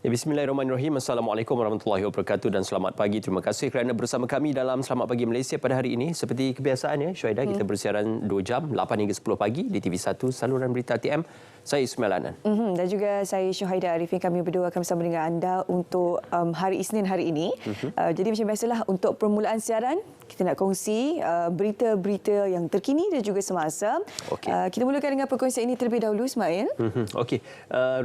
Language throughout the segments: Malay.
Ya, Bismillahirrahmanirrahim. Assalamualaikum warahmatullahi wabarakatuh dan selamat pagi. Terima kasih kerana bersama kami dalam Selamat Pagi Malaysia pada hari ini. Seperti kebiasaan Syuhaidah, kita bersiaran 2 jam, 8 hingga 10 pagi di TV1 saluran berita TM. Saya Ismail Anan. Dan juga saya Syuhaidah Arifin. Kami berdua akan bersama dengan anda untuk hari Isnin hari ini. Jadi macam biasalah, untuk permulaan siaran, kita nak kongsi berita-berita yang terkini dan juga semasa. Kita mulakan dengan perkongsian ini terlebih dahulu, Ismail. Okey,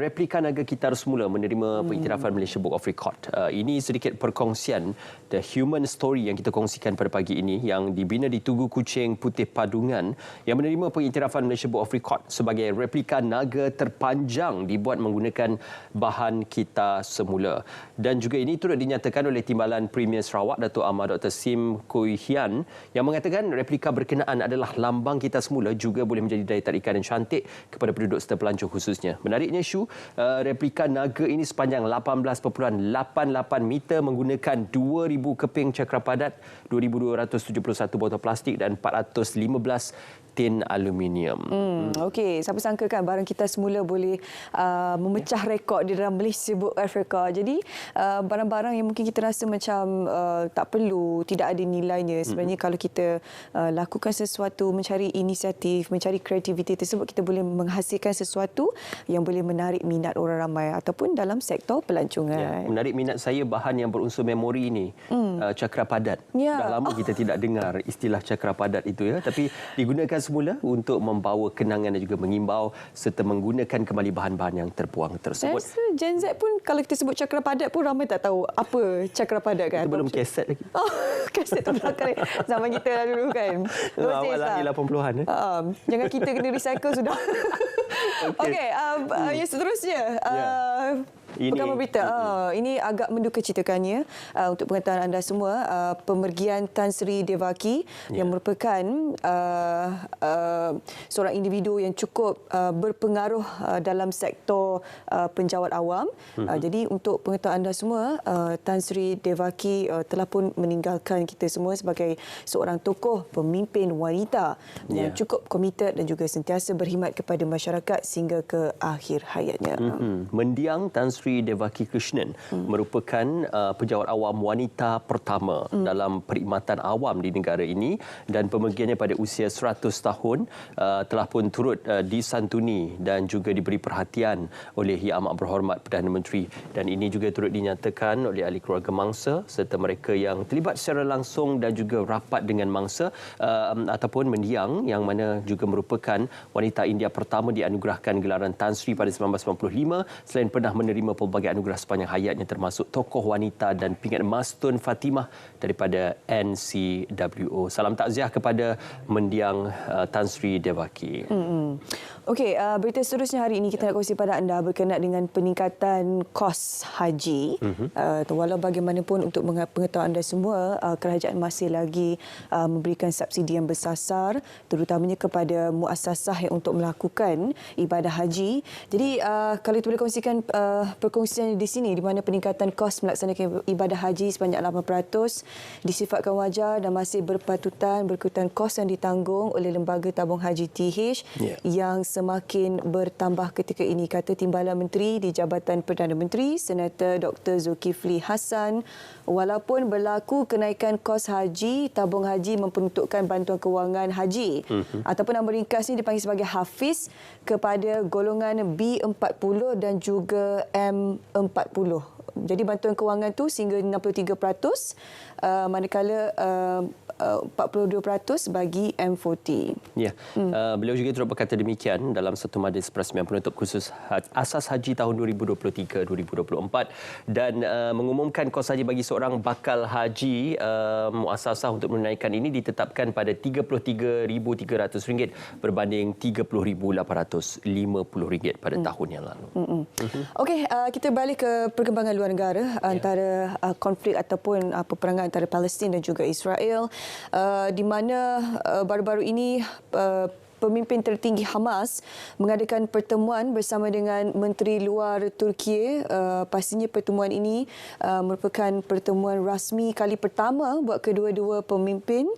replika naga Gitar semula menerima pengiktirafan Malaysia Book of Record. Ini sedikit perkongsian The Human Story yang kita kongsikan pada pagi ini, yang dibina di Tugu Kuching Putih Padungan, yang menerima pengiktirafan Malaysia Book of Record sebagai replika naga terpanjang dibuat menggunakan bahan gitar semula. Dan juga ini turut dinyatakan oleh Timbalan Premier Sarawak Datuk Ahmad Dr. Sim Kui Hian, yang mengatakan replika berkenaan adalah lambang gitar semula juga boleh menjadi daya tarikan yang cantik kepada penduduk serta pelancong khususnya. Menariknya, Syu, replika naga ini sepanjang 18.88 meter menggunakan 2,000 keping cakra padat, 2,271 botol plastik dan 415 tin aluminium. Okey, siapa sangka kan barang kita semula boleh memecah rekod di dalam Malaysia Book of Record. Jadi barang-barang yang mungkin kita rasa macam tak perlu, tidak ada nilainya, sebenarnya kalau kita lakukan sesuatu, mencari inisiatif, mencari kreativiti tersebut, kita boleh menghasilkan sesuatu yang boleh menarik minat orang ramai ataupun dalam sektor pelancongan. Ya, menarik minat saya bahan yang berunsur memori ini, cakra padat. Dah lama kita tidak dengar istilah cakra padat itu, tapi digunakan semula untuk membawa kenangan dan juga mengimbau serta menggunakan kembali bahan-bahan yang terbuang tersebut. Rasa Gen Z pun kalau kita sebut cakra padat pun ramai tak tahu apa cakra padat kan. Itu belum kaset lagi. Kaset tu belakang zaman kita lah dulu kan. Awal lagi 80-an. Jangan kita kena recycle sudah. Okey, yang seterusnya. Perkara berita. Ini agak mendukacitakannya untuk pengetahuan anda semua. Pemergian Tan Sri Devaki yang merupakan seorang individu yang cukup berpengaruh dalam sektor penjawat awam. Jadi untuk pengetahuan anda semua, Tan Sri Devaki telah pun meninggalkan kita semua sebagai seorang tokoh pemimpin wanita yang cukup komited dan juga sentiasa berkhidmat kepada masyarakat sehingga ke akhir hayatnya. Mendiang Tan Sri Devaki Krishnan merupakan penjawat awam wanita pertama dalam perkhidmatan awam di negara ini, dan pemergiannya pada usia 100 tahun telah pun turut disantuni dan juga diberi perhatian oleh Yang Amat Berhormat Perdana Menteri, dan ini juga turut dinyatakan oleh ahli keluarga mangsa serta mereka yang terlibat secara langsung dan juga rapat dengan mangsa ataupun mendiang, yang mana juga merupakan wanita India pertama dianugerahkan gelaran Tan Sri pada 1995 selain pernah menerima pelbagai anugerah sepanjang hayatnya, termasuk tokoh wanita dan pingat emas Tun Fatimah daripada NCWO. Salam takziah kepada mendiang Tan Sri Devaki. Okey, berita seterusnya hari ini kita nak kongsi pada anda berkenaan dengan peningkatan kos haji. Walau bagaimanapun, untuk pengetahuan anda semua, kerajaan masih lagi memberikan subsidi yang bersasar, terutamanya kepada muasasah yang untuk melakukan ibadah haji. Jadi kalau itu boleh kongsikan perkongsian di sini, di mana peningkatan kos melaksanakan ibadah haji sebanyak 8% disifatkan wajar dan masih berpatutan berikutan kos yang ditanggung oleh Lembaga Tabung Haji TH yang semakin bertambah ketika ini, kata Timbalan Menteri di Jabatan Perdana Menteri Senator Dr. Zulkifli Hassan. Walaupun berlaku kenaikan kos haji, tabung haji memperuntukkan bantuan kewangan haji ataupun nama ringkasnya dipanggil sebagai Hafiz kepada golongan B40 dan juga M40. Jadi bantuan kewangan tu sehingga 63%, manakala 42% bagi M40. Ya, beliau juga turut berkata demikian dalam satu majlis perasmian penutup khusus Asas Haji tahun 2023-2024 dan mengumumkan kos haji bagi seorang bakal haji muasasah untuk menaikkan ini ditetapkan pada RM33,300 berbanding RM30,850 pada tahun yang lalu. Okey, kita balik ke perkembangan luar negara antara konflik ataupun peperangan antara Palestin dan juga Israel, di mana baru-baru ini pemimpin tertinggi Hamas mengadakan pertemuan bersama dengan Menteri Luar Turki. Pastinya pertemuan ini merupakan pertemuan rasmi kali pertama buat kedua-dua pemimpin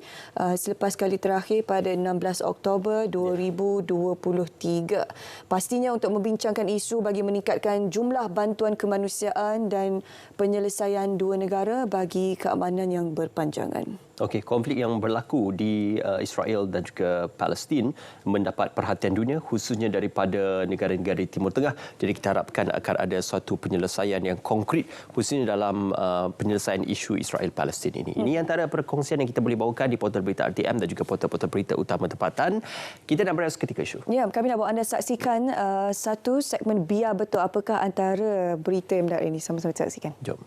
selepas kali terakhir pada 16 Oktober 2023. Pastinya untuk membincangkan isu bagi meningkatkan jumlah bantuan kemanusiaan dan penyelesaian dua negara bagi keamanan yang berpanjangan. Okey, konflik yang berlaku di Israel dan juga Palestin mendapat perhatian dunia khususnya daripada negara-negara di Timur Tengah. Jadi kita harapkan akan ada suatu penyelesaian yang konkret khususnya dalam penyelesaian isu Israel-Palestin ini. Ini antara perkongsian yang kita boleh bawakan di portal berita RTM dan juga portal-portal berita utama tempatan. Kita nak berehat seketika, Syu. Ya, kami nak bawa anda saksikan satu segmen Biar Betul. Apakah antara berita yang menarik ini? Sama-sama kita saksikan. Jom.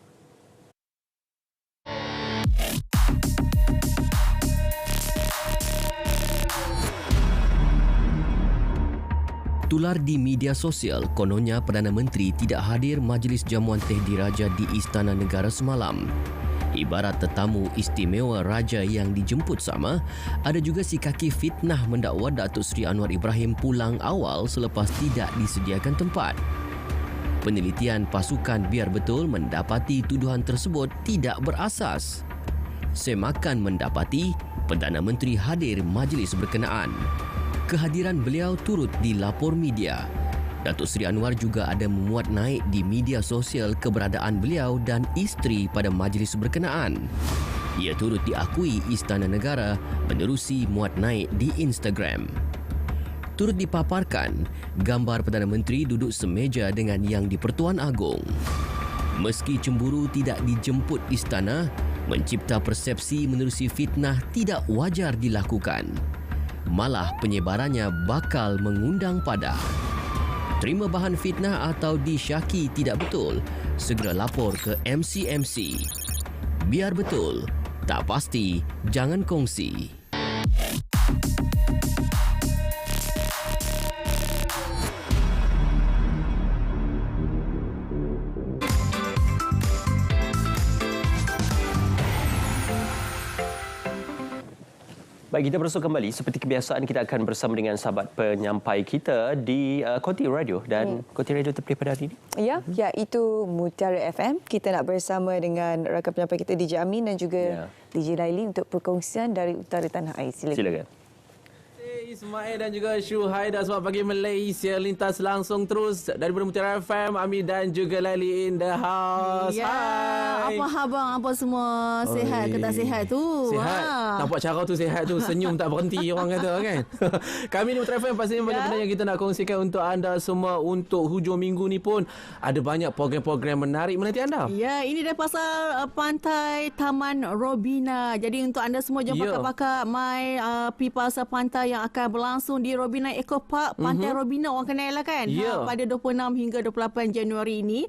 Tular di media sosial, kononnya Perdana Menteri tidak hadir majlis jamuan teh diraja di Istana Negara semalam. Ibarat tetamu istimewa raja yang dijemput sama, ada juga si kaki fitnah mendakwa Datuk Seri Anwar Ibrahim pulang awal selepas tidak disediakan tempat. Penelitian pasukan Biar Betul mendapati tuduhan tersebut tidak berasas. Semakan mendapati Perdana Menteri hadir majlis berkenaan. Kehadiran beliau turut dilapor media. Datuk Seri Anwar juga ada memuat naik di media sosial keberadaan beliau dan isteri pada majlis berkenaan. Ia turut diakui Istana Negara menerusi muat naik di Instagram. Turut dipaparkan gambar Perdana Menteri duduk semeja dengan Yang di-Pertuan Agong. Meski cemburu tidak dijemput istana, mencipta persepsi menerusi fitnah tidak wajar dilakukan. Malah penyebarannya bakal mengundang padah. Terima bahan fitnah atau disyaki tidak betul, segera lapor ke MCMC. Biar betul, tak pasti, jangan kongsi. Baik, kita bersua kembali. Seperti kebiasaan, kita akan bersama dengan sahabat penyampai kita di Koti Radio. Dan Koti Radio terpilih pada hari ini? Ya, iaitu Mutiara FM. Kita nak bersama dengan rakan penyampai kita DJ Amin dan juga DJ Laili untuk perkongsian dari utara tanah air. Silakan. Ismail dan juga Syuhaida Selamat Pagi Malaysia lintas langsung terus daripada Mutiara FM. Ami dan juga Laili in the house. Ya, Hai. apa khabar apa semua? Sihat ke tak sihat tu? Sihat. Nampak cara tu sihat tu. Senyum tak berhenti orang kata kan. Kami di Mutiara FM pastinya banyak benda yang kita nak kongsikan untuk anda semua. Untuk hujung minggu ni pun ada banyak program-program menarik menanti anda. Ya, ini dah pasal pantai Taman Robina. Jadi untuk anda semua jom pakar-pakar mai pergi pasal pantai yang akan berlangsung di Robina Eco Park. Pantai Robina orang kenal lah kan. Pada 26 hingga 28 Januari ini.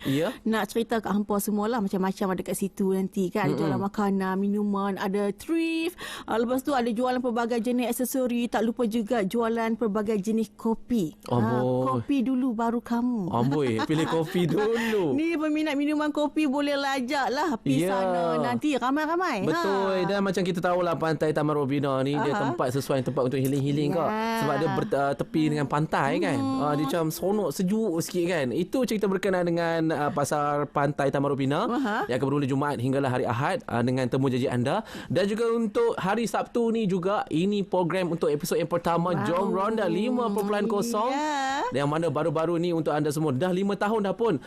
Nak cerita kat hampa semualah macam-macam ada kat situ nanti kan. Ada jualan makanan, minuman, ada thrift. Lepas tu ada jualan pelbagai jenis aksesori. Tak lupa juga jualan pelbagai jenis kopi. Kopi dulu baru kamu. Amboi, pilih kopi dulu. Ni peminat minuman kopi boleh lajak lah pergi sana nanti ramai-ramai. Betul. Dan macam kita tahulah pantai Taman Robina ni dia tempat sesuai tempat untuk healing-healing kau. Sebab dia bertepi dengan pantai kan. Dia macam seronok, sejuk sikit kan. Itu cerita berkenaan dengan pasar pantai Taman Robina yang akan bermula Jumaat hinggalah hari Ahad dengan temu janji anda. Dan juga untuk hari Sabtu ni juga ini program untuk episod yang pertama Jom Ronda 5.0 yang mana baru-baru ni untuk anda semua dah 5 tahun dah pun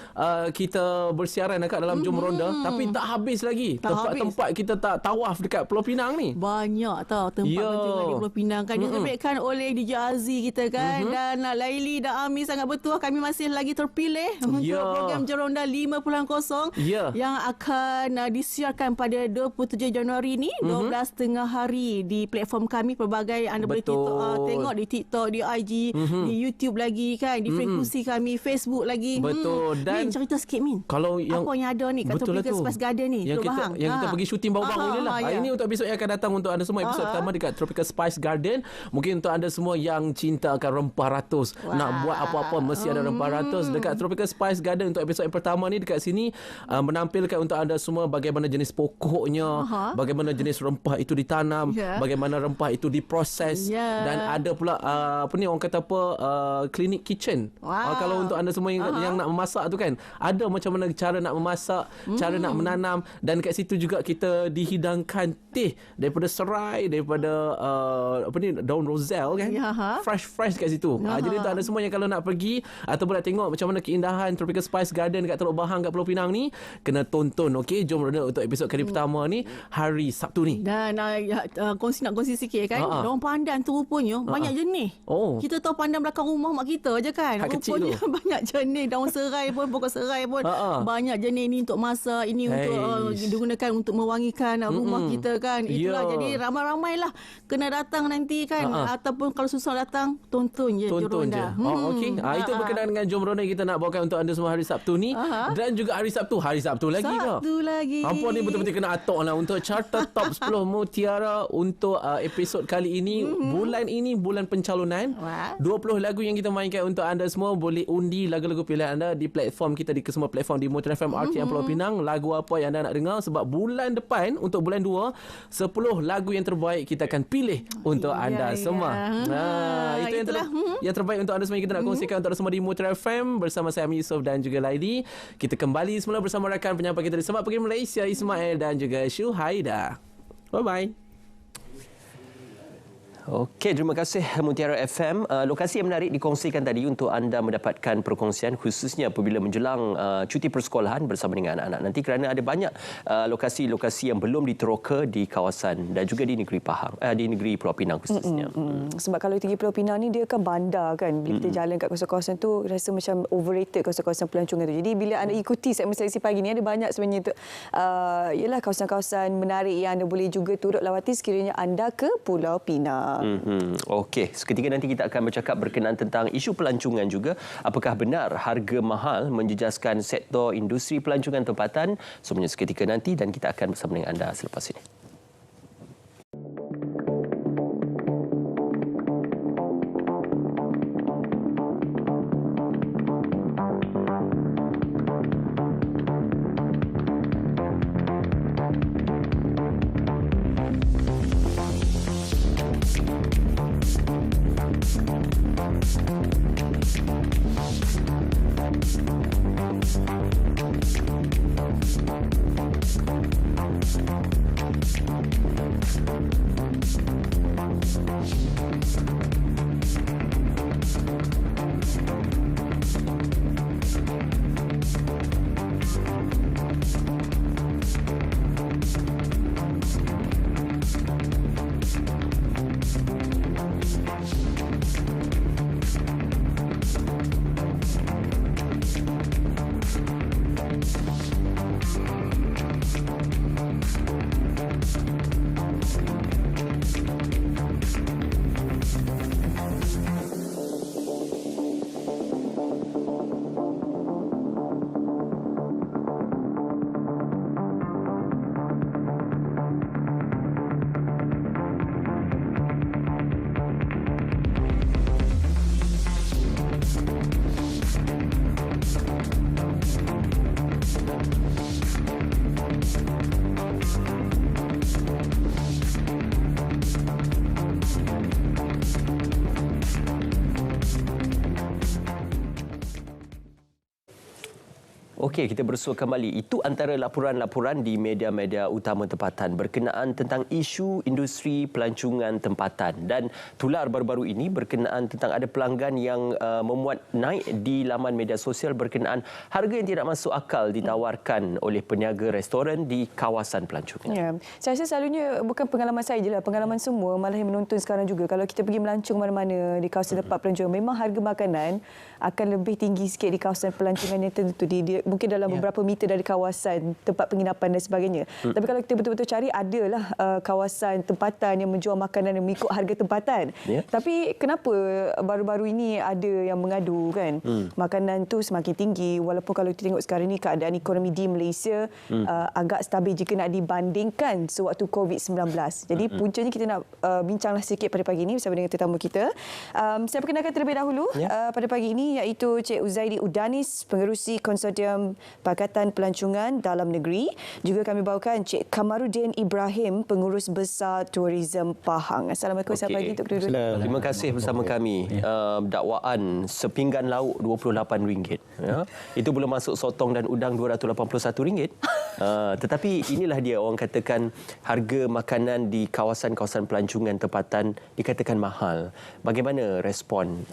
kita bersiaran dekat dalam Jom Ronda tapi tak habis lagi tempat-tempat kita tak tawaf dekat Pulau Pinang ni. Banyak tau tempat kunjungan di Pulau Pinang kan diterbitkan oleh DJ Aziz kita kan dan Laili dan Ami sangat betul kami masih lagi terpilih untuk program Jom Ronda 5.0 yang akan disiarkan pada 27 Januari ni 12 tengah hari di platform kami pelbagai anda boleh tengok di TikTok, di IG, di YouTube lagi kan, di frekuensi kami, Facebook lagi. Betul. Dan Min, cerita sikit Min. Kalau yang apa yang ada ni kat Tropical Spice Garden ni? Yang kita pergi syuting baru-baru ni lah. Ini untuk episod yang akan datang untuk anda semua, episod pertama dekat Tropical Spice Garden. Mungkin untuk untuk anda semua yang cinta akan rempah ratus, nak buat apa-apa mesti ada rempah ratus. Dekat Tropical Spice Garden untuk episod yang pertama ni dekat sini menampilkan untuk anda semua bagaimana jenis pokoknya, bagaimana jenis rempah itu ditanam, bagaimana rempah itu diproses, dan ada pula orang kata clinic kitchen. Kalau untuk anda semua yang nak memasak tu kan, ada macam mana cara nak memasak, cara nak menanam, dan kat situ juga kita dihidangkan teh daripada serai, daripada daun roselle kan, fresh kat situ. Jadi untuk anda semua yang kalau nak pergi ataupun nak tengok macam mana keindahan Tropical Spice Garden kat Teluk Bahang kat Pulau Pinang ni, kena tonton. Okey, jom untuk episod kali pertama ni hari Sabtu ni. Dan nak kongsi sikit kan, daun pandan tu rupanya banyak jenis. Kita tahu pandan belakang rumah mak kita je kan, rupanya banyak jenis. Daun serai pun, pokok serai pun banyak jenis. Ni untuk masak, ini untuk digunakan untuk mewangikan rumah kita kan. Itulah jadi ramai-ramailah kena datang nanti kan, ataupun kalau susah datang tonton je. Okey. Itu berkenaan dengan Jom Ronda kita nak bawakan untuk anda semua hari Sabtu ni. Dan juga hari Sabtu lagi ke? Sabtu lagi. Ampun, ni betul-betul kena atok lah untuk Carta Top 10 Mutiara untuk episod kali ini. Bulan ini bulan pencalonan. 20 lagu yang kita mainkan untuk anda semua. Boleh undi lagu-lagu pilihan anda di platform kita, di kesemua platform di Motor FM RTM Pulau Pinang. Lagu apa yang anda nak dengar, sebab bulan depan untuk bulan 2 10 lagu yang terbaik kita akan pilih untuk anda semua. Itu yang terbaik untuk anda semua yang kita nak kongsikan untuk anda semua di Motor FM bersama saya Ami Yusof dan juga Laili. Kita kembali semula bersama rakan penyampai kita di Semak Pergi Malaysia, Ismail dan juga Syuhaida. Bye-bye. Okey, terima kasih Mutiara FM. Lokasi yang menarik dikongsikan tadi untuk anda mendapatkan perkongsian, khususnya apabila menjelang cuti persekolahan bersama dengan anak-anak nanti, kerana ada banyak lokasi-lokasi yang belum diteroka di kawasan dan juga di negeri Pahang, di negeri Pulau Pinang khususnya. Sebab kalau tinggi Pulau Pinang ni dia kan bandar kan. Bila kita jalan kat kawasan-kawasan tu rasa macam overrated kawasan-kawasan pelancongan tu. Jadi bila anda ikuti segmen seleksi pagi ni, ada banyak sebenarnya tu ialah kawasan-kawasan menarik yang anda boleh juga turut lawati sekiranya anda ke Pulau Pinang. Okey, seketika nanti kita akan bercakap berkenaan tentang isu pelancongan juga. Apakah benar harga mahal menjejaskan sektor industri pelancongan tempatan? Semuanya seketika nanti dan kita akan bersama dengan anda selepas ini. Okey, kita bersua kembali. Itu antara laporan-laporan di media-media utama tempatan berkenaan tentang isu industri pelancongan tempatan. Dan tular baru-baru ini berkenaan tentang ada pelanggan yang memuat naik di laman media sosial berkenaan harga yang tidak masuk akal ditawarkan oleh peniaga restoran di kawasan pelancongan. Ya, saya rasa selalunya bukan pengalaman saya je lah, pengalaman semua malah yang menonton sekarang juga. Kalau kita pergi melancong mana-mana di kawasan tempat pelancongan, memang harga makanan akan lebih tinggi sikit di kawasan pelancongan yang tertentu. mungkin dalam beberapa meter dari kawasan tempat penginapan dan sebagainya. Tapi kalau kita betul-betul cari, adalah kawasan tempatan yang menjual makanan yang mengikut harga tempatan. Tapi kenapa baru-baru ini ada yang mengadu kan? Makanan tu semakin tinggi, walaupun kalau kita tengok sekarang ni keadaan ekonomi di Malaysia agak stabil jika nak dibandingkan sewaktu COVID-19. Jadi puncanya kita nak bincanglah sikit pada pagi ini bersama dengan tetamu kita. Saya perkenalkan terlebih dahulu pada pagi ini iaitu Cik Uzaidi Udanis, Pengerusi Konsortium Pakatan Pelancongan Dalam Negeri. Juga kami bawakan Cik Kamaruddin Ibrahim, Pengurus Besar Tourism Pahang. Assalamualaikum, selamat pagi untuk kedua-dua. Terima kasih bersama kami. Dakwaan sepinggan lauk RM28. Ya. Itu belum masuk sotong dan udang RM281. Tetapi inilah dia, orang katakan harga makanan di kawasan-kawasan pelancongan tempatan dikatakan mahal. Bagaimana respon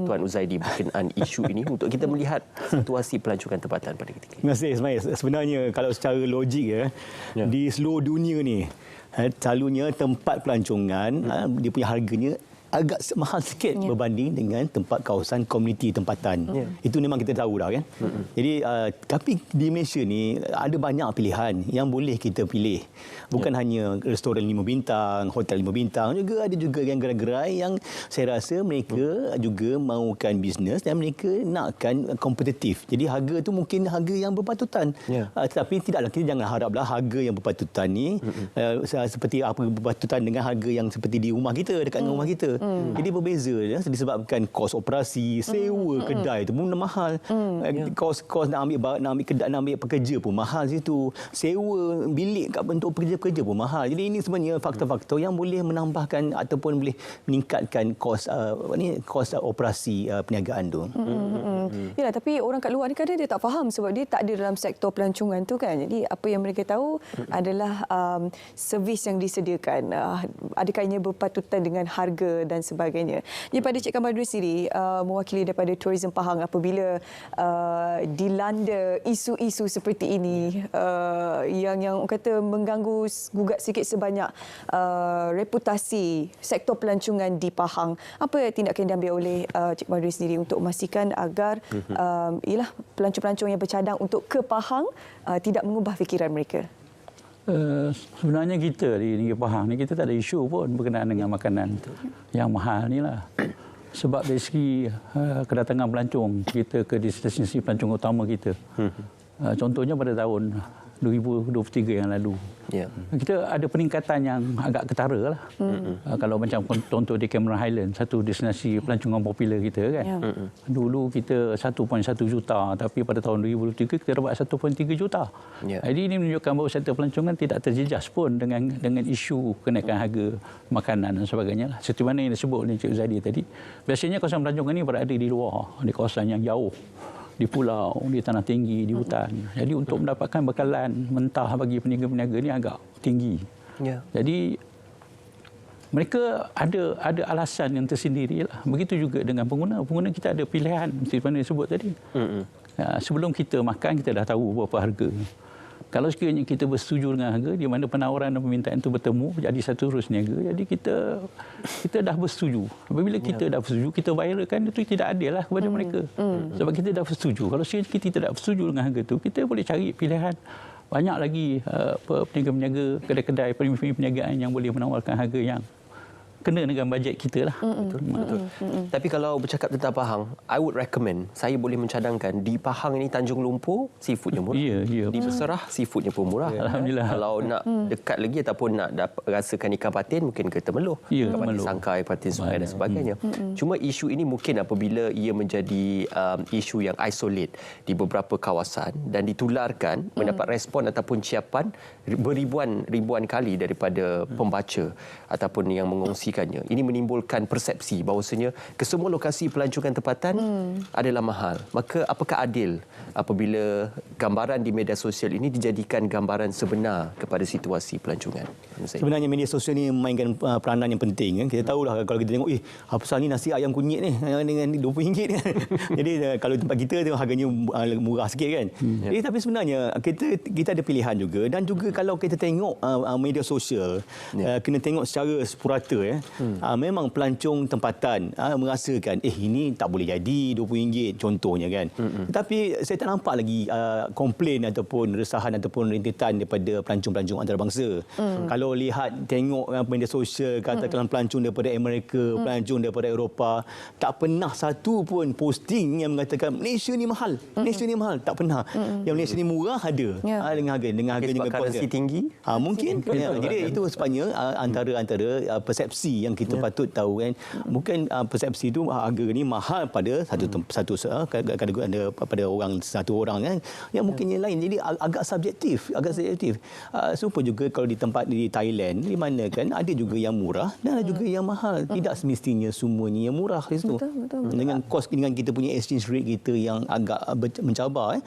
Tuan Uzaidi berkenaan isu ini untuk kita melihat situasi pelancongan tempatan pada ketika ini? Terima kasih Ismail. Sebenarnya kalau secara logik di seluruh dunia ni, selalunya tempat pelancongan dia punya harganya agak mahal sikit berbanding dengan tempat kawasan komuniti tempatan. Itu memang kita tahu dah kan. Jadi tapi di Malaysia ni ada banyak pilihan yang boleh kita pilih. Bukan hanya restoran 5 bintang, hotel 5 bintang, juga ada juga yang gerai-gerai yang saya rasa mereka juga mahukan bisnes dan mereka nakkan kompetitif. Jadi harga tu mungkin harga yang berpatutan. Tetapi tidaklah, kita jangan haraplah harga yang berpatutan ni seperti apa berpatutan dengan harga yang seperti di rumah kita, dekat dengan rumah kita. Jadi berbeza disebabkan kos operasi, sewa kedai itu pun mahal. Kos nak ambil kedai, nak ambil pekerja pun mahal situ. Sewa bilik untuk pekerja pun mahal. Jadi ini sebenarnya faktor-faktor yang boleh menambahkan ataupun boleh meningkatkan kos operasi perniagaan tu. Yalah, tapi orang kat luar ni kadang dia tak faham sebab dia tak ada dalam sektor pelancongan tu kan. Jadi apa yang mereka tahu adalah servis yang disediakan. Adakah ia berpatutan dengan harga dan sebagainya. Jadi pada Cik Kamaruddin sendiri, mewakili daripada Tourism Pahang, apabila dilanda isu-isu seperti ini yang orang kata mengganggu gugat sikit sebanyak reputasi sektor pelancongan di Pahang, apa tindakan yang diambil oleh Cik Kamaruddin sendiri untuk memastikan agar ialah pelancong-pelancong yang bercadang untuk ke Pahang tidak mengubah fikiran mereka? Sebenarnya kita di negeri Pahang ni kita tak ada isu pun berkenaan dengan makanan yang mahal ni lah. Sebab dari segi kedatangan pelancong kita ke destinasi pelancong utama kita. Contohnya pada tahun 2023 yang lalu. Kita ada peningkatan yang agak ketara lah. Kalau macam contoh di Cameron Highland, satu destinasi pelancongan popular kita kan. Dulu kita 1.1 juta, tapi pada tahun 2023 kita dapat 1.3 juta. Jadi ini menunjukkan bahawa sektor pelancongan tidak terjejas pun dengan isu kenaikan harga makanan dan sebagainya lah. Seperti mana yang disebut oleh Cik Uzaidi tadi. Biasanya kawasan pelancongan ini berada di luar, di kawasan yang jauh, di pulau, di tanah tinggi, di hutan. Jadi untuk mendapatkan bekalan mentah bagi peniaga-peniaga ni agak tinggi. Jadi mereka ada alasan yang tersendiri lah. Begitu juga dengan pengguna. Pengguna kita ada pilihan seperti mana disebut tadi. Sebelum kita makan kita dah tahu berapa harga. Kalau sekiranya kita bersetuju dengan harga, di mana penawaran dan permintaan itu bertemu jadi satu terus niaga, jadi kita dah bersetuju. Apabila kita dah bersetuju, kita bayarkan itu tidak adil lah kepada mereka. Sebab kita dah bersetuju. Kalau sekiranya kita tidak bersetuju dengan harga itu, kita boleh cari pilihan. Banyak lagi peniaga-peniaga, kedai-kedai, perniagaan yang boleh menawarkan harga yang kena dengan bajet kita lah. Betul. Tapi kalau bercakap tentang Pahang, I would recommend, saya boleh mencadangkan di Pahang ini Tanjung Lumpur seafoodnya murah. Di Beserah seafoodnya pun murah. Alhamdulillah. Kalau nak dekat lagi ataupun nak rasakan ikan patin, mungkin ke Temeloh. Ikan patin sangkai, patin sungai dan sebagainya. Cuma isu ini mungkin apabila ia menjadi isu yang isolate di beberapa kawasan dan ditularkan, mendapat respon ataupun ciapan ribuan kali daripada pembaca ataupun yang mengongsikannya. Ini menimbulkan persepsi bahawasanya kesemua lokasi pelancongan tempatan adalah mahal. Maka apakah adil apabila gambaran di media sosial ini dijadikan gambaran sebenar kepada situasi pelancongan? Sebenarnya media sosial ini memainkan peranan yang penting. Kita tahulah kalau kita tengok, apa pasal ni nasi ayam kunyit ni dengan RM20 kan. Jadi kalau tempat kita harganya murah sikit kan. Jadi tapi sebenarnya kita ada pilihan juga, dan juga kalau kita tengok media sosial, kena tengok secara purata memang pelancong tempatan merasakan ini tak boleh jadi RM20 contohnya kan. Tetapi saya tak nampak lagi komplain ataupun resahan ataupun rentetan daripada pelancong-pelancong antarabangsa. Kalau tengok media sosial, katakan pelancong daripada Amerika, pelancong daripada Eropah, tak pernah satu pun posting yang mengatakan Malaysia ni mahal, Malaysia ni mahal, tak pernah. Yang Malaysia ni murah ada, dengan harga sebab currency tinggi. Mungkin. Jadi itu sebabnya antara persepsi yang kita patut tahu kan, bukan persepsi itu harga ni mahal pada pada satu orang kan, yang mungkin yang lain. Jadi agak subjektif. Serupa juga kalau di tempat di Thailand, di mana kan ada juga yang murah dan ada juga yang mahal. Tidak semestinya semuanya yang murah di situ. Betul. Dengan kita punya exchange rate kita yang agak mencabar,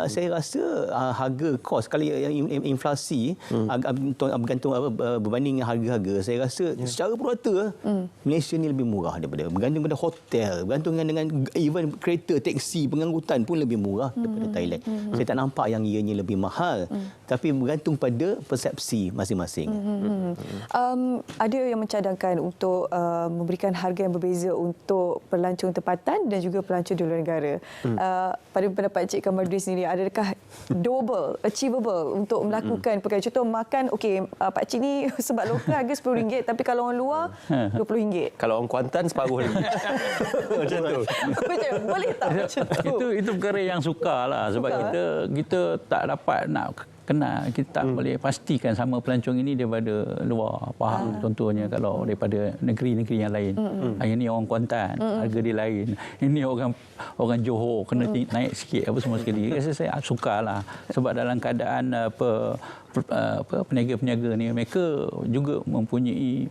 saya rasa harga kos kalau inflasi bergantung berbanding harga-harga, saya rasa secara purata Malaysia ni lebih murah daripada bergantung pada hotel, bergantung dengan even kereta, teksi, pengangkutan pun lebih murah daripada Thailand. Saya tak nampak yang ianya lebih mahal, tapi bergantung pada persepsi masing-masing. Ada yang mencadangkan untuk memberikan harga yang berbeza untuk pelancong tempatan dan juga pelancong di luar negara. Pada pendapat Encik Kamarudin sendiri, adakah doable, achievable untuk melakukan perkara? Contoh makan, okey, Pak Cik ni sebab lokal harga RM10, tapi kalau orang luar RM20. Kalau orang Kuantan separuh lagi. Macam tu. Boleh tak macam tu? Itu perkara yang sukar lah, sebab kita tak dapat nak kenal, kita tak boleh pastikan sama pelancong ini daripada luar. Faham? Contohnya kalau daripada negeri-negeri yang lain. Yang ni orang Kuantan, harga dia lain. Ini orang Johor kena naik sikit apa semua sekali. Saya sukarlah, sebab dalam keadaan peniaga-peniaga ni, mereka juga mempunyai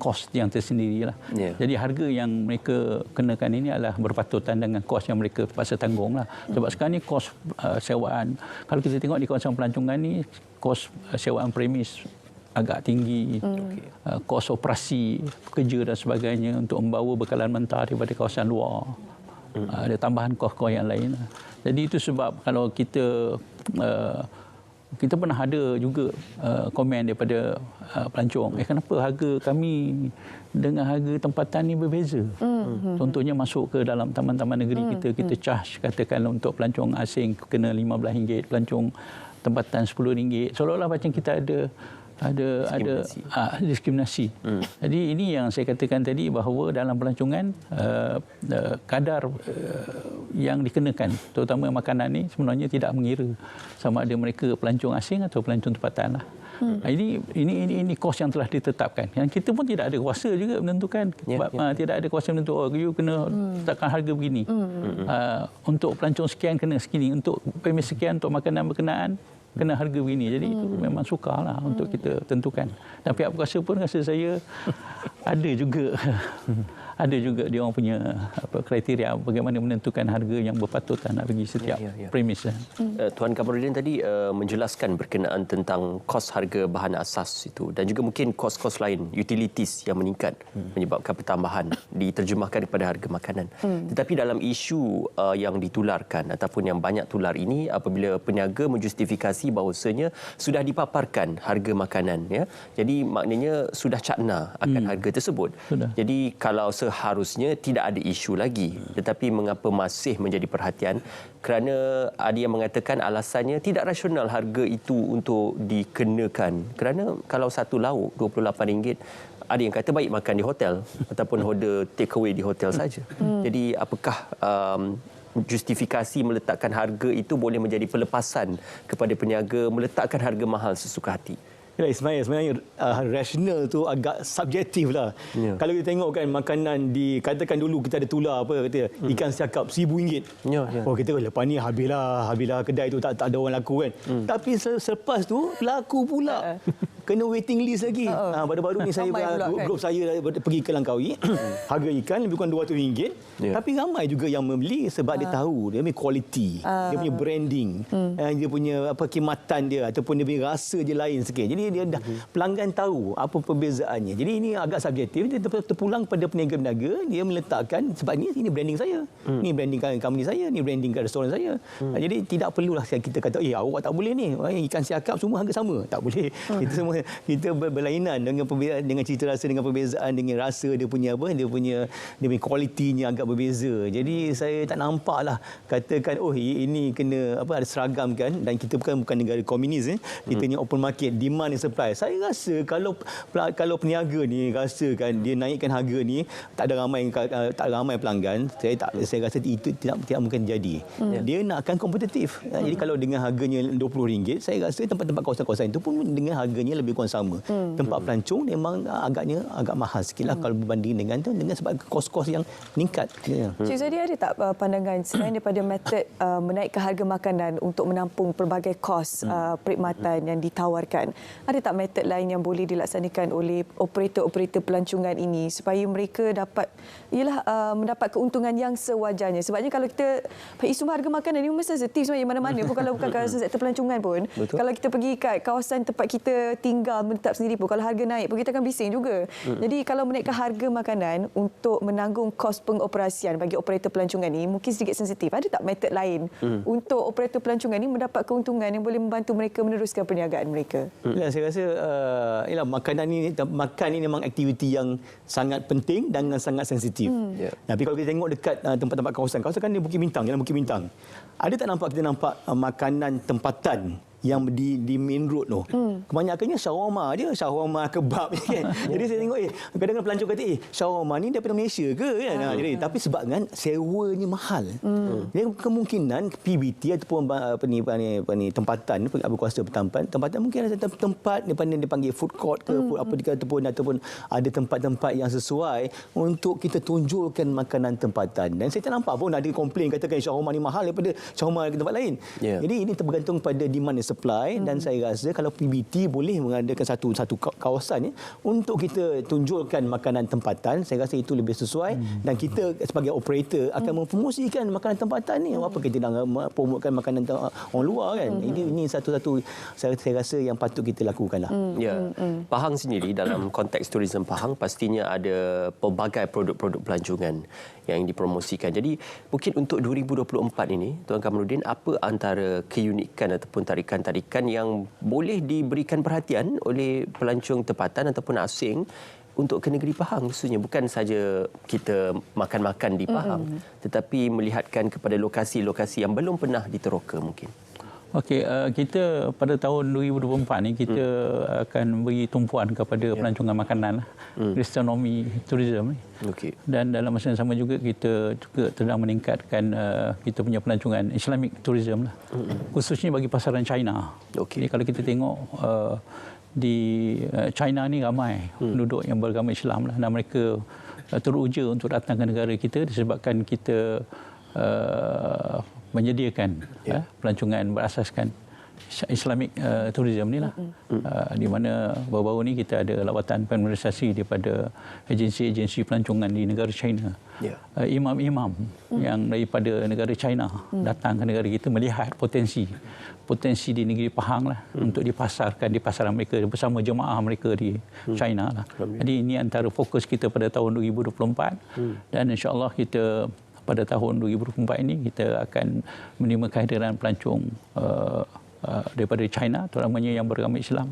kos yang tersendiri lah. Jadi harga yang mereka kenakan ini adalah berpatutan dengan kos yang mereka terpaksa tanggung lah. Sebab sekarang ni kos sewaan, kalau kita tengok di kawasan pelancongan ni, kos sewaan premis agak tinggi, kos operasi pekerja dan sebagainya untuk membawa bekalan mentah daripada kawasan luar, ada tambahan kos-kos yang lain. Jadi itu sebab kalau kita pernah ada juga komen daripada pelancong, kenapa harga kami dengan harga tempatan ni berbeza. Contohnya masuk ke dalam taman-taman negeri kita charge, katakan untuk pelancong asing kena RM15, pelancong tempatan RM10. Seolah-olah macam kita ada diskriminasi. Jadi ini yang saya katakan tadi, bahawa dalam pelancongan kadar yang dikenakan terutama makanan ni sebenarnya tidak mengira sama ada mereka pelancong asing atau pelancong tempatan lah. Ini kos yang telah ditetapkan. Yang kita pun tidak ada kuasa juga menentukan. Tidak ada kuasa menentukan you kena tetapkan harga begini. Untuk pelancong sekian kena segini, untuk premis sekian, untuk makanan berkenaan kena harga begini. Jadi itu memang sukarlah untuk kita tentukan. Dan pihak berkuasa pun rasa saya ada juga dia orang punya kriteria bagaimana menentukan harga yang berpatutan bagi setiap premis. Tuan Kamarudin tadi menjelaskan berkenaan tentang kos harga bahan asas itu dan juga mungkin kos-kos lain, utilities yang meningkat menyebabkan pertambahan diterjemahkan kepada harga makanan. Tetapi dalam isu yang ditularkan ataupun yang banyak tular ini, apabila peniaga menjustifikasi bahawasanya sudah dipaparkan harga makanan, jadi maknanya sudah cakna akan harga tersebut. Jadi kalau seharusnya tidak ada isu lagi, tetapi mengapa masih menjadi perhatian? Kerana ada yang mengatakan alasannya tidak rasional harga itu untuk dikenakan. Kerana kalau satu lauk RM28, ada yang kata baik makan di hotel ataupun order take away di hotel saja. Jadi apakah justifikasi meletakkan harga itu boleh menjadi pelepasan kepada peniaga meletakkan harga mahal sesuka hati? Ismail, sebenarnya rasional tu agak subjektif lah. Kalau kita tengok kan makanan katakan dulu kita ada tular ikan siakap RM1,000. Oh kita lepas ni habislah kedai tu tak ada orang laku kan. Tapi selepas tu laku pula. Kena waiting list lagi. Baru-baru ni saya grup saya pergi ke Langkawi. Harga ikan lebih kurang RM200. Tapi ramai juga yang membeli sebab dia tahu dia punya quality, dia punya branding, dia punya khidmatan dia ataupun dia punya rasa dia lain sikit. Jadi dia dah pelanggan tahu apa perbezaannya. Jadi ini agak subjektif. Dia terpulang pada peniaga-peniaga, dia meletakkan sebab ini branding saya. Ni branding company saya, ni branding restoran saya. Jadi tidak perlulah kita kata awak tak boleh ni. Ikan siakap semua harga sama. Tak boleh. Itu semua kita berlainan dengan cita rasa, dengan perbezaan, dengan rasa dia punya kualitinya agak berbeza. Jadi saya tak nampak lah katakan ini kena ada seragam kan, dan kita bukan negara komunis kita ni open market, demand and supply. Saya rasa kalau peniaga ni rasa kan dia naikkan harga ni tak ada ramai pelanggan, saya rasa itu tidak mungkin jadi. Dia nak akan kompetitif. Jadi kalau dengan harganya RM20, saya rasa tempat-tempat kawasan-kawasan itu pun dengan harganya lebih kurang sama. Tempat pelancong memang agak mahal sikitlah kalau berbanding dengan sebab kos-kos yang meningkat. Cik Zadi, ada tak pandangan selain daripada metod menaikkan harga makanan untuk menampung pelbagai kos perkhidmatan yang ditawarkan, ada tak metod lain yang boleh dilaksanakan oleh operator-operator pelancongan ini supaya mereka dapat mendapat keuntungan yang sewajarnya? Sebabnya kalau kita isu harga makanan ini memang sensitif sebenarnya mana-mana pun, kalau bukan kawasan sektor pelancongan pun. Betul. Kalau kita pergi kat kawasan tempat kita tinggal menetap sendiri pun, kalau harga naik pun kita akan bising juga. Jadi kalau menaikkan harga makanan untuk menanggung kos pengoperasian bagi operator pelancongan ini mungkin sedikit sensitif. Ada tak metod lain untuk operator pelancongan ini mendapat keuntungan yang boleh membantu mereka meneruskan perniagaan mereka? Saya rasa makan ini memang aktiviti yang sangat penting dan sangat sensitif. Tapi kalau kita tengok dekat tempat-tempat kawasan kan dia Bukit Bintang, Jalan Bukit Bintang. Ada tak kita nampak makanan tempatan yang di main road tu. Kebanyakannya shawarma je, shawarma kebab kan. Jadi saya tengok kadang-kadang pelancong kata shawarma ni daripada Malaysia ke kan. Jadi tapi sebab kan sewanya mahal. Jadi kemungkinan PBT ataupun tempatan berkuasa tempatan mungkin ada tempat dipanggil food court ke ataupun ada tempat-tempat yang sesuai untuk kita tunjulkan makanan tempatan. Dan saya tak nampak pun ada komplain katakan shawarma ni mahal daripada shawarma di tempat lain. Jadi ini tergantung pada demand supply, dan saya rasa kalau PBT boleh mengadakan satu kawasan untuk kita tunjulkan makanan tempatan, saya rasa itu lebih sesuai, dan kita sebagai operator akan mempromosikan makanan tempatan ni. Apa kita nak promotkan makanan orang luar kan. Ini satu-satu saya rasa yang patut kita lakukanlah. Pahang sendiri dalam konteks turisme Pahang pastinya ada pelbagai produk-produk pelancongan yang dipromosikan. Jadi mungkin untuk 2024 ini Tuan Kamarudin, apa antara keunikan ataupun tarikan-tarikan yang boleh diberikan perhatian oleh pelancong tempatan ataupun asing untuk ke negeri Pahang, khususnya bukan saja kita makan-makan di Pahang, tetapi melihatkan kepada lokasi-lokasi yang belum pernah diteroka mungkin. Okey, kita pada tahun 2024 ni kita akan beri tumpuan kepada pelancongan makanan, gastronomi, tourism ni. Okey. Dan dalam masa yang sama juga kita juga sedang meningkatkan kita punya pelancongan Islamic tourism lah. Khususnya bagi pasaran China. Okey. Jadi kalau kita tengok di China ni ramai penduduk yang beragama Islam lah, dan mereka teruja untuk datang ke negara kita disebabkan kita menyediakan pelancongan berasaskan Islamic tourism ni lah. Di mana baru-baru ni kita ada lawatan penetrasi daripada agensi-agensi pelancongan di negara China. Imam-imam yang daripada negara China datang ke negara kita melihat potensi di negeri Pahang lah untuk dipasarkan di pasaran mereka bersama jemaah mereka di China lah. Jadi ini antara fokus kita pada tahun 2024 dan insya-Allah kita pada tahun 2024 ini kita akan menerima kehadiran pelancong daripada China, terutamanya yang beragama Islam,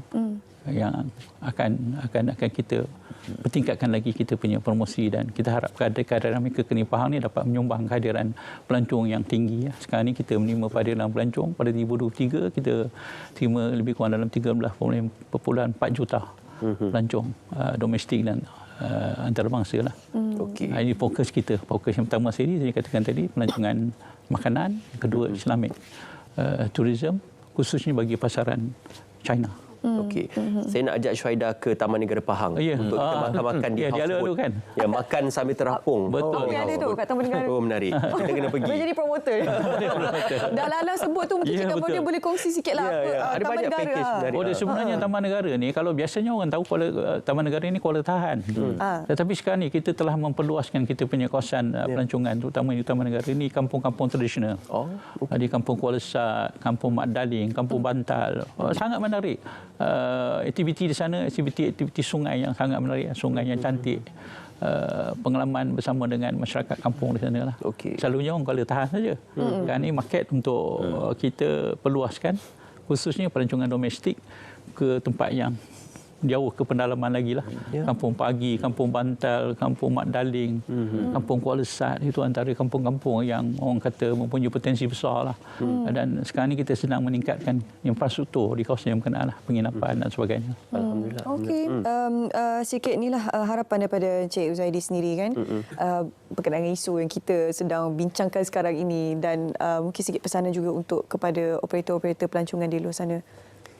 yang akan kita bertingkatkan lagi kita punya promosi, dan kita harap kehadiran mereka ke Pahang ni dapat menyumbang kehadiran pelancong yang tinggi. Sekarang ni kita menerima kehadiran pelancong pada 2023 kita terima lebih kurang dalam 13.4 juta pelancong domestik dan antarabangsa lah. Okey. Ini fokus kita. Fokus yang pertama saya katakan tadi pelancongan makanan, kedua Islamic tourism khususnya bagi pasaran China. Okey. Saya nak ajak Syuhaidah ke Taman Negara Pahang untuk kita makan-makan di house tu boat. kan. Ya, makan sambil terapung. Betul. Ada tu kat Taman Negara. Oh, menarik. Kita kena pergi. Boleh jadi promoter. Dah Lala sebut tu mungkin Cik Kamarudin boleh kongsi sikitlah apa Ada Taman banyak Negara. package menarik. Oh, sebenarnya Taman Negara ni kalau biasanya orang tahu Taman Negara ni Kuala Tahan. Tetapi sekarang ni kita telah memperluaskan kita punya kawasan pelancongan terutama di Taman Negara ni kampung-kampung tradisional. Di Kampung Kuala Sat, Kampung Mak Daling, Kampung Bantal. Sangat menarik. Aktiviti di sana, aktiviti sungai yang sangat menarik, sungai yang cantik. Pengalaman bersama dengan masyarakat kampung di sana lah. Selalunya orang Kuala Tahan saja. Kan ni market untuk kita perluaskan khususnya pelancongan domestik ke tempat yang jauh ke pendalaman lagi lah. Kampung Pagi, Kampung Bantal, Kampung Mat Daling, Kampung Kuala Sat, itu antara kampung-kampung yang orang kata mempunyai potensi besar lah. Dan sekarang ni kita sedang meningkatkan infrastruktur di kawasan yang berkenaan lah, penginapan dan sebagainya. Alhamdulillah. Okey, sikit inilah harapan daripada Encik Huzaidi sendiri kan, berkenaan dengan isu yang kita sedang bincangkan sekarang ini, dan mungkin sikit pesanan juga untuk kepada operator-operator pelancongan di luar sana.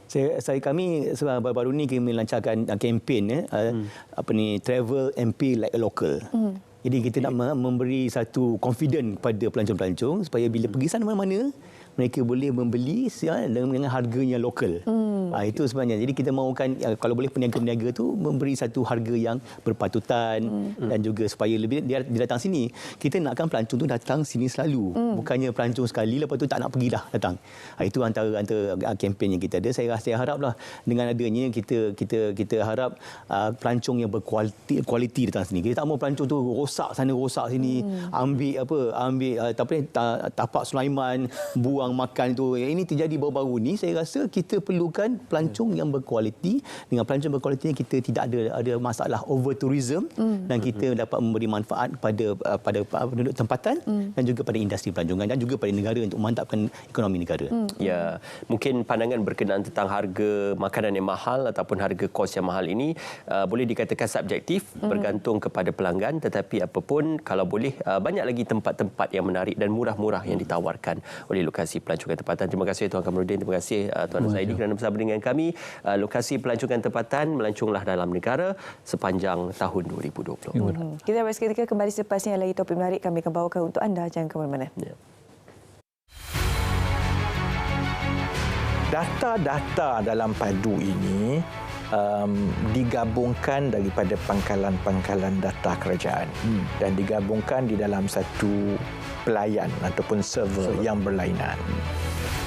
Kami baru-baru ni kami melancarkan kempen travel and pay like a local. Jadi kita nak memberi satu confidence kepada pelancong-pelancong supaya bila pergi sana mana-mana mereka boleh membeli dengan harganya lokal. Itu sebenarnya. Jadi kita mahukan kalau boleh peniaga-peniaga tu memberi satu harga yang berpatutan dan juga supaya lebih dia datang sini. Kita nakkan pelancong tu datang sini selalu. Bukannya pelancong sekali lepas tu tak nak pergi dah datang. Itu antara kempen yang kita ada. Saya haraplah dengan adanya kita harap pelancong yang berkualiti datang sini. Kita tak mau pelancong tu rosak sana rosak sini, ambil tapak Sulaiman, buang makan tu. Ini terjadi baru-baru ni. Saya rasa kita perlukan pelancong yang berkualiti. Dengan pelancong berkualiti kita tidak ada masalah over tourism dan kita dapat memberi manfaat pada penduduk tempatan dan juga pada industri pelancongan dan juga pada negara untuk memantapkan ekonomi negara. Ya, mungkin pandangan berkenaan tentang harga makanan yang mahal ataupun harga kos yang mahal ini boleh dikatakan subjektif, bergantung kepada pelanggan, tetapi apapun kalau boleh banyak lagi tempat-tempat yang menarik dan murah-murah yang ditawarkan oleh lokasi pelancongan tempatan. Terima kasih Tuan Kamarudin, terima kasih Tuan Huzaidi kerana bersama dengan kami. Lokasi pelancongan tempatan melanconglah dalam negara sepanjang tahun 2020. Kita berehat seketika, kembali selepas ini lagi topik menarik kami akan bawakan untuk anda, jangan ke mana-mana. Data-data dalam padu ini digabungkan daripada pangkalan-pangkalan data kerajaan dan digabungkan di dalam satu pelayan ataupun server yang berlainan.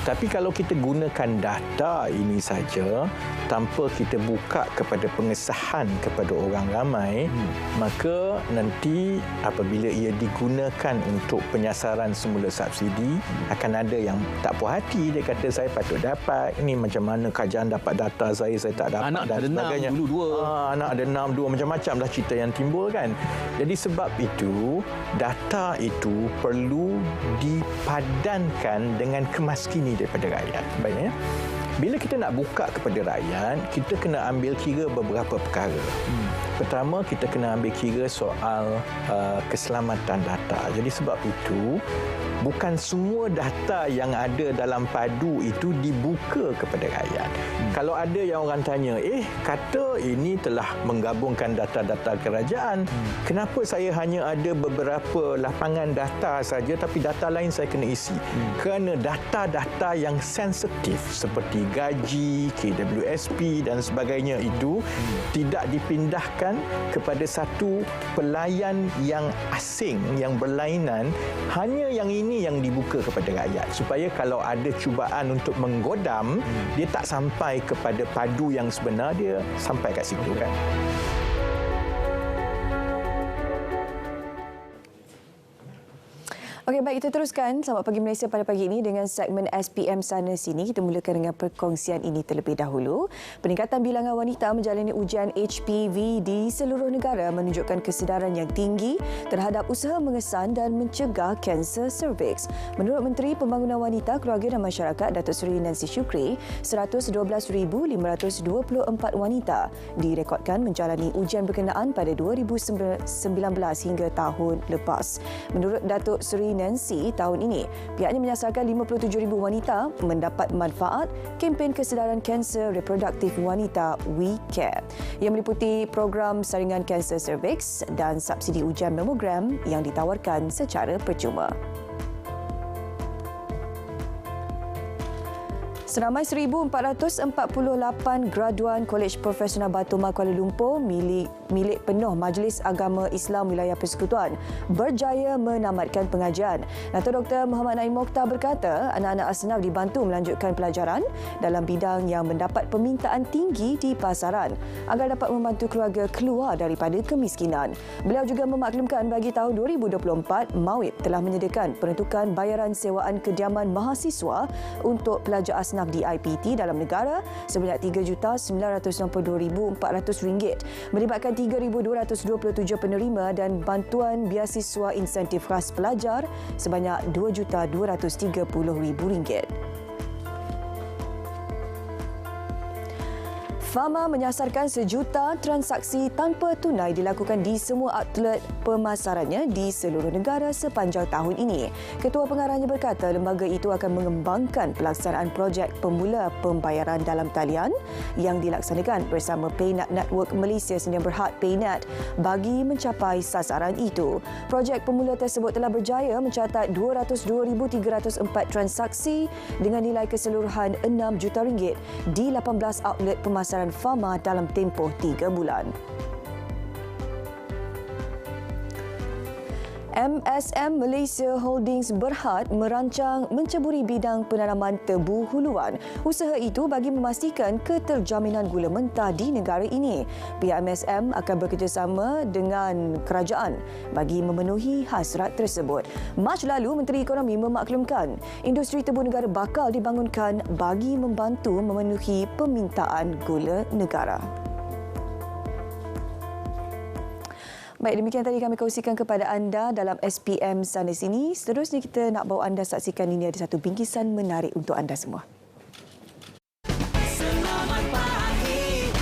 Tapi kalau kita gunakan data ini saja tanpa kita buka kepada pengesahan kepada orang ramai, maka nanti apabila ia digunakan untuk penyasaran semula subsidi, akan ada yang tak puas hati. Dia kata saya patut dapat, ini macam mana kerajaan dapat data saya tak dapat, anak dan ada sebagainya. Anak dulu 2. Anak ada 6, 2, macam-macam dah cerita yang timbul kan. Jadi sebab itu data itu perlu dipadankan dengan kemaskini daripada rakyat. Baiknya, bila kita nak buka kepada rakyat, kita kena ambil kira beberapa perkara. Pertama, kita kena ambil kira soal keselamatan data. Jadi sebab itu, bukan semua data yang ada dalam padu itu dibuka kepada rakyat. Kalau ada yang orang tanya, kata ini telah menggabungkan data-data kerajaan, kenapa saya hanya ada beberapa lapangan data saja tapi data lain saya kena isi? Kerana data-data yang sensitif seperti gaji, KWSP dan sebagainya itu tidak dipindahkan kepada satu pelayan yang asing, yang berlainan. Hanya yang ini yang dibuka kepada rakyat supaya kalau ada cubaan untuk menggodam, dia tak sampai kepada padu yang sebenar, dia sampai kat situ kan. Okey, baik, kita teruskan Selamat Pagi Malaysia pada pagi ini dengan segmen SPM Sana Sini. Kita mulakan dengan perkongsian ini terlebih dahulu. Peningkatan bilangan wanita menjalani ujian HPV di seluruh negara menunjukkan kesedaran yang tinggi terhadap usaha mengesan dan mencegah kanser cervix. Menurut Menteri Pembangunan Wanita, Keluarga dan Masyarakat Datuk Seri Nancy Shukri, 112,524 wanita direkodkan menjalani ujian berkenaan pada 2019 hingga tahun lepas. Menurut Datuk Seri Nancy, tahun ini pihaknya menyasarkan 57,000 wanita mendapat manfaat kempen kesedaran kanser reproduktif wanita We Care yang meliputi program saringan kanser cervix dan subsidi ujian mamogram yang ditawarkan secara percuma. Seramai 1,448 graduan Kolej Profesional Batu Mah Kuala Lumpur milik penuh Majlis Agama Islam Wilayah Persekutuan berjaya menamatkan pengajian. Dato' Dr. Muhammad Naim Mokhtar berkata, anak-anak asnaf dibantu melanjutkan pelajaran dalam bidang yang mendapat permintaan tinggi di pasaran agar dapat membantu keluarga keluar daripada kemiskinan. Beliau juga memaklumkan bagi tahun 2024, MAWIP telah menyediakan penentukan bayaran sewaan kediaman mahasiswa untuk pelajar asnaf tanah di IPT dalam negara sebanyak RM3,962,400, melibatkan 3,227 penerima dan bantuan biasiswa insentif khas pelajar sebanyak RM2,230,000. Fama menyasarkan 1 juta transaksi tanpa tunai dilakukan di semua outlet pemasarannya di seluruh negara sepanjang tahun ini. Ketua pengarahnya berkata lembaga itu akan mengembangkan pelaksanaan projek pemula pembayaran dalam talian yang dilaksanakan bersama PayNet Network Malaysia Sdn Bhd PayNet bagi mencapai sasaran itu. Projek pemula tersebut telah berjaya mencatat 202,304 transaksi dengan nilai keseluruhan RM6 juta di 18 outlet pemasaran Fama dalam tempoh 3 bulan. MSM Malaysia Holdings Berhad merancang menceburi bidang penanaman tebu huluan. Usaha itu bagi memastikan keterjaminan gula mentah di negara ini. Pihak MSM akan bekerjasama dengan kerajaan bagi memenuhi hasrat tersebut. Mac lalu, Menteri Ekonomi memaklumkan industri tebu negara bakal dibangunkan bagi membantu memenuhi permintaan gula negara. Baik, demikian tadi kami kongsikan kepada anda dalam SPM Sana Sini. Seterusnya kita nak bawa anda saksikan ini ada satu bingkisan menarik untuk anda semua. Selamat pagi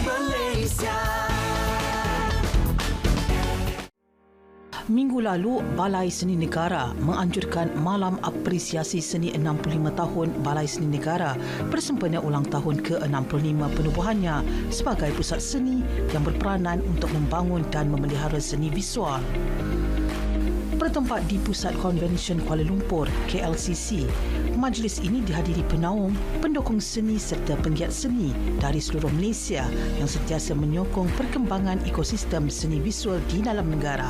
Malaysia. Minggu lalu, Balai Seni Negara menganjurkan Malam Apresiasi Seni 65 tahun Balai Seni Negara bersempena ulang tahun ke-65 penubuhannya sebagai pusat seni yang berperanan untuk membangun dan memelihara seni visual. Bertempat di Pusat Konvensyen Kuala Lumpur, KLCC, majlis ini dihadiri penaung, pendukung seni serta penggiat seni dari seluruh Malaysia yang sentiasa menyokong perkembangan ekosistem seni visual di dalam negara.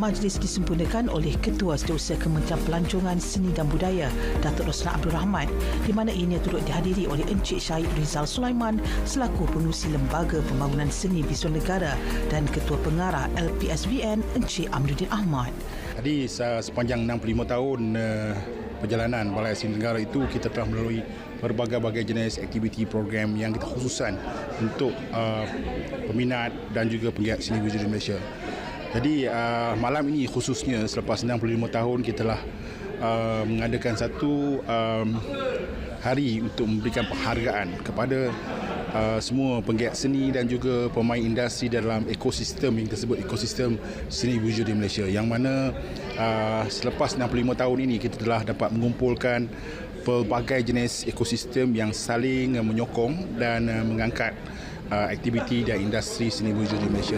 Majlis disempurnakan oleh Ketua Setiausaha Kementerian Pelancongan Seni dan Budaya, Datuk Roslan Abdul Rahman, di mana ianya turut dihadiri oleh Encik Syahid Rizal Sulaiman selaku pengurusi Lembaga Pembangunan Seni Visual Negara dan Ketua Pengarah LPSVN Encik Amruddin Ahmad. Jadi sepanjang 65 tahun perjalanan Balai Seni Negara itu, kita telah melalui berbagai-bagai jenis aktiviti program yang kita khususkan untuk peminat dan juga penggiat seni visual di Malaysia. Jadi malam ini khususnya selepas 65 tahun kita telah mengadakan satu hari untuk memberikan penghargaan kepada semua penggiat seni dan juga pemain industri dalam ekosistem yang disebut ekosistem seni visual di Malaysia, yang mana selepas 65 tahun ini kita telah dapat mengumpulkan pelbagai jenis ekosistem yang saling menyokong dan mengangkat aktiviti dan industri seni visual di Malaysia.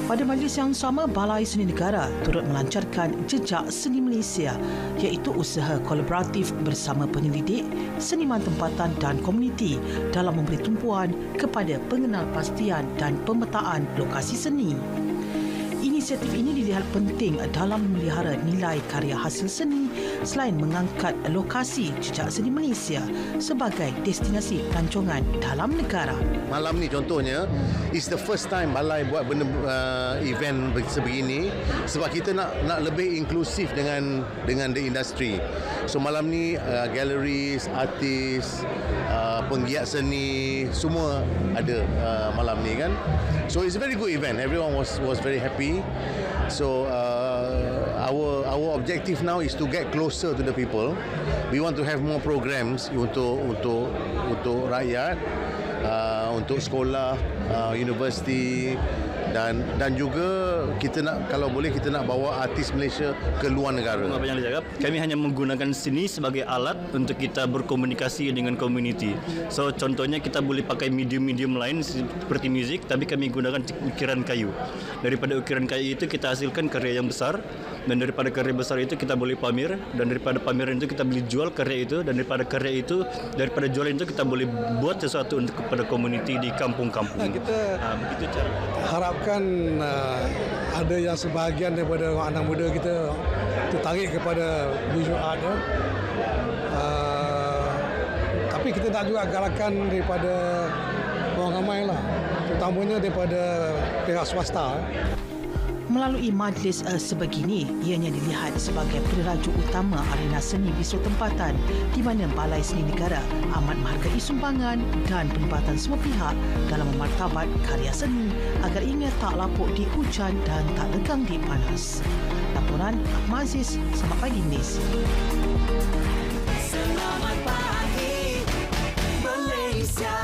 Pada majlis yang sama, Balai Seni Negara turut melancarkan Jejak Seni Malaysia, iaitu usaha kolaboratif bersama penyelidik, seniman tempatan dan komuniti dalam memberi tumpuan kepada pengenalpastian dan pemetaan lokasi seni. Inisiatif ini dilihat penting dalam memelihara nilai karya hasil seni selain mengangkat lokasi Jejak Seni Malaysia sebagai destinasi pelancongan dalam negara. Malam ni contohnya is the first time Balai buat benda event sebegini sebab kita nak lebih inklusif dengan the industry. So malam ni galleries, artis, penggiat seni semua ada malam ni kan. So it's a very good event. Everyone was very happy. So our objective now is to get closer to the people. We want to have more programs untuk rakyat, untuk sekolah, universiti dan juga kita nak, kalau boleh kita nak bawa artis Malaysia ke luar negara. Apa yang dia cakap, kami hanya menggunakan seni sebagai alat untuk kita berkomunikasi dengan komuniti. So contohnya kita boleh pakai medium-medium lain seperti muzik, tapi kami gunakan ukiran kayu. Daripada ukiran kayu itu kita hasilkan karya yang besar, dan daripada karya besar itu kita boleh pamer, dan daripada pameran itu kita boleh jual karya itu, dan daripada karya itu, daripada jualan itu kita boleh buat sesuatu untuk kepada komuniti di kampung-kampung. Kita begitu cara harapkan ada yang sebahagian daripada anak muda kita tertarik kepada visual art. Tapi kita nak juga galakan daripada orang ramai lah, terutamanya daripada pihak swasta. Melalui majlis sebegini, ianya dilihat sebagai penerajuk utama arena seni visual tempatan di mana Balai Seni Negara amat menghargai sumbangan dan pelibatan semua pihak dalam memartabat karya seni agar ianya tak lapuk di hujan dan tak lekang di panas. Laporan Ahmad Aziz, selamat pagi Malaysia. Selamat pagi Malaysia.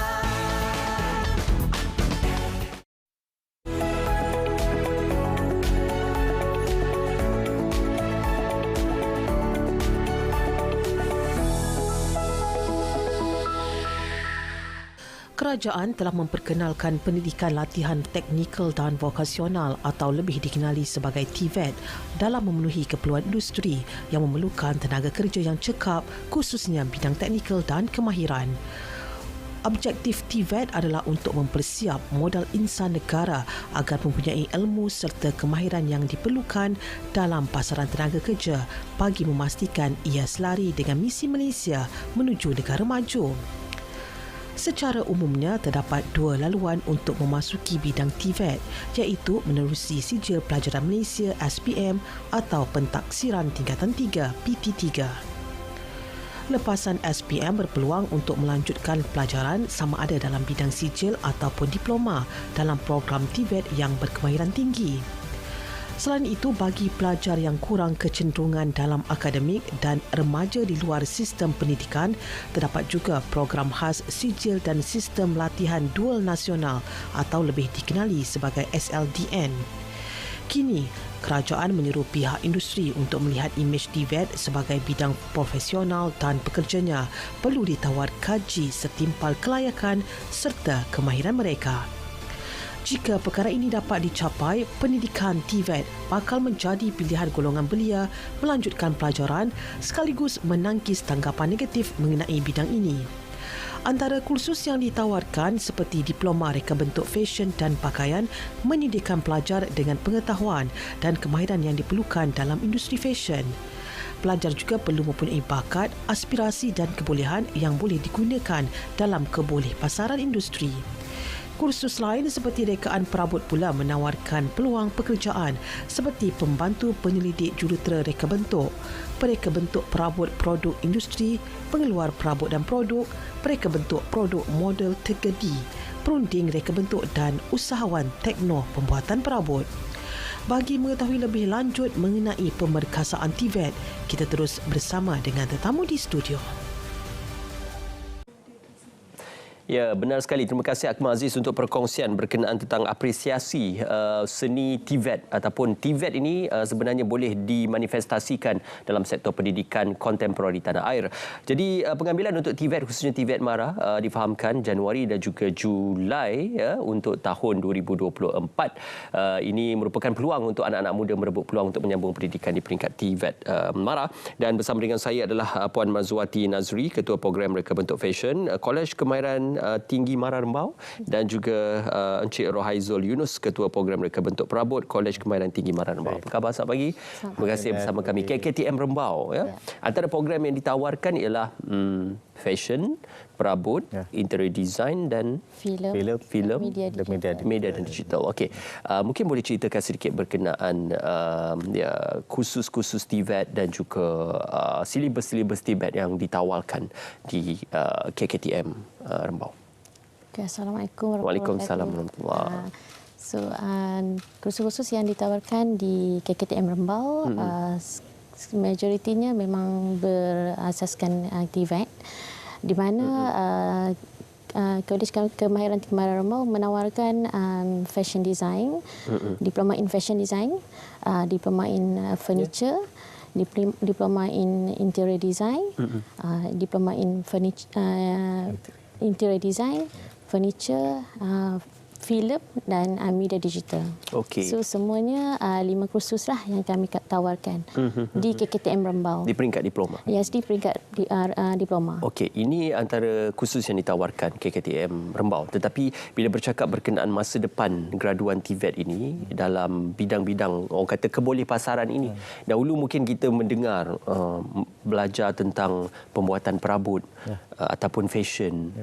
Kerajaan telah memperkenalkan pendidikan latihan teknikal dan vokasional atau lebih dikenali sebagai TVET dalam memenuhi keperluan industri yang memerlukan tenaga kerja yang cekap khususnya bidang teknikal dan kemahiran. Objektif TVET adalah untuk mempersiap modal insan negara agar mempunyai ilmu serta kemahiran yang diperlukan dalam pasaran tenaga kerja bagi memastikan ia selari dengan misi Malaysia menuju negara maju. Secara umumnya, terdapat dua laluan untuk memasuki bidang TVET, iaitu menerusi Sijil Pelajaran Malaysia SPM atau Pentaksiran Tingkatan 3 PT3. Lepasan SPM berpeluang untuk melanjutkan pelajaran sama ada dalam bidang sijil ataupun diploma dalam program TVET yang berkemahiran tinggi. Selain itu, bagi pelajar yang kurang kecenderungan dalam akademik dan remaja di luar sistem pendidikan, terdapat juga program khas sijil dan sistem latihan dual nasional atau lebih dikenali sebagai SLDN. Kini, kerajaan menyeru pihak industri untuk melihat imej TVET sebagai bidang profesional dan pekerjanya perlu ditawar kaji setimpal kelayakan serta kemahiran mereka. Jika perkara ini dapat dicapai, pendidikan TVET bakal menjadi pilihan golongan belia melanjutkan pelajaran sekaligus menangkis tanggapan negatif mengenai bidang ini. Antara kursus yang ditawarkan seperti Diploma Reka Bentuk Fashion dan Pakaian menyediakan pelajar dengan pengetahuan dan kemahiran yang diperlukan dalam industri fashion. Pelajar juga perlu mempunyai bakat, aspirasi dan kebolehan yang boleh digunakan dalam kebolehpasaran industri. Kursus lain seperti rekaan perabot pula menawarkan peluang pekerjaan seperti pembantu penyelidik jurutera reka bentuk, pereka bentuk perabot produk industri, pengeluar perabot dan produk, pereka bentuk produk model tergedi, perunding reka bentuk dan usahawan tekno pembuatan perabot. Bagi mengetahui lebih lanjut mengenai pemerkasaan TVET, kita terus bersama dengan tetamu di studio. Ya, benar sekali. Terima kasih Akmal Aziz untuk perkongsian berkenaan tentang apresiasi seni TVET ataupun TVET ini sebenarnya boleh dimanifestasikan dalam sektor pendidikan kontemporari tanah air. Jadi pengambilan untuk TVET khususnya TVET MARA difahamkan Januari dan juga Julai untuk tahun 2024. Ini merupakan peluang untuk anak-anak muda merebut peluang untuk menyambung pendidikan di peringkat TVET MARA. Dan bersama dengan saya adalah Puan Mazwati Nazri, Ketua Program Reka Bentuk Fashion, Kolej Kemahiran Tinggi MARA Rembau, dan juga Encik Rohaizul Yunus, Ketua Program Reka Bentuk Perabot, Kolej Kemahiran Tinggi MARA Rembau. Apa khabar? Selamat pagi. Terima kasih bersama kami. KKTM Rembau. Ya. Antara program yang ditawarkan ialah fashion, perabot, interior design dan filem, media dan digital. Okey. Mungkin boleh ceritakan sedikit berkenaan kursus-kursus TVET dan juga silibus-silibus TVET yang ditawarkan di KKTM Rembau. Okay, Assalamualaikum warahmatullahi wabarakatuh. Kursus-kursus yang ditawarkan di KKTM Rembau majoritinya memang berasaskan TVET, di mana Kolej Kemahiran Tinggi MARA Rembau menawarkan fashion design, diploma in fashion design, diploma in furniture, diploma in interior design, diploma in interior design, furniture, filem dan media digital. Okay. So semuanya 5 kursus lah yang kami tawarkan di KKTM Rembau. Di peringkat diploma? Yes, di peringkat diploma. Okey, ini antara kursus yang ditawarkan KKTM Rembau. Tetapi bila bercakap berkenaan masa depan graduan TVET ini dalam bidang-bidang orang kata kebolehpasaran ini, dahulu mungkin kita mendengar belajar tentang pembuatan perabot ataupun fashion,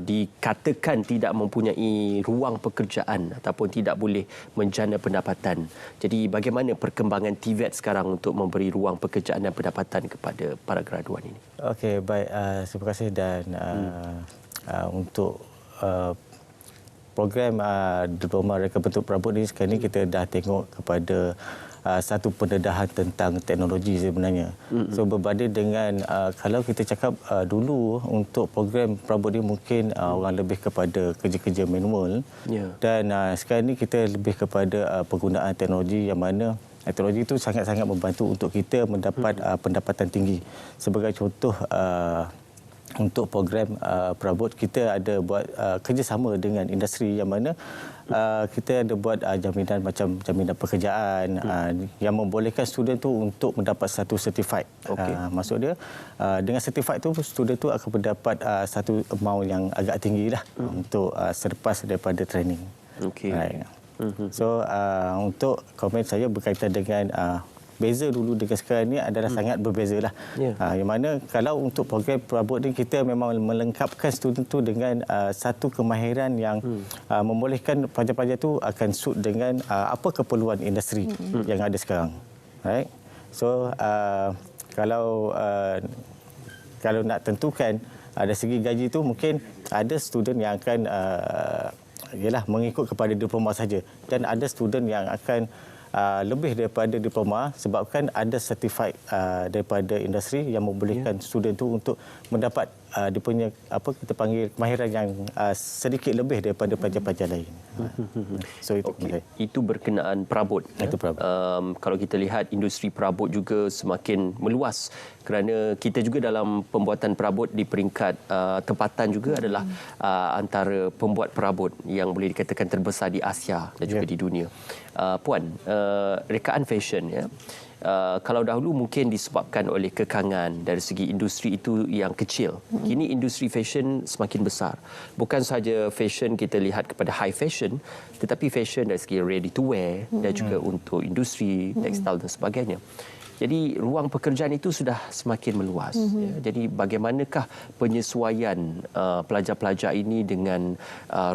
dikatakan tidak mempunyai ruang pekerjaan ataupun tidak boleh menjana pendapatan. Jadi bagaimana perkembangan TVET sekarang untuk memberi ruang pekerjaan dan pendapatan kepada para graduan ini? Okey, baik. Terima kasih dan untuk program diploma reka bentuk perabot ini sekarang ini kita dah tengok kepada satu pendedahan tentang teknologi sebenarnya. So berbanding dengan kalau kita cakap dulu untuk program perabot ini mungkin orang lebih kepada kerja-kerja manual. Dan sekarang ini kita lebih kepada penggunaan teknologi yang mana teknologi itu sangat-sangat membantu untuk kita mendapat pendapatan tinggi. Sebagai contoh untuk program perabot kita ada buat kerjasama dengan industri yang mana kita ada buat jaminan macam jaminan pekerjaan yang membolehkan student tu untuk mendapat satu certified. Maksud dia dengan certified tu student tu akan mendapat satu amount yang agak tinggilah untuk selepas daripada training. Right. So untuk komen saya berkaitan dengan beza dulu dengan sekarang ni adalah sangat berbezalah. Yang mana kalau untuk program perabot ni kita memang melengkapkan student tu dengan satu kemahiran yang membolehkan pelajar-pelajar tu akan suit dengan apa keperluan industri yang ada sekarang. Right? So kalau nak tentukan dari segi gaji tu mungkin ada student yang akan mengikut kepada diploma saja dan ada student yang akan lebih daripada diploma sebabkan ada certified daripada industri yang membolehkan student tu untuk mendapat dia punya kita panggil kemahiran yang sedikit lebih daripada pelajar-pelajar lain. So itu berkenaan perabot. Itu perabot. Kalau kita lihat industri perabot juga semakin meluas kerana kita juga dalam pembuatan perabot di peringkat tempatan juga adalah antara pembuat perabot yang boleh dikatakan terbesar di Asia dan juga di dunia. Puan, rekaan fashion kalau dahulu mungkin disebabkan oleh kekangan dari segi industri itu yang kecil. Kini industri fashion semakin besar. Bukan sahaja fashion kita lihat kepada high fashion, tetapi fashion dari segi ready to wear dan juga untuk industri tekstil dan sebagainya. Jadi ruang pekerjaan itu sudah semakin meluas. Jadi bagaimanakah penyesuaian pelajar-pelajar ini dengan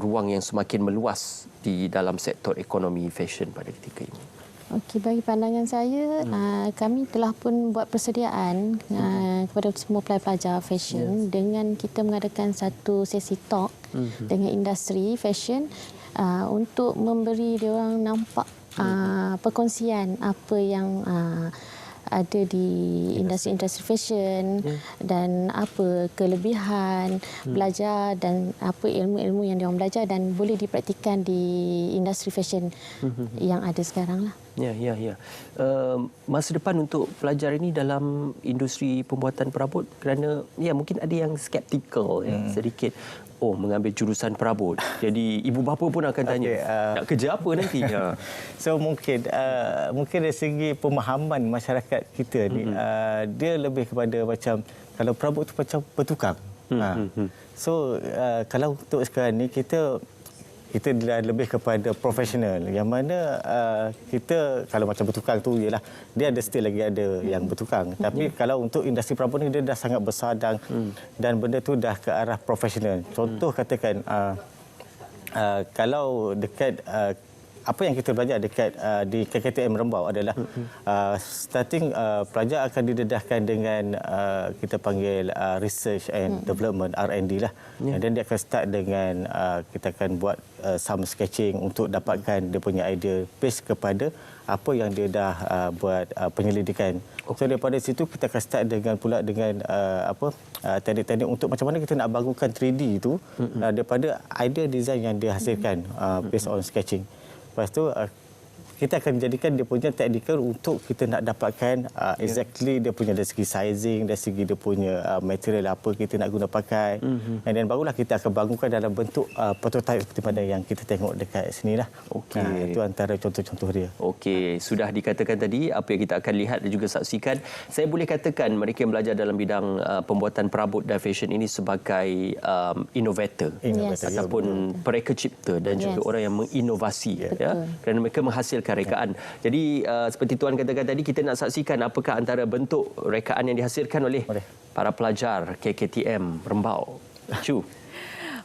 ruang yang semakin meluas di dalam sektor ekonomi fashion pada ketika ini? Okey, bagi pandangan saya, kami telah pun buat persediaan kepada semua pelajar fashion dengan kita mengadakan satu sesi talk dengan industri fashion untuk memberi dia orang nampak perkongsian apa yang ada di industri fashion dan apa kelebihan belajar dan apa ilmu-ilmu yang diorang belajar dan boleh dipraktikkan di industri fashion yang ada sekarang lah. Ya. Masa depan untuk pelajar ini dalam industri pembuatan perabot kerana mungkin ada yang skeptikal sedikit. Mengambil jurusan perabot. Jadi ibu bapa pun akan tanya, nak kerja apa nanti? So mungkin dari segi pemahaman masyarakat kita ni dia lebih kepada macam kalau perabot tu macam bertukang. So kalau untuk sekarang ni kita dah lebih kepada profesional yang mana kita kalau macam bertukang tu ialah dia ada still lagi ada yang bertukang, tapi kalau untuk industri perabot ni dia dah sangat besar dan benda tu dah ke arah profesional. Contoh katakan kalau dekat apa yang kita belajar dekat di KKTM Rembau adalah starting pelajar akan didedahkan dengan kita panggil research and development R&D lah. Dan dia akan start dengan kita akan buat some sketching untuk dapatkan dia punya idea based kepada apa yang dia dah buat penyelidikan. So daripada situ kita akan start dengan teknik-teknik untuk macam mana kita nak bangunkan 3D itu daripada idea design yang dia hasilkan based on sketching. Lepas tu kita akan jadikan dia punya technical untuk kita nak dapatkan exactly dia punya dari segi sizing, dari segi dia punya material apa kita nak guna pakai. Dan barulah kita akan bangunkan dalam bentuk prototype seperti mana yang kita tengok dekat sini lah. Itu antara contoh-contoh dia. Sudah dikatakan tadi apa yang kita akan lihat dan juga saksikan. Saya boleh katakan mereka yang belajar dalam bidang pembuatan perabot dan fashion ini sebagai innovator. Ataupun pereka cipta dan juga orang yang menginovasi. Kerana mereka menghasilkan rekaan. Jadi seperti Tuan katakan tadi, kita nak saksikan apakah antara bentuk rekaan yang dihasilkan oleh para pelajar KKTM Rembau. Cu.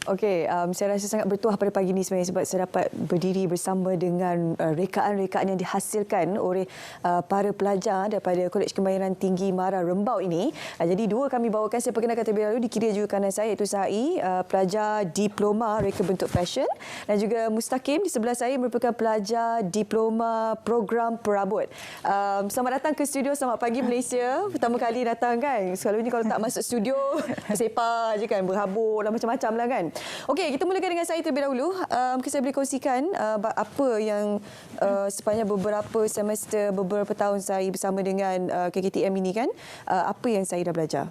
Okey, saya rasa sangat bertuah pada pagi ini sebenarnya sebab saya dapat berdiri bersama dengan rekaan-rekaan yang dihasilkan oleh para pelajar daripada Kolej Kemahiran Tinggi Mara Rembau ini. Jadi dua kami bawakan, saya perkenalkan terlebih dahulu, di kiri juga kanan saya iaitu Sai, pelajar diploma reka bentuk fashion, dan juga Mustaqim di sebelah saya merupakan pelajar diploma program perabot. Selamat datang ke studio, selamat pagi Malaysia. Pertama kali datang kan. Selalunya kalau tak masuk studio sepak je kan, berhabuk dan macam-macam lah kan. Okey, kita mulakan dengan saya terlebih dahulu. Mungkin saya boleh kongsikan apa yang sepanjang beberapa semester, beberapa tahun saya bersama dengan KKTM ini kan, apa yang saya dah belajar.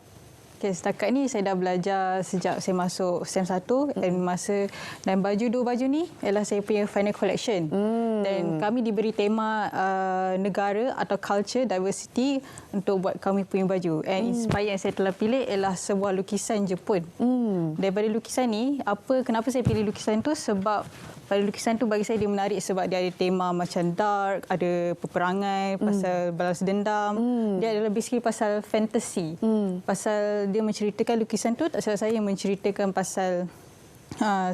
Okay, setakat ni saya dah belajar sejak saya masuk SEM 1 dan dua baju ni ialah saya punya final collection. Dan kami diberi tema negara atau culture diversity untuk buat kami punya baju. And inspire yang saya telah pilih ialah sebuah lukisan Jepun. Daripada lukisan ni, kenapa saya pilih lukisan tu? Sebab pada lukisan tu bagi saya dia menarik sebab dia ada tema macam dark, ada peperangan, pasal balas dendam. Dia adalah basically pasal fantasy. Pasal dia menceritakan, lukisan tu tak salah saya menceritakan pasal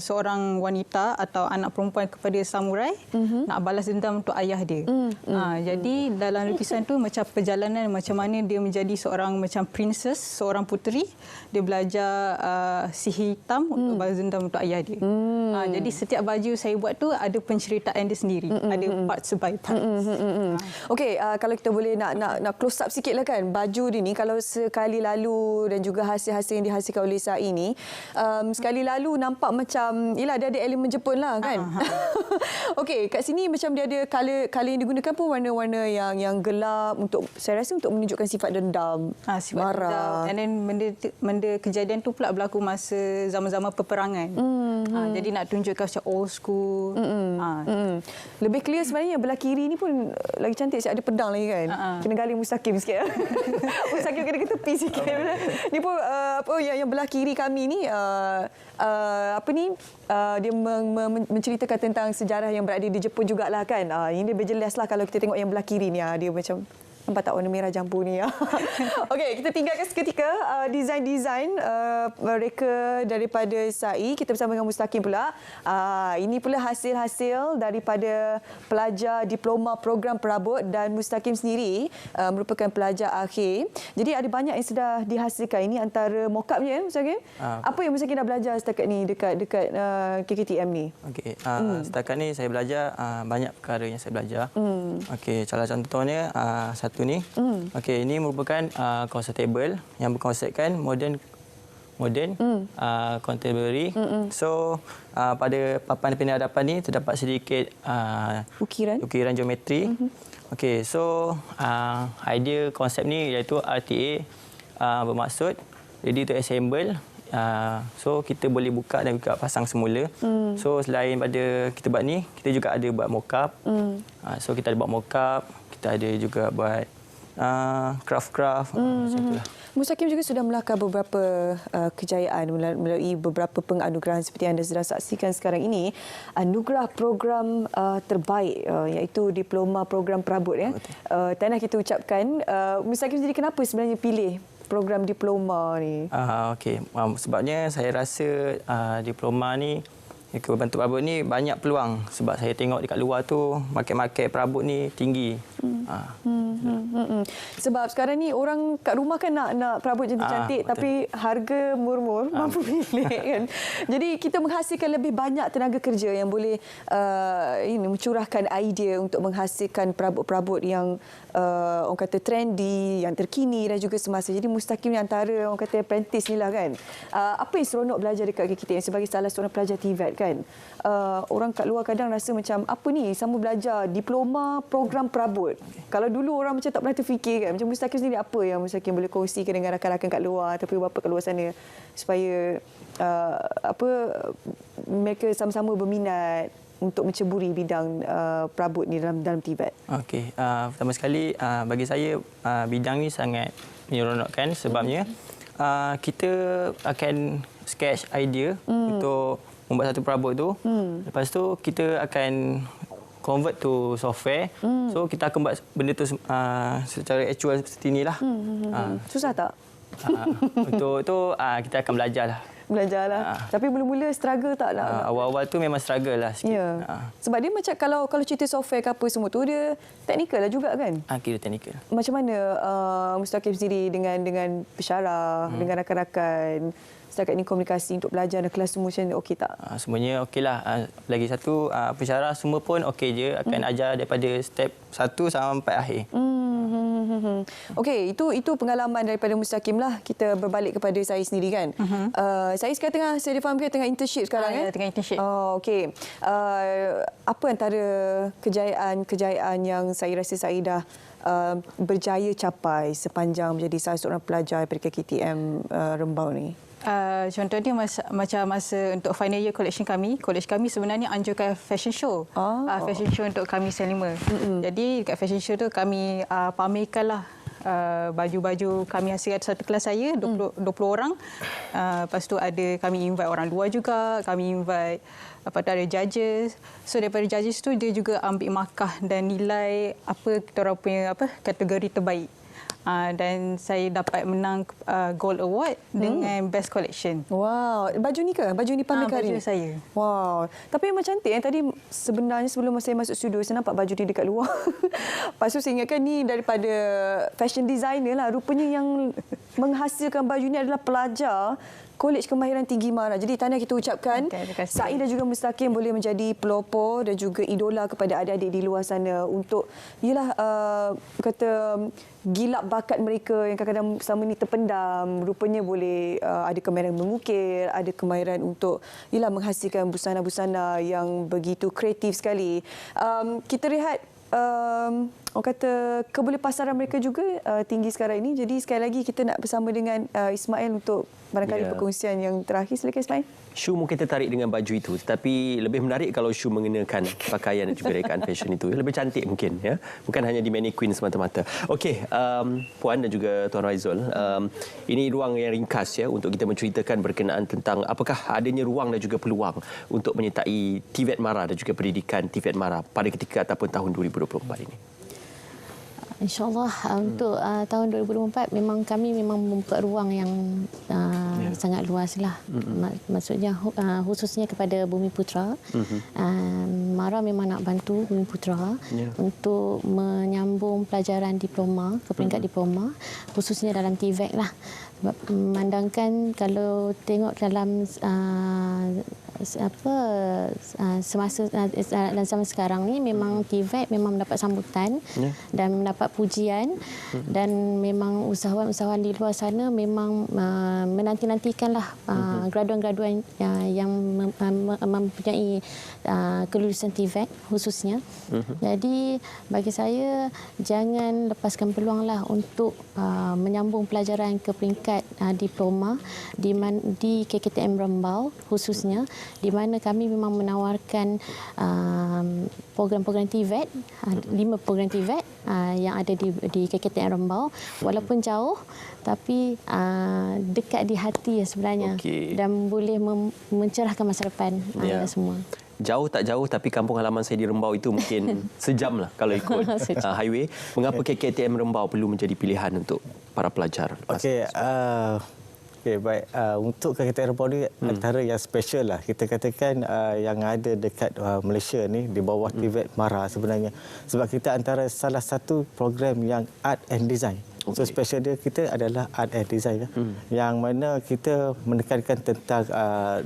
seorang wanita atau anak perempuan kepada samurai nak balas dendam untuk ayah dia. Jadi dalam lukisan tu macam perjalanan macam mana dia menjadi seorang macam princess, seorang puteri. Dia belajar sihir hitam untuk balas dendam untuk ayah dia. Jadi setiap baju saya buat tu ada penceritaan dia sendiri. Ada parts by parts. Okey, kalau kita boleh nak close up sikit lah kan. Baju dia ni kalau sekali lalu dan juga hasil-hasil yang dihasilkan oleh Sai ni, sekali lalu nampak macam, yelah dia ada elemen Jepun lah kan. Okey, kat sini macam dia ada color yang digunakan pun warna-warna yang gelap untuk, saya rasa untuk menunjukkan sifat dendam, sifat marah. Dendam. And then benda kejadian tu pula berlaku masa zaman-zaman peperangan. Jadi nak tunjukkan macam old school. Lebih clear sebenarnya yang belah kiri ni pun lagi cantik, ada pedang lagi kan. Kena galing Mustaqim sikit. Mustaqim kena ke tepi sikit. Ni pun yang belah kiri kami ni dia menceritakan tentang sejarah yang berada di Jepun jugalah kan. Ini lebih jelas lah kalau kita tengok yang belah kiri ni. Dia macam, nampak tak warna merah campur ni. Okey, kita tinggalkan seketika desain-desain mereka daripada Sai. Kita bersama dengan Mustaqim pula. Ini pula hasil-hasil daripada pelajar diploma program perabot, dan Mustaqim sendiri merupakan pelajar akhir. Jadi ada banyak yang sudah dihasilkan. Ini antara mock-upnya Mustaqim. Apa yang Mustaqim dah belajar setakat ni dekat KKTM ni? Okey, setakat ni saya belajar banyak perkara yang saya belajar. Okey, salah contohnya satu ni. Okey, ini merupakan konsep table yang berkonsepkan modern contemporary. So pada papan penghadapan ni terdapat sedikit ukiran geometri. Okey, so idea konsep ni iaitu RTA bermaksud ready to assemble. So kita boleh buka dan juga pasang semula. So selain pada kita buat ni, kita juga ada buat mock-up. So kita ada buat mock-up, kita ada juga buat craft-craft macam itulah. Mustaqim juga sudah melakar beberapa kejayaan melalui beberapa penganugerahan seperti yang anda sedang saksikan sekarang ini. Anugerah program terbaik iaitu diploma program perabot ya. Tanah kita ucapkan. Mustaqim sendiri kenapa sebenarnya pilih program diploma ni? Okey, sebabnya saya rasa diploma ni, bentuk perabot ni banyak peluang sebab saya tengok dekat luar tu market perabot ni tinggi. Sebab sekarang ni orang kat rumah kan nak perabot cantik-cantik tapi harga murmur, mampu milik kan. Jadi kita menghasilkan lebih banyak tenaga kerja yang boleh mencurahkan idea untuk menghasilkan perabot-perabot yang orang kata trendy, yang terkini dan juga semasa. Jadi Mustaqim ni antara orang kata apprentice ni lah kan. Apa yang seronok belajar dekat KKTM sebagai salah seorang pelajar TVET kan? Orang kat luar kadang rasa macam apa ni, sama belajar diploma program perabot. Kalau dulu orang macam tak pernah terfikir kan. Macam Mustaqim sendiri, apa yang Mustaqim boleh kongsikan dengan rakan-rakan kat luar ataupun bapa kat luar sana supaya mereka sama-sama berminat untuk menceburi bidang perabot ni dalam TVET? Okey, pertama sekali bagi saya bidang ni sangat menyeronokkan sebabnya kita akan sketch idea untuk membuat satu perabot tu. Lepas tu kita akan convert to software. So kita akan buat benda tu secara actual seperti inilah. Susah tak? Untuk tu kita akan belajar lah. Belajarlah. Tapi mula-mula struggle tak nak? Awal-awal tu memang struggle lah sikit. Ya. Sebab dia macam kalau cerita software ke apa semua tu, dia teknikal lah juga kan? Kira teknikal. Macam mana Mustaqim sendiri dengan pensyarah, dengan rakan-rakan, setakat ini komunikasi untuk belajar dan kelas semua macam ni okey tak? Semuanya okey lah. Lagi satu, pensyarah semua pun okey je. Akan ajar daripada step 1 sampai akhir. Okey, itu pengalaman daripada Mustaqim lah. Kita berbalik kepada saya sendiri kan. Saya sekarang saya faham tengah internship sekarang Ya, tengah internship. Okey. Apa antara kejayaan yang saya rasa saya dah berjaya capai sepanjang menjadi salah seorang pelajar daripada KKTM Rembau ni? Contohnya macam masa untuk final year collection kami, college kami sebenarnya anjurkan fashion show. Fashion show untuk kami selima. Jadi dekat fashion show tu kami pamerkanlah baju-baju kami hasil satu kelas saya 20 orang. Lepas tu kami invite orang luar juga, kami invite ada judges. So daripada judges tu dia juga ambil markah dan nilai apa kita orang punya kategori terbaik. Dan saya dapat menang Gold Award dengan Best Collection. Wow, baju ni ke? Baju ni pamerkan hari ni? Baju saya. Wow, tapi memang cantik. Tadi sebenarnya sebelum saya masuk studio, saya nampak baju dia dekat luar. Lepas tu saya ingatkan ni daripada fashion designer lah. Rupanya yang menghasilkan baju ni adalah pelajar Kolej Kemahiran Tinggi Mara. Jadi tahniah kita ucapkan. Said dan juga Mustaqim boleh menjadi pelopor dan juga idola kepada adik-adik di luar sana untuk gilap bakat mereka yang kadang-kadang selama ini terpendam. Rupanya boleh ada kemahiran mengukir, ada kemahiran untuk menghasilkan busana-busana yang begitu kreatif sekali. Kita lihat orang kata kebolehpasaran mereka juga tinggi sekarang ini. Jadi sekali lagi kita nak bersama dengan Ismail untuk barangkali perkongsian yang terakhir. Silakan Ismail. Shu mungkin tertarik dengan baju itu, tetapi lebih menarik kalau Shu mengenakan pakaian dan juga rekaan fashion itu. Lebih cantik mungkin, ya. Bukan hanya di mannequin semata-mata. Okey, Puan dan juga Tuan Raizul, ini ruang yang ringkas ya untuk kita menceritakan berkenaan tentang apakah adanya ruang dan juga peluang untuk menyertai TVET Mara dan juga pendidikan TVET Mara pada ketika ataupun tahun 2024 ini. InsyaAllah untuk tahun 2024 memang kami membuka ruang yang sangat luas lah. Maksudnya khususnya kepada Bumi Putra. Mara memang nak bantu Bumi Putra untuk menyambung pelajaran diploma ke peringkat diploma, khususnya dalam TVET lah. Sebab memandangkan kalau tengok dalam semasa dan zaman sekarang ni memang TVET memang mendapat sambutan dan mendapat pujian dan memang usahawan-usahawan di luar sana memang menanti-nantikanlah graduan-graduan yang mempunyai kelulusan TVET khususnya. Jadi bagi saya jangan lepaskan peluanglah untuk menyambung pelajaran ke peringkat diploma di KKTM Rembau khususnya, di mana kami memang menawarkan program-program TVET, 5 program TVET yang ada di KKTM Rembau, walaupun jauh tapi dekat di hati sebenarnya, dan boleh mencerahkan masa depan semua. Jauh tak jauh, tapi kampung halaman saya di Rembau itu mungkin sejam lah kalau ikut highway. Mengapa KKTM Rembau perlu menjadi pilihan untuk para pelajar? Okey, baik. Untuk KKTM Rembau ni antara yang special lah. Kita katakan yang ada dekat Malaysia ni di bawah TVET Mara sebenarnya. Sebab kita antara salah satu program yang art and design. So special dia kita adalah art and design yang mana kita menekankan tentang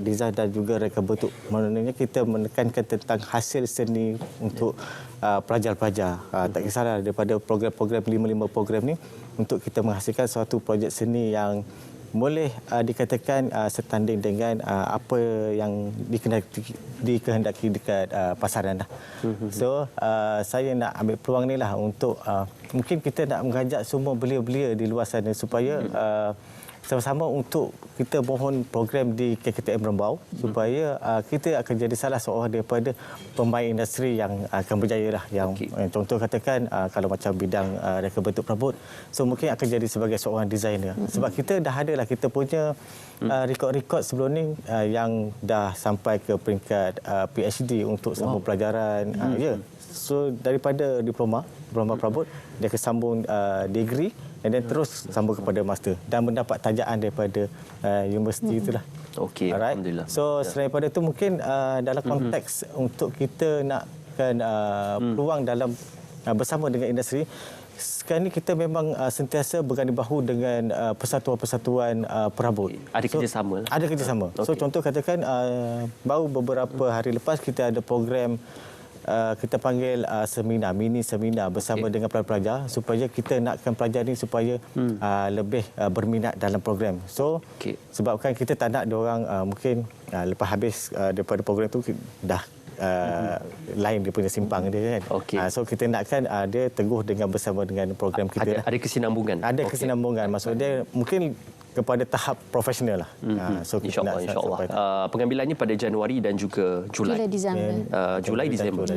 design dan juga reka bentuk. Maknanya kita menekankan tentang hasil seni untuk pelajar-pelajar. Tak kisahlah daripada program-program 5 program ni untuk kita menghasilkan suatu projek seni yang boleh dikatakan setanding dengan apa yang dikehendaki dekat pasaran lah. So saya nak ambil peluang ni lah untuk mungkin kita nak mengajak semua belia-belia di luar sana supaya sama-sama untuk kita mohon program di KKTM Rembau supaya kita akan jadi salah seorang daripada pemain industri yang akan berjaya lah. Yang contoh katakan kalau macam bidang reka bentuk perabot, so mungkin akan jadi sebagai seorang designer. Sebab kita dah ada lah, kita punya rekod-rekod sebelum ni yang dah sampai ke peringkat PhD untuk sambung pelajaran. So daripada diploma perabot dia akan sambung degree dan terus sambung kepada master dan mendapat tajaan daripada universiti itulah. Okey, alhamdulillah. So selain daripada itu mungkin dalam konteks untuk kita nakkan peluang dalam bersama dengan industri, sekarang ni kita memang sentiasa berganding bahu dengan persatuan-persatuan perabot. Ada kerjasama? Ada kerjasama. Okay. So contoh katakan baru beberapa hari lepas kita ada program kita panggil mini seminar bersama dengan pelajar supaya kita nakkan pelajar ni supaya lebih berminat dalam program. So sebabkan kita tak nak diorang mungkin lepas habis daripada program tu dah lain dia punya simpang dia kan. So kita nakkan dia teguh dengan bersama dengan program kita. Ada kesinambungan. Ada kesinambungan. Maksudnya mungkin kepada tahap profesional lah. So InsyaAllah. Pengambilannya pada Januari dan juga Julai. Julai Disember.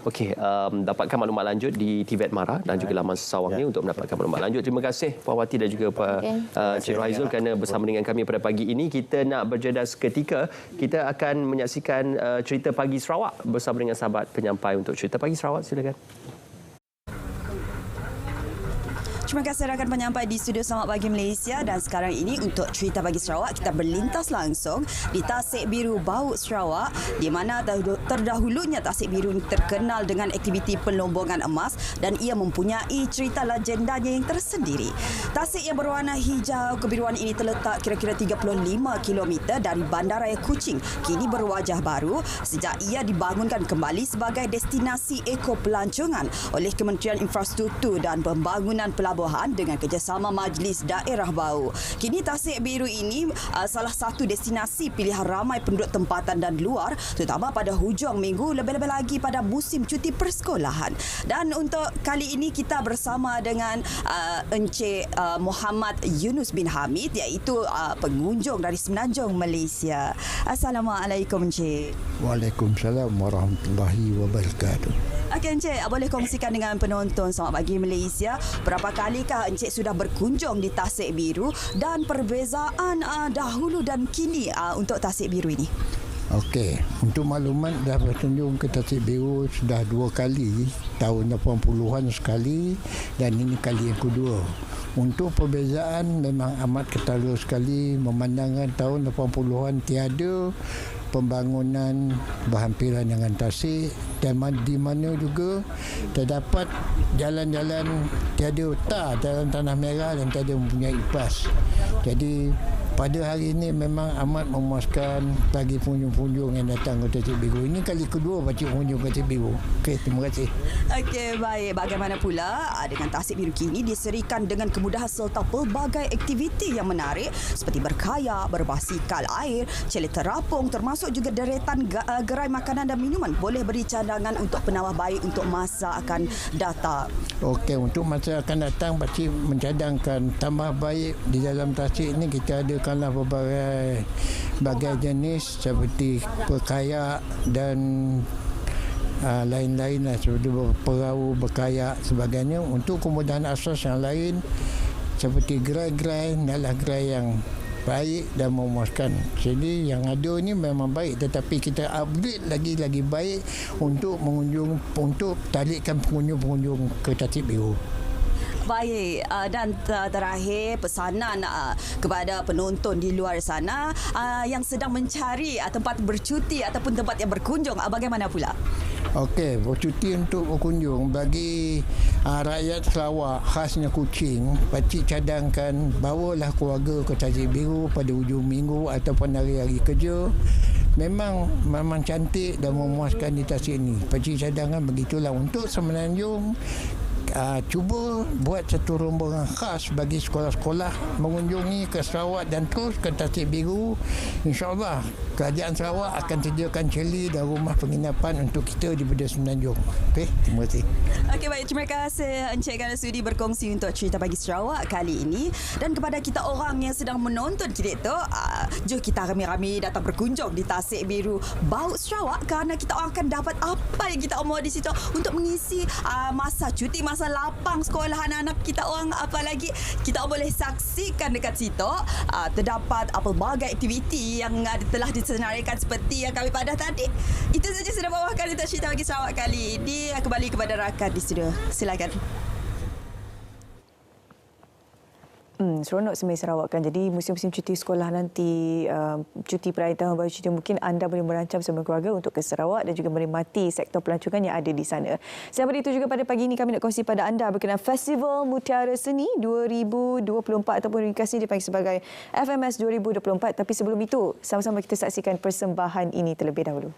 Okey. Dapatkan maklumat lanjut di TVET Mara dan juga laman Sesawang ni untuk mendapatkan maklumat lanjut. Terima kasih Puan Wati dan juga Cik Raizul kerana bersama dengan kami pada pagi ini. Kita nak berjeda seketika. Kita akan menyaksikan cerita Pagi Sarawak bersama dengan sahabat penyampai untuk cerita Pagi Sarawak. Silakan. Terima kasih rakan penyampai di studio Selamat Pagi Malaysia, dan sekarang ini untuk cerita Pagi Sarawak kita berlintas langsung di Tasik Biru Baut Sarawak, di mana terdahulunya Tasik Biru terkenal dengan aktiviti pelombongan emas dan ia mempunyai cerita legendanya yang tersendiri. Tasik yang berwarna hijau kebiruan ini terletak kira-kira 35 km dari Bandaraya Kuching, kini berwajah baru sejak ia dibangunkan kembali sebagai destinasi eko pelancongan oleh Kementerian Infrastruktur dan Pembangunan Pelabuhan dengan kerjasama Majlis Daerah Bau. Kini Tasik Biru ini salah satu destinasi pilihan ramai penduduk tempatan dan luar, terutama pada hujung minggu, lebih-lebih lagi pada musim cuti persekolahan. Dan untuk kali ini kita bersama dengan Encik Muhammad Yunus bin Hamid, iaitu pengunjung dari Semenanjung, Malaysia. Assalamualaikum Encik. Waalaikumsalam warahmatullahi wabarakatuh. Okey Encik, boleh kongsikan dengan penonton Selamat Pagi Malaysia, berapa kalikah Encik sudah berkunjung di Tasik Biru dan perbezaan dahulu dan kini untuk Tasik Biru ini? Okey, untuk maklumat dah berkunjung ke Tasik Biru sudah 2 kali, tahun 80-an sekali dan ini kali yang kedua. Untuk perbezaan memang amat ketara sekali, memandangkan tahun 80-an tiada pembangunan berhampiran dengan Tasik dan di mana juga terdapat jalan-jalan tiada tar, jalan tanah merah dan tiada mempunyai pas. Jadi pada hari ini memang amat memuaskan bagi pengunjung-pengunjung yang datang ke Tasik Biru. Ini kali kedua pakcik pengunjung ke Tasik Biru. Okey, terima kasih. Okey, baik. Bagaimana pula dengan Tasik Biru kini diserikan dengan kemudahan serta pelbagai aktiviti yang menarik seperti berkayak, berbasikal air, celik terapung, termasuk juga deretan gerai makanan dan minuman. Boleh beri cadangan untuk penambah baik untuk masa akan datang. Okey, untuk masa akan datang pakcik mencadangkan tambah baik di dalam Tasik ini kita ada berbagai jenis seperti berkayak dan lain-lain lah, seperti perahu, berkayak sebagainya. Untuk kemudahan asas yang lain seperti gerai-gerai adalah gerai yang baik dan memuaskan. Jadi yang ada ni memang baik, tetapi kita upgrade lagi baik untuk mengunjung, untuk tarikkan pengunjung-pengunjung ke Tasik Biru. Baik, dan terakhir pesanan kepada penonton di luar sana yang sedang mencari tempat bercuti ataupun tempat yang berkunjung, bagaimana pula? Okey, bercuti untuk berkunjung bagi rakyat Sarawak khasnya Kuching, pakcik cadangkan bawalah keluarga ke Tasik Biru pada hujung minggu ataupun hari-hari kerja. Memang cantik dan memuaskan di Tasik ini. Pakcik cadangkan begitulah untuk Semenanjung. Cuba buat satu rombongan khas bagi sekolah-sekolah mengunjungi ke Sarawak dan terus ke Tasik Biru. InsyaAllah Kerajaan Sarawak akan sediakan celi dan rumah penginapan untuk kita di Beda Semenanjung. Okey, terima kasih. Okey, baik, terima kasih Encik kerana sudi berkongsi untuk cerita Pagi Sarawak kali ini. Dan kepada kita orang yang sedang menonton kita itu, jom kita ramai-ramai datang berkunjung di Tasik Biru Baut Sarawak kerana kita orang akan dapat apa yang kita mahu di situ untuk mengisi masa cuti, masa lapang sekolah anak-anak kita orang. Apalagi kita boleh saksikan dekat situ terdapat pelbagai aktiviti yang telah disenaraikan seperti yang kami padah tadi. Itu saja sudah bawakan untuk cerita Pagi Sarawak kali ini. Kembali kepada rakan di studio. Silakan. Seronok Semai Sarawak kan. Jadi musim-musim cuti sekolah nanti, cuti perayaan tahun baru, cuti, mungkin anda boleh merancang bersama keluarga untuk ke Sarawak dan juga menikmati sektor pelancongan yang ada di sana. Selain itu juga pada pagi ini kami nak kongsi pada anda berkenaan Festival Mutiara Seni 2024 ataupun ringkasnya dipanggil sebagai FMS 2024. Tapi sebelum itu, sama-sama kita saksikan persembahan ini terlebih dahulu.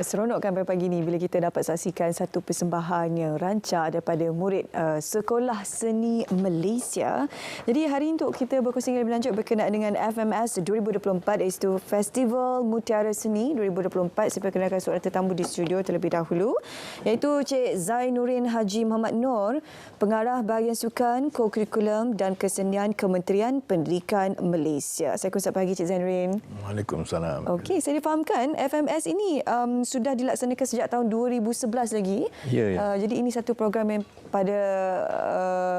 Seronok kan pagi ini bila kita dapat saksikan satu persembahan yang rancak daripada murid Sekolah Seni Malaysia. Jadi hari ini untuk kita berkongsi lebih lanjut berkenaan dengan FMS 2024, iaitu Festival Mutiara Seni 2024. Saya perkenalkan seorang tetamu di studio terlebih dahulu, iaitu Cik Zainurin Haji Muhammad Noor, Pengarah Bahagian Sukan, Co-Kurikulum dan Kesenian Kementerian Pendidikan Malaysia. Assalamualaikum pagi Cik Zainurin. Waalaikumsalam. Okey, saya difahamkan FMS ini sudah dilaksanakan sejak tahun 2011 lagi. Ya. Jadi ini satu program yang pada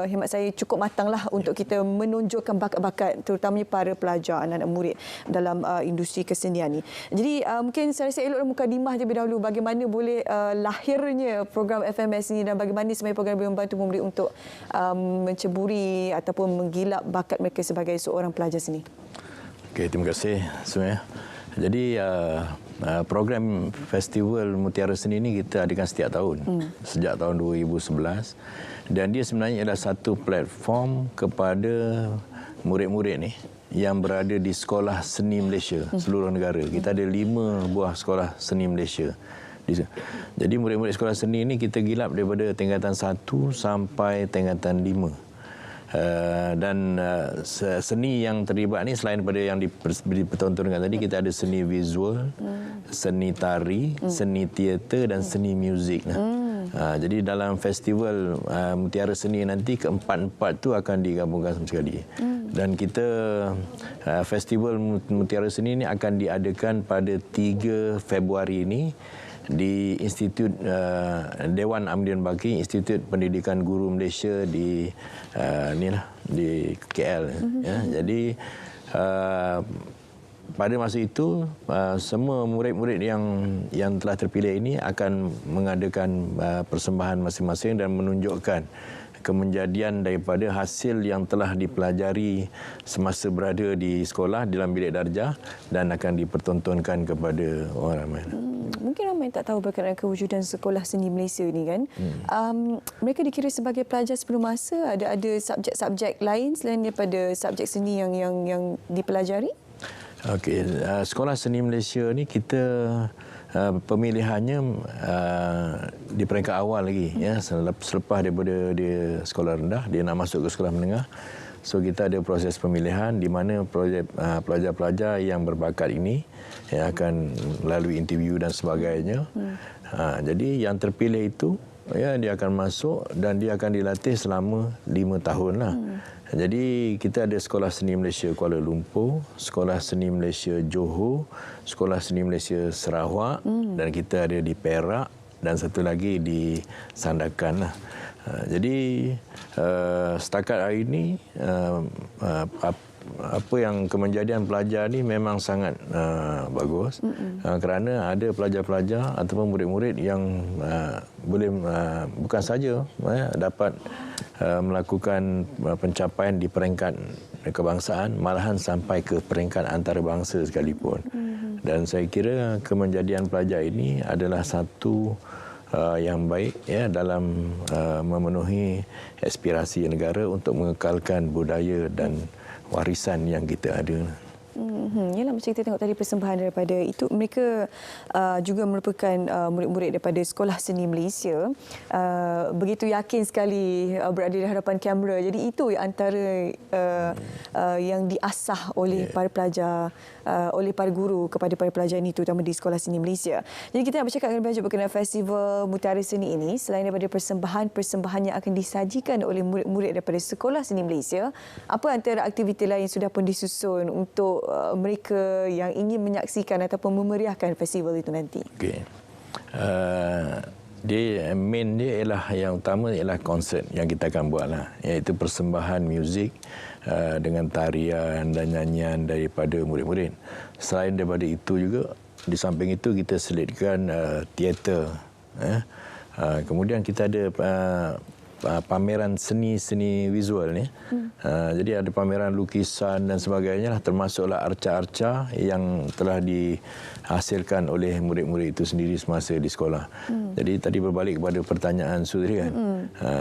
hemat saya cukup matanglah untuk kita menonjolkan bakat-bakat terutamanya para pelajar, anak-anak murid dalam industri kesenian ni. Jadi mungkin saya rasa elok mukadimah terlebih dahulu bagaimana boleh lahirnya program FMS ini dan bagaimana sebenarnya program boleh membantu murid untuk menceburi ataupun menggilap bakat mereka sebagai seorang pelajar seni. Okey, terima kasih semuanya. Jadi program Festival Mutiara Seni ini kita adakan setiap tahun sejak tahun 2011, dan dia sebenarnya adalah satu platform kepada murid-murid ni yang berada di sekolah seni Malaysia seluruh negara. Kita ada 5 buah sekolah seni Malaysia. Jadi murid-murid sekolah seni ini kita gilap daripada tingkatan 1 sampai tingkatan 5. Dan seni yang terlibat ni selain daripada yang dipertontonkan tadi, kita ada seni visual, seni tari, seni teater dan seni muzik. Jadi dalam festival Mutiara Seni nanti keempat-empat tu akan digabungkan sama sekali. Dan kita festival Mutiara Seni ini akan diadakan pada 3 Februari ini di Institut Dewan Amdian Baki, Institut Pendidikan Guru Malaysia di di KL. Jadi pada masa itu semua murid-murid yang telah terpilih ini akan mengadakan persembahan masing-masing dan menunjukkan kemenjadian daripada hasil yang telah dipelajari semasa berada di sekolah dalam bilik darjah dan akan dipertontonkan kepada orang ramai. Mungkin ramai tak tahu berkenaan kewujudan Sekolah Seni Malaysia ni kan. Mereka dikira sebagai pelajar sebelum masa, ada subjek-subjek lain selain daripada subjek seni yang dipelajari? Okey, Sekolah Seni Malaysia ni kita pemilihannya di peringkat awal lagi ya, selepas daripada dia sekolah rendah dia nak masuk ke sekolah menengah. So kita ada proses pemilihan di mana pelajar-pelajar yang berbakat ini akan melalui interview dan sebagainya. Jadi yang terpilih itu ya dia akan masuk dan dia akan dilatih selama 5 tahun lah. Jadi kita ada Sekolah Seni Malaysia Kuala Lumpur, Sekolah Seni Malaysia Johor, Sekolah Seni Malaysia Sarawak dan kita ada di Perak dan satu lagi di Sandakan lah. Jadi setakat hari ini apa yang kemenjadian pelajar ni memang sangat bagus kerana ada pelajar-pelajar ataupun murid-murid yang boleh bukan saja dapat melakukan pencapaian di peringkat kebangsaan, malahan sampai ke peringkat antarabangsa sekalipun. Dan saya kira kemenjadian pelajar ini adalah satu yang baik ya dalam memenuhi aspirasi negara untuk mengekalkan budaya dan warisan yang kita ada. Yalah, macam kita tengok tadi persembahan daripada itu, mereka juga merupakan murid-murid daripada Sekolah Seni Malaysia, begitu yakin sekali berada di hadapan kamera. Jadi itu antara yang diasah oleh para pelajar, oleh para guru kepada para pelajar ini, terutama di Sekolah Seni Malaysia. Jadi kita nak bercakap lebih lanjut berkenaan Festival Mutiara Seni ini. Selain daripada persembahan-persembahan yang akan disajikan oleh murid-murid daripada Sekolah Seni Malaysia, apa antara aktiviti lain sudah pun disusun untuk mereka yang ingin menyaksikan ataupun memeriahkan festival itu nanti? Okey. Dia main dia ialah yang utama ialah konsert yang kita akan buat lah, iaitu persembahan muzik dengan tarian dan nyanyian daripada murid-murid. Selain daripada itu juga, di samping itu kita selitkan teater. Kemudian kita ada pameran seni visual ni. Jadi ada pameran lukisan dan sebagainya lah, termasuklah arca-arca yang telah dihasilkan oleh murid-murid itu sendiri semasa di sekolah. Jadi tadi berbalik kepada pertanyaan Sudri kan.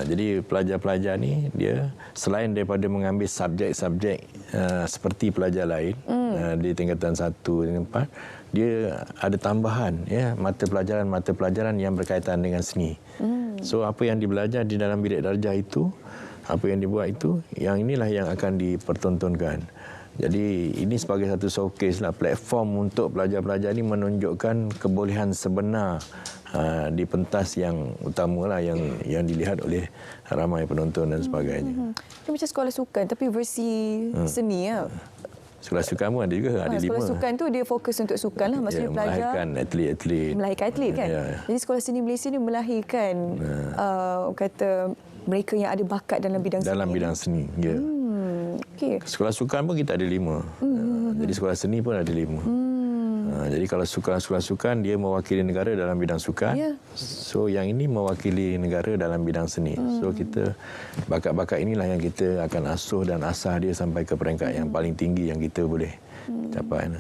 Jadi pelajar-pelajar ni dia selain daripada mengambil subjek-subjek seperti pelajar lain di tingkatan 1 dan 4, dia ada tambahan ya mata pelajaran yang berkaitan dengan seni. So apa yang dibelajar di dalam bilik darjah itu, apa yang dibuat itu, yang inilah yang akan dipertontonkan. Jadi ini sebagai satu showcase lah, platform untuk pelajar-pelajar ini menunjukkan kebolehan sebenar di pentas yang utama lah, yang dilihat oleh ramai penonton dan sebagainya. Dia macam sekolah sukan tapi versi seni ya. Sekolah sukan pun ada juga, ada 5. Sekolah sukan tu dia fokus untuk sukan lah, maksudnya pelajar melahirkan atlet kan. Jadi Sekolah Seni Malaysia ni melahirkan kata mereka yang ada bakat dalam bidang seni. Ya. Okay. Sekolah sukan pun kita ada 5. Jadi sekolah seni pun ada 5. Jadi kalau sekolah sukan dia mewakili negara dalam bidang sukan. So yang ini mewakili negara dalam bidang seni. So kita bakat-bakat inilah yang kita akan asuh dan asah dia sampai ke peringkat yang paling tinggi yang kita boleh capai.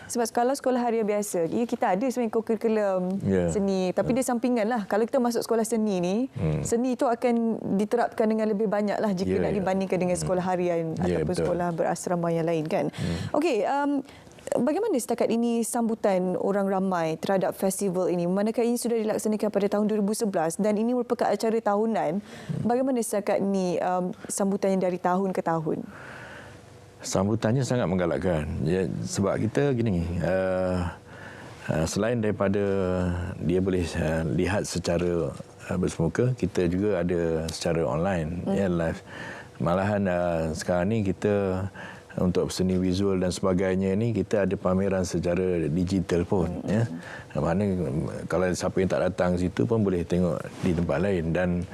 Sebab kalau sekolah harian biasa, kita ada sebenarnya kurikulum seni, tapi dia sampingan lah. Kalau kita masuk sekolah seni ni, seni itu akan diterapkan dengan lebih banyak lah jika nak dibandingkan dengan sekolah harian ataupun sekolah berasrama yang lain kan. Okey, bagaimana setakat ini sambutan orang ramai terhadap festival ini? Manakala ini sudah dilaksanakan pada tahun 2011 dan ini merupakan acara tahunan, bagaimana setakat ini sambutannya dari tahun ke tahun? Sambutannya sangat menggalakkan. Ya, sebab kita gini, selain daripada dia boleh lihat secara bersemuka, kita juga ada secara online, live. Malahan sekarang ni kita untuk seni visual dan sebagainya ni kita ada pameran secara digital pun ya. Mana kalau siapa yang tak datang situ pun boleh tengok di tempat lain dan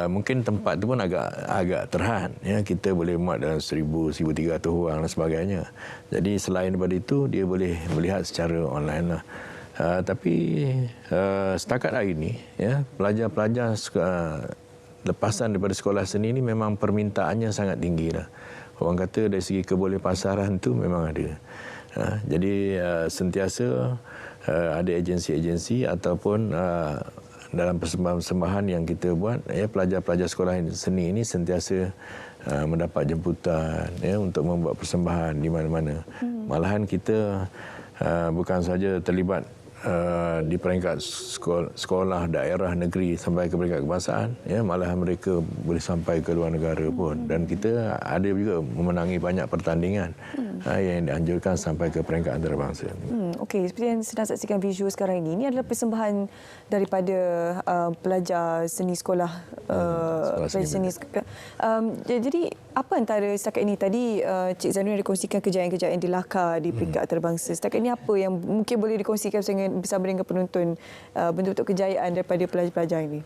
mungkin tempat tu pun agak terhad ya, kita boleh muat dalam 1,000-1,300 orang dan sebagainya. Jadi selain daripada itu dia boleh melihat secara online lah. Tapi setakat hari ini ya, pelajar-pelajar lepasan daripada sekolah seni ini memang permintaannya sangat tinggi lah. Orang kata dari segi kebolehpasaran tu memang ada. Jadi sentiasa ada agensi-agensi ataupun dalam persembahan-persembahan yang kita buat, pelajar-pelajar sekolah seni ini sentiasa mendapat jemputan untuk membuat persembahan di mana-mana. Malahan kita bukan saja terlibat di peringkat sekolah, daerah, negeri sampai ke peringkat kebangsaan, malahan mereka boleh sampai ke luar negara pun. Dan kita ada juga memenangi banyak pertandingan yang dianjurkan sampai ke peringkat antarabangsa. Okey, seperti yang sedang saksikan visual sekarang ini adalah persembahan daripada pelajar seni sekolah seni. Jadi apa antara setakat ini tadi Cik Zainuri dikongsikan kejayaan-kejayaan di Laka di peringkat antarabangsa. Setakat ini apa yang mungkin boleh dikongsikan bersama dengan penonton bentuk-bentuk kejayaan daripada pelajar-pelajar ini?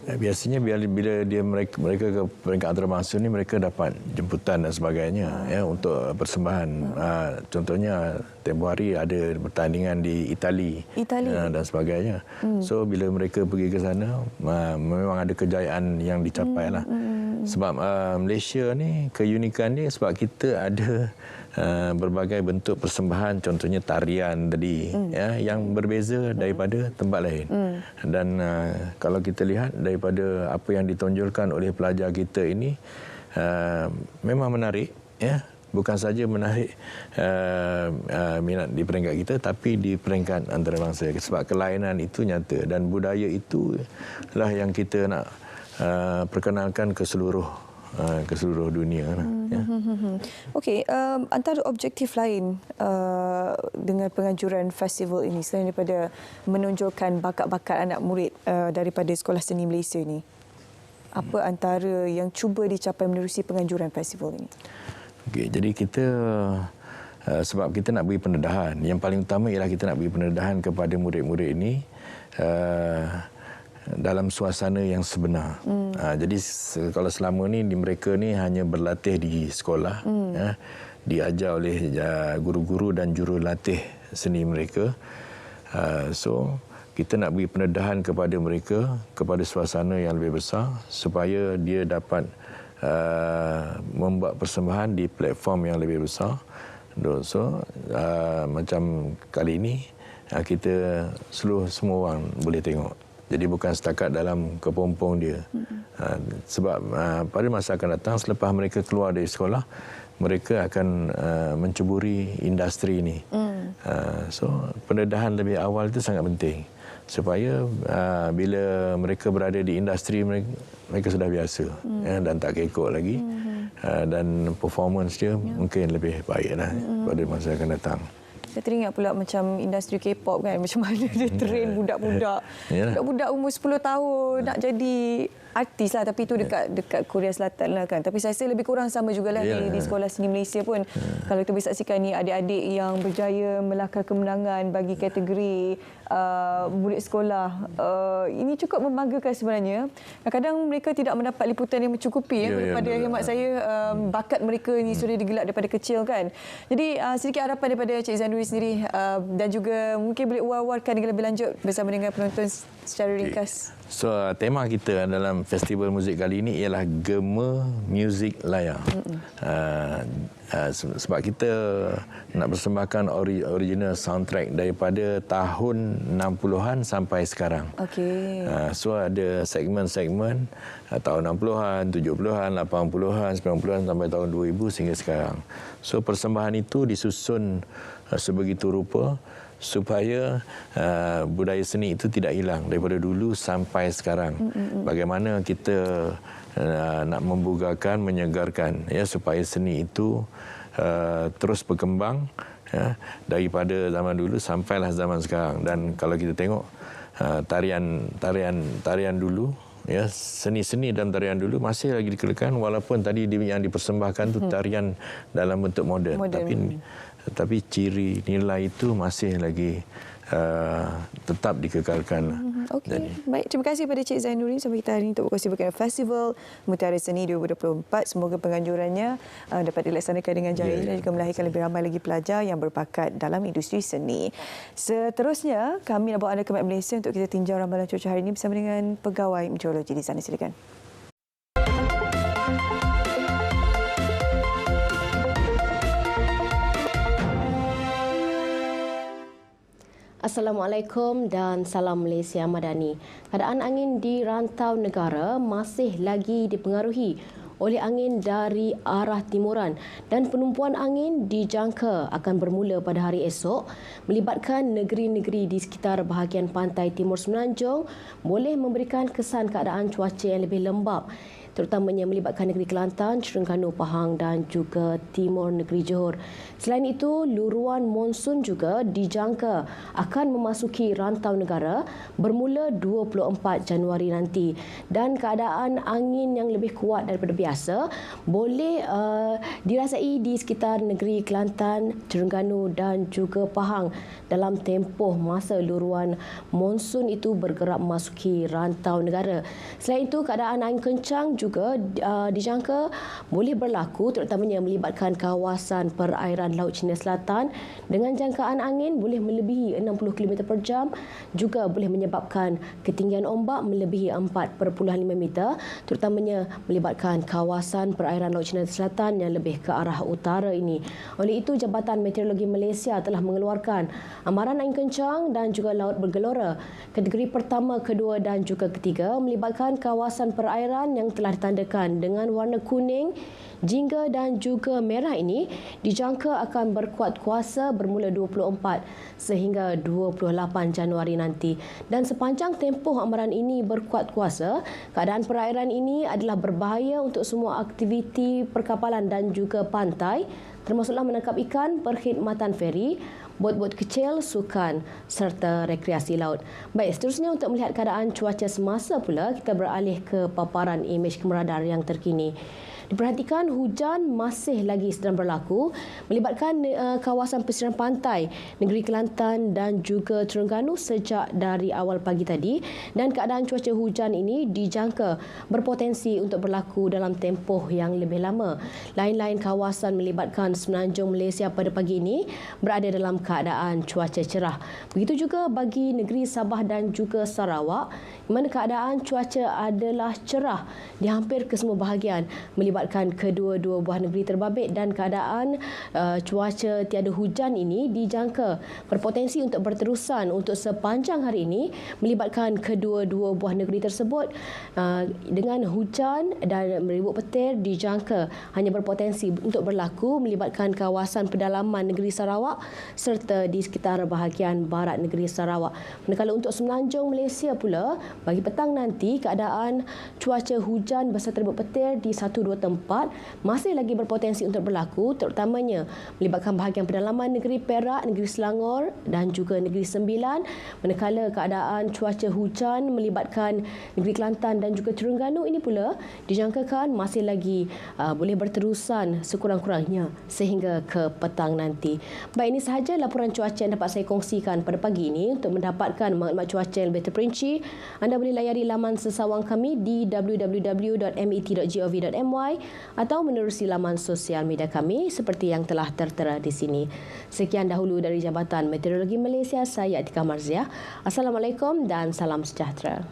Biasanya bila mereka ke peringkat antarabangsa ni, mereka dapat jemputan dan sebagainya untuk persembahan. Contohnya tempoh hari ada pertandingan di Itali. Dan sebagainya. So bila mereka pergi ke sana, memang ada kejayaan yang dicapai lah. Sebab Malaysia ni keunikan dia sebab kita ada berbagai bentuk persembahan, contohnya tarian tadi yang berbeza daripada tempat lain. Dan kalau kita lihat daripada apa yang ditonjolkan oleh pelajar kita ini, memang menarik, bukan saja menarik minat di peringkat kita, tapi di peringkat antarabangsa, sebab kelainan itu nyata dan budaya itulah yang kita nak perkenalkan ke seluruh dunia. Okey, antara objektif lain dengan penganjuran festival ini selain daripada menonjolkan bakat-bakat anak murid daripada Sekolah Seni Malaysia ini, apa antara yang cuba dicapai menerusi penganjuran festival ini? Okey, jadi kita sebab kita nak beri pendedahan, yang paling utama ialah kita nak beri pendedahan kepada murid-murid ini dalam suasana yang sebenar. Jadi kalau selama ni mereka ni hanya berlatih di sekolah, diajar oleh guru-guru dan jurulatih seni mereka. So kita nak beri pendedahan kepada mereka kepada suasana yang lebih besar supaya dia dapat membuat persembahan di platform yang lebih besar. So macam kali ini kita semua orang boleh tengok. Jadi bukan setakat dalam kepompong dia. Sebab pada masa akan datang, selepas mereka keluar dari sekolah, mereka akan menceburi industri ini. So pendedahan lebih awal itu sangat penting. Supaya bila mereka berada di industri, mereka sudah biasa dan tak kekok lagi. Dan performance dia mungkin lebih baiklah pada masa akan datang. Saya teringat pula macam industri K-pop kan, macam mana dia train budak-budak. Budak-budak umur 10 tahun nak jadi artis lah, tapi itu dekat Korea Selatan lah kan. Tapi saya rasa lebih kurang sama jugalah di Sekolah Seni Malaysia pun. Kalau kita boleh saksikan ni adik-adik yang berjaya melakar kemenangan bagi kategori murid sekolah. Ini cukup membanggakan sebenarnya. Kadang-kadang mereka tidak mendapat liputan yang mencukupi daripada hemat saya. Bakat mereka ini sudah digelar daripada kecil kan. Jadi sedikit harapan daripada Cik Zainuri sendiri dan juga mungkin boleh war-warkan dengan lebih lanjut bersama dengan penonton secara ringkas. So tema kita dalam festival muzik kali ini ialah Gema Muzik Layar. Sebab kita nak persembahkan original soundtrack daripada tahun 60-an sampai sekarang. So ada segmen-segmen tahun 60-an, 70-an, 80-an, 90-an sampai tahun 2000 sehingga sekarang. So persembahan itu disusun sebegitu rupa supaya budaya seni itu tidak hilang daripada dulu sampai sekarang. Bagaimana kita nak membugarkan, menyegarkan supaya seni itu terus berkembang daripada zaman dulu sampailah zaman sekarang. Dan kalau kita tengok tarian dulu, seni-seni dan tarian dulu masih lagi dikeluarkan, walaupun tadi yang dipersembahkan itu tarian dalam bentuk moden. Tapi ciri nilai itu masih lagi tetap dikekalkan. Baik, terima kasih kepada Cik Zainuri sampai kita hari ini untuk berkongsi berkenaan Festival Mutiara Seni 2024. Semoga penganjurannya dapat dilaksanakan dengan jaya dan juga melahirkan lebih ramai lagi pelajar yang berbakat dalam industri seni. Seterusnya, kami nak bawa anda ke Map Malaysia untuk kita tinjau ramalan cuaca hari ini bersama dengan pegawai meteorologi di sana. Silakan. Assalamualaikum dan salam Malaysia Madani. Keadaan angin di rantau negara masih lagi dipengaruhi oleh angin dari arah timuran dan penumpuan angin dijangka akan bermula pada hari esok melibatkan negeri-negeri di sekitar bahagian pantai timur Semenanjung boleh memberikan kesan keadaan cuaca yang lebih lembap, terutamanya melibatkan negeri Kelantan, Terengganu, Pahang dan juga timur negeri Johor. Selain itu, luruan monsun juga dijangka akan memasuki rantau negara bermula 24 Januari nanti dan keadaan angin yang lebih kuat daripada biasa boleh dirasai di sekitar negeri Kelantan, Terengganu dan juga Pahang dalam tempoh masa luruan monsun itu bergerak memasuki rantau negara. Selain itu, keadaan angin kencang juga dijangka boleh berlaku terutamanya melibatkan kawasan perairan Laut Cina Selatan dengan jangkaan angin boleh melebihi 60 km per jam, juga boleh menyebabkan ketinggian ombak melebihi 4.5 meter terutamanya melibatkan kawasan perairan Laut Cina Selatan yang lebih ke arah utara ini. Oleh itu, Jabatan Meteorologi Malaysia telah mengeluarkan amaran angin kencang dan juga laut bergelora kategori pertama, kedua dan juga ketiga melibatkan kawasan perairan yang telah ditandakan dengan warna kuning, jingga dan juga merah ini dijangka akan berkuat kuasa bermula 24 sehingga 28 Januari nanti. Dan sepanjang tempoh amaran ini berkuat kuasa, keadaan perairan ini adalah berbahaya untuk semua aktiviti perkapalan dan juga pantai, termasuklah menangkap ikan, perkhidmatan feri, bot-bot kecil, sukan serta rekreasi laut. Baik, seterusnya untuk melihat keadaan cuaca semasa pula, kita beralih ke paparan imej kemeradar yang terkini. Diperhatikan hujan masih lagi sedang berlaku melibatkan kawasan pesisir pantai negeri Kelantan dan juga Terengganu sejak dari awal pagi tadi, dan keadaan cuaca hujan ini dijangka berpotensi untuk berlaku dalam tempoh yang lebih lama. Lain-lain kawasan melibatkan Semenanjung Malaysia pada pagi ini berada dalam keadaan cuaca cerah. Begitu juga bagi negeri Sabah dan juga Sarawak, di mana keadaan cuaca adalah cerah di hampir ke semua bahagian melibatkan kedua-dua buah negeri terbabit, dan keadaan cuaca tiada hujan ini dijangka berpotensi untuk berterusan untuk sepanjang hari ini melibatkan kedua-dua buah negeri tersebut, dengan hujan dan ribut petir dijangka hanya berpotensi untuk berlaku melibatkan kawasan pedalaman negeri Sarawak serta di sekitar bahagian barat negeri Sarawak. Manakala untuk Semenanjung Malaysia pula, bagi petang nanti keadaan cuaca hujan beserta ribut petir di 1-2 tempat masih lagi berpotensi untuk berlaku, terutamanya melibatkan bahagian pedalaman negeri Perak, negeri Selangor dan juga negeri Sembilan. Manakala keadaan cuaca hujan melibatkan negeri Kelantan dan juga Terengganu ini pula dijangkakan masih lagi boleh berterusan sekurang-kurangnya sehingga ke petang nanti. Baik, ini sahaja laporan cuaca yang dapat saya kongsikan pada pagi ini. Untuk mendapatkan maklumat cuaca yang lebih terperinci, anda boleh layari laman sesawang kami di www.met.gov.my atau menerusi laman sosial media kami seperti yang telah tertera di sini. Sekian dahulu dari Jabatan Meteorologi Malaysia, saya Atika Marziah. Assalamualaikum dan salam sejahtera.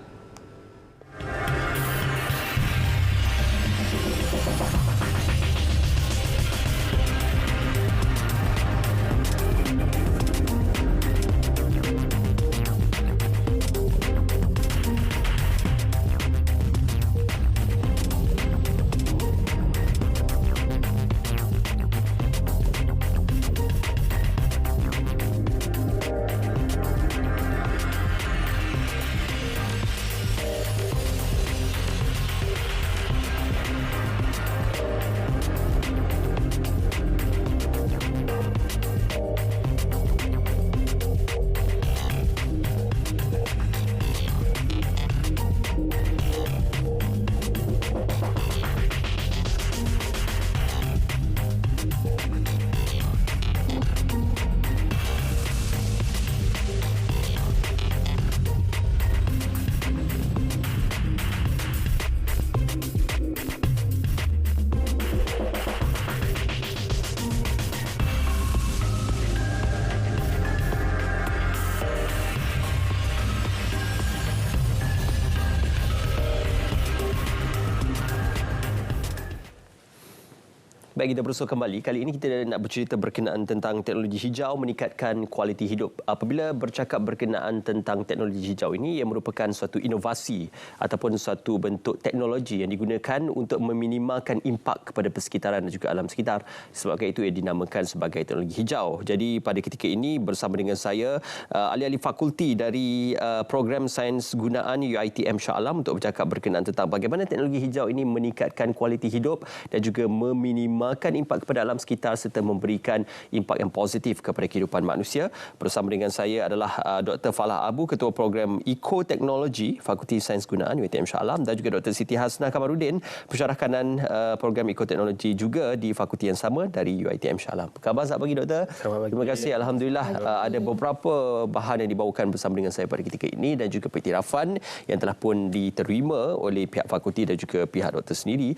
Baik, kita bersua kembali. Kali ini kita nak bercerita berkenaan tentang teknologi hijau meningkatkan kualiti hidup. Apabila bercakap berkenaan tentang teknologi hijau ini, ia merupakan suatu inovasi ataupun suatu bentuk teknologi yang digunakan untuk meminimalkan impak kepada persekitaran dan juga alam sekitar. Sebabkan itu ia dinamakan sebagai teknologi hijau. Jadi pada ketika ini bersama dengan saya ahli-ahli fakulti dari program sains gunaan UiTM Shah Alam untuk bercakap berkenaan tentang bagaimana teknologi hijau ini meningkatkan kualiti hidup dan juga meminimalkan impak kepada alam sekitar serta memberikan impak yang positif kepada kehidupan manusia. Bersama dengan saya adalah Dr. Falah Abu, Ketua Program Ekoteknologi Fakulti Sains Gunaan UiTM Shah Alam, dan juga Dr. Siti Hasnah Kamarudin, Pensyarah Kanan Program Ekoteknologi juga di fakulti yang sama dari UiTM Shah Alam. Apa khabar selamat pagi, Doktor? Terima kasih. Alhamdulillah ada beberapa bahan yang dibawakan bersama dengan saya pada ketika ini dan juga pengiktirafan yang telah pun diterima oleh pihak fakulti dan juga pihak doktor sendiri.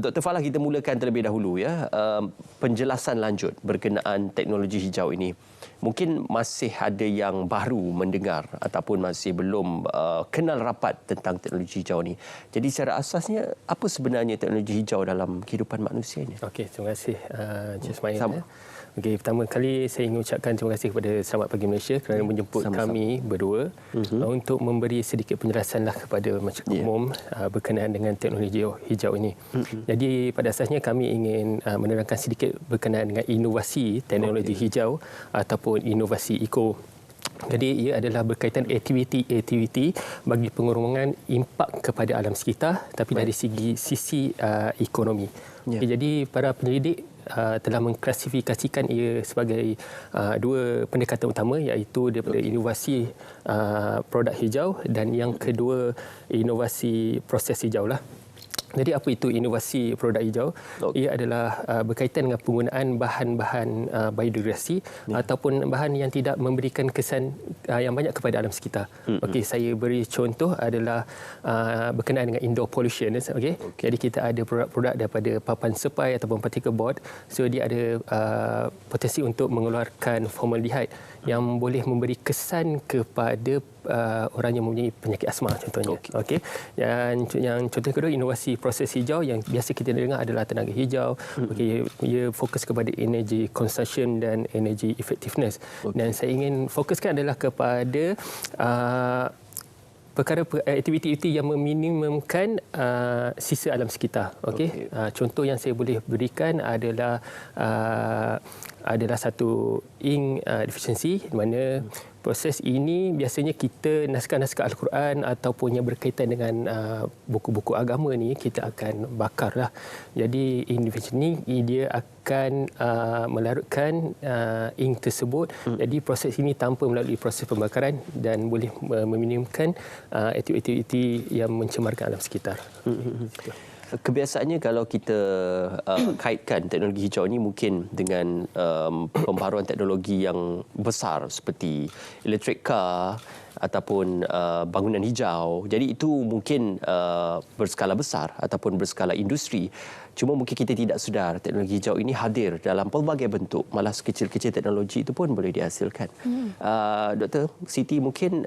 Dr. Falah, kita mulakan terlebih dahulu ya, penjelasan lanjut berkenaan teknologi hijau ini. Mungkin masih ada yang baru mendengar ataupun masih belum kenal rapat tentang teknologi hijau ini. Jadi secara asasnya apa sebenarnya teknologi hijau dalam kehidupan manusia ini? Okey, terima kasih Encik Ismail. Okey, pertama kali saya ingin ucapkan terima kasih kepada Selamat Pagi Malaysia kerana menjemput kami berdua untuk memberi sedikit penjelasanlah kepada masyarakat umum berkenaan dengan teknologi hijau ini. Jadi pada asasnya kami ingin menerangkan sedikit berkenaan dengan inovasi teknologi hijau ataupun inovasi eco. Jadi ia adalah berkaitan aktiviti bagi pengurangan impak kepada alam sekitar tapi dari sisi ekonomi. Okay, jadi para penyelidik telah mengklasifikasikan ia sebagai dua pendekatan utama, iaitu daripada inovasi produk hijau dan yang kedua inovasi proses hijau lah. Jadi apa itu inovasi produk hijau? Ia adalah berkaitan dengan penggunaan bahan-bahan biodegradasi ataupun bahan yang tidak memberikan kesan yang banyak kepada alam sekitar. Okey, saya beri contoh adalah berkenaan dengan indoor pollution. Okey. Jadi kita ada produk-produk daripada papan sepai ataupun particle board. So dia ada potensi untuk mengeluarkan formaldehyde yang boleh memberi kesan kepada orang yang mempunyai penyakit asma contohnya. Okey. Dan yang contoh kedua, inovasi proses hijau yang biasa kita dengar adalah tenaga hijau. Okey, ia fokus kepada energy consumption dan energy effectiveness. Dan saya ingin fokuskan adalah kepada perkara aktiviti-aktiviti yang meminimumkan sisa alam sekitar. Okey. Contoh yang saya boleh berikan adalah satu ink deficiency, di mana proses ini biasanya kita naskah-naskah Al-Quran ataupun yang berkaitan dengan buku-buku agama ni kita akan bakarlah. Jadi ink deficiency ni dia akan melarutkan ink tersebut. Jadi proses ini tanpa melalui proses pembakaran dan boleh meminimumkan aktiviti yang mencemarkan alam sekitar. Kebiasaannya kalau kita kaitkan teknologi hijau ini mungkin dengan pembaharuan teknologi yang besar seperti electric car ataupun bangunan hijau. Jadi itu mungkin berskala besar ataupun berskala industri. Cuma mungkin kita tidak sedar teknologi hijau ini hadir dalam pelbagai bentuk. Malah sekecil-kecil teknologi itu pun boleh dihasilkan. Dr. Siti, mungkin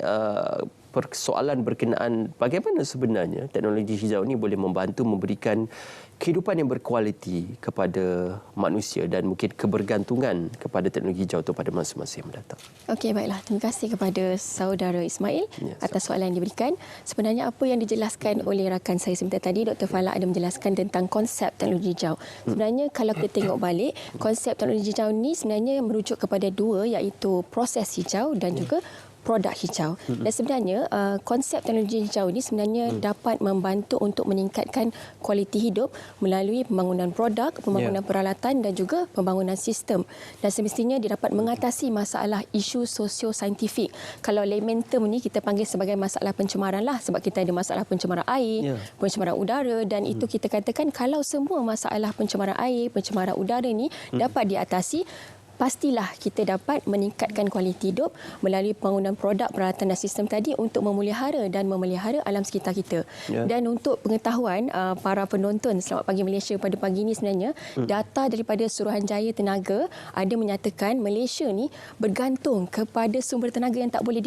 persoalan berkenaan bagaimana sebenarnya teknologi hijau ini boleh membantu memberikan kehidupan yang berkualiti kepada manusia dan mungkin kebergantungan kepada teknologi hijau itu pada masa-masa yang mendatang. Okey, baiklah. Terima kasih kepada saudara Ismail atas soalan yang diberikan. Sebenarnya apa yang dijelaskan oleh rakan saya sebentar tadi, Dr. Falah ada menjelaskan tentang konsep teknologi hijau. Sebenarnya kalau kita tengok balik, konsep teknologi hijau ini sebenarnya merujuk kepada dua, iaitu proses hijau dan juga produk hijau. Dan sebenarnya konsep teknologi hijau ini sebenarnya dapat membantu untuk meningkatkan kualiti hidup melalui pembangunan produk, pembangunan peralatan dan juga pembangunan sistem. Dan semestinya dia dapat mengatasi masalah isu sosio-saintifik. Kalau layman term ni kita panggil sebagai masalah pencemaran lah, sebab kita ada masalah pencemaran air, pencemaran udara, dan itu kita katakan kalau semua masalah pencemaran air, pencemaran udara ni dapat diatasi, pastilah kita dapat meningkatkan kualiti hidup melalui pembangunan produk, peralatan dan sistem tadi untuk memelihara dan memelihara alam sekitar kita. Dan untuk pengetahuan para penonton Selamat Pagi Malaysia pada pagi ini, sebenarnya data daripada Suruhanjaya Tenaga ada menyatakan Malaysia ni bergantung kepada sumber tenaga yang tak boleh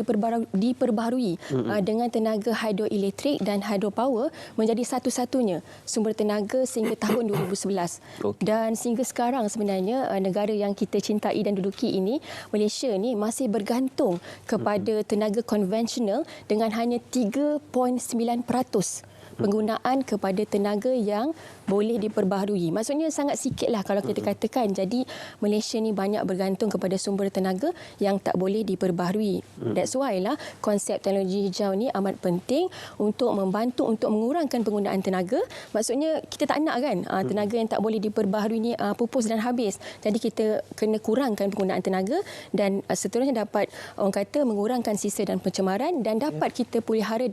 diperbaharui dengan tenaga hidroelektrik dan hydropower menjadi satu-satunya sumber tenaga sehingga tahun 2011. Dan sehingga sekarang sebenarnya negara yang kita cintai dan duduki ini, Malaysia ni masih bergantung kepada tenaga konvensional dengan hanya 3.9% penggunaan kepada tenaga yang boleh diperbaharui. Maksudnya sangat sikitlah kalau kita katakan. Jadi Malaysia ni banyak bergantung kepada sumber tenaga yang tak boleh diperbaharui. That's why lah konsep teknologi hijau ni amat penting untuk membantu untuk mengurangkan penggunaan tenaga. Maksudnya kita tak nak kan tenaga yang tak boleh diperbaharui ni pupus dan habis. Jadi kita kena kurangkan penggunaan tenaga dan seterusnya dapat orang kata mengurangkan sisa dan pencemaran dan dapat kita pelihara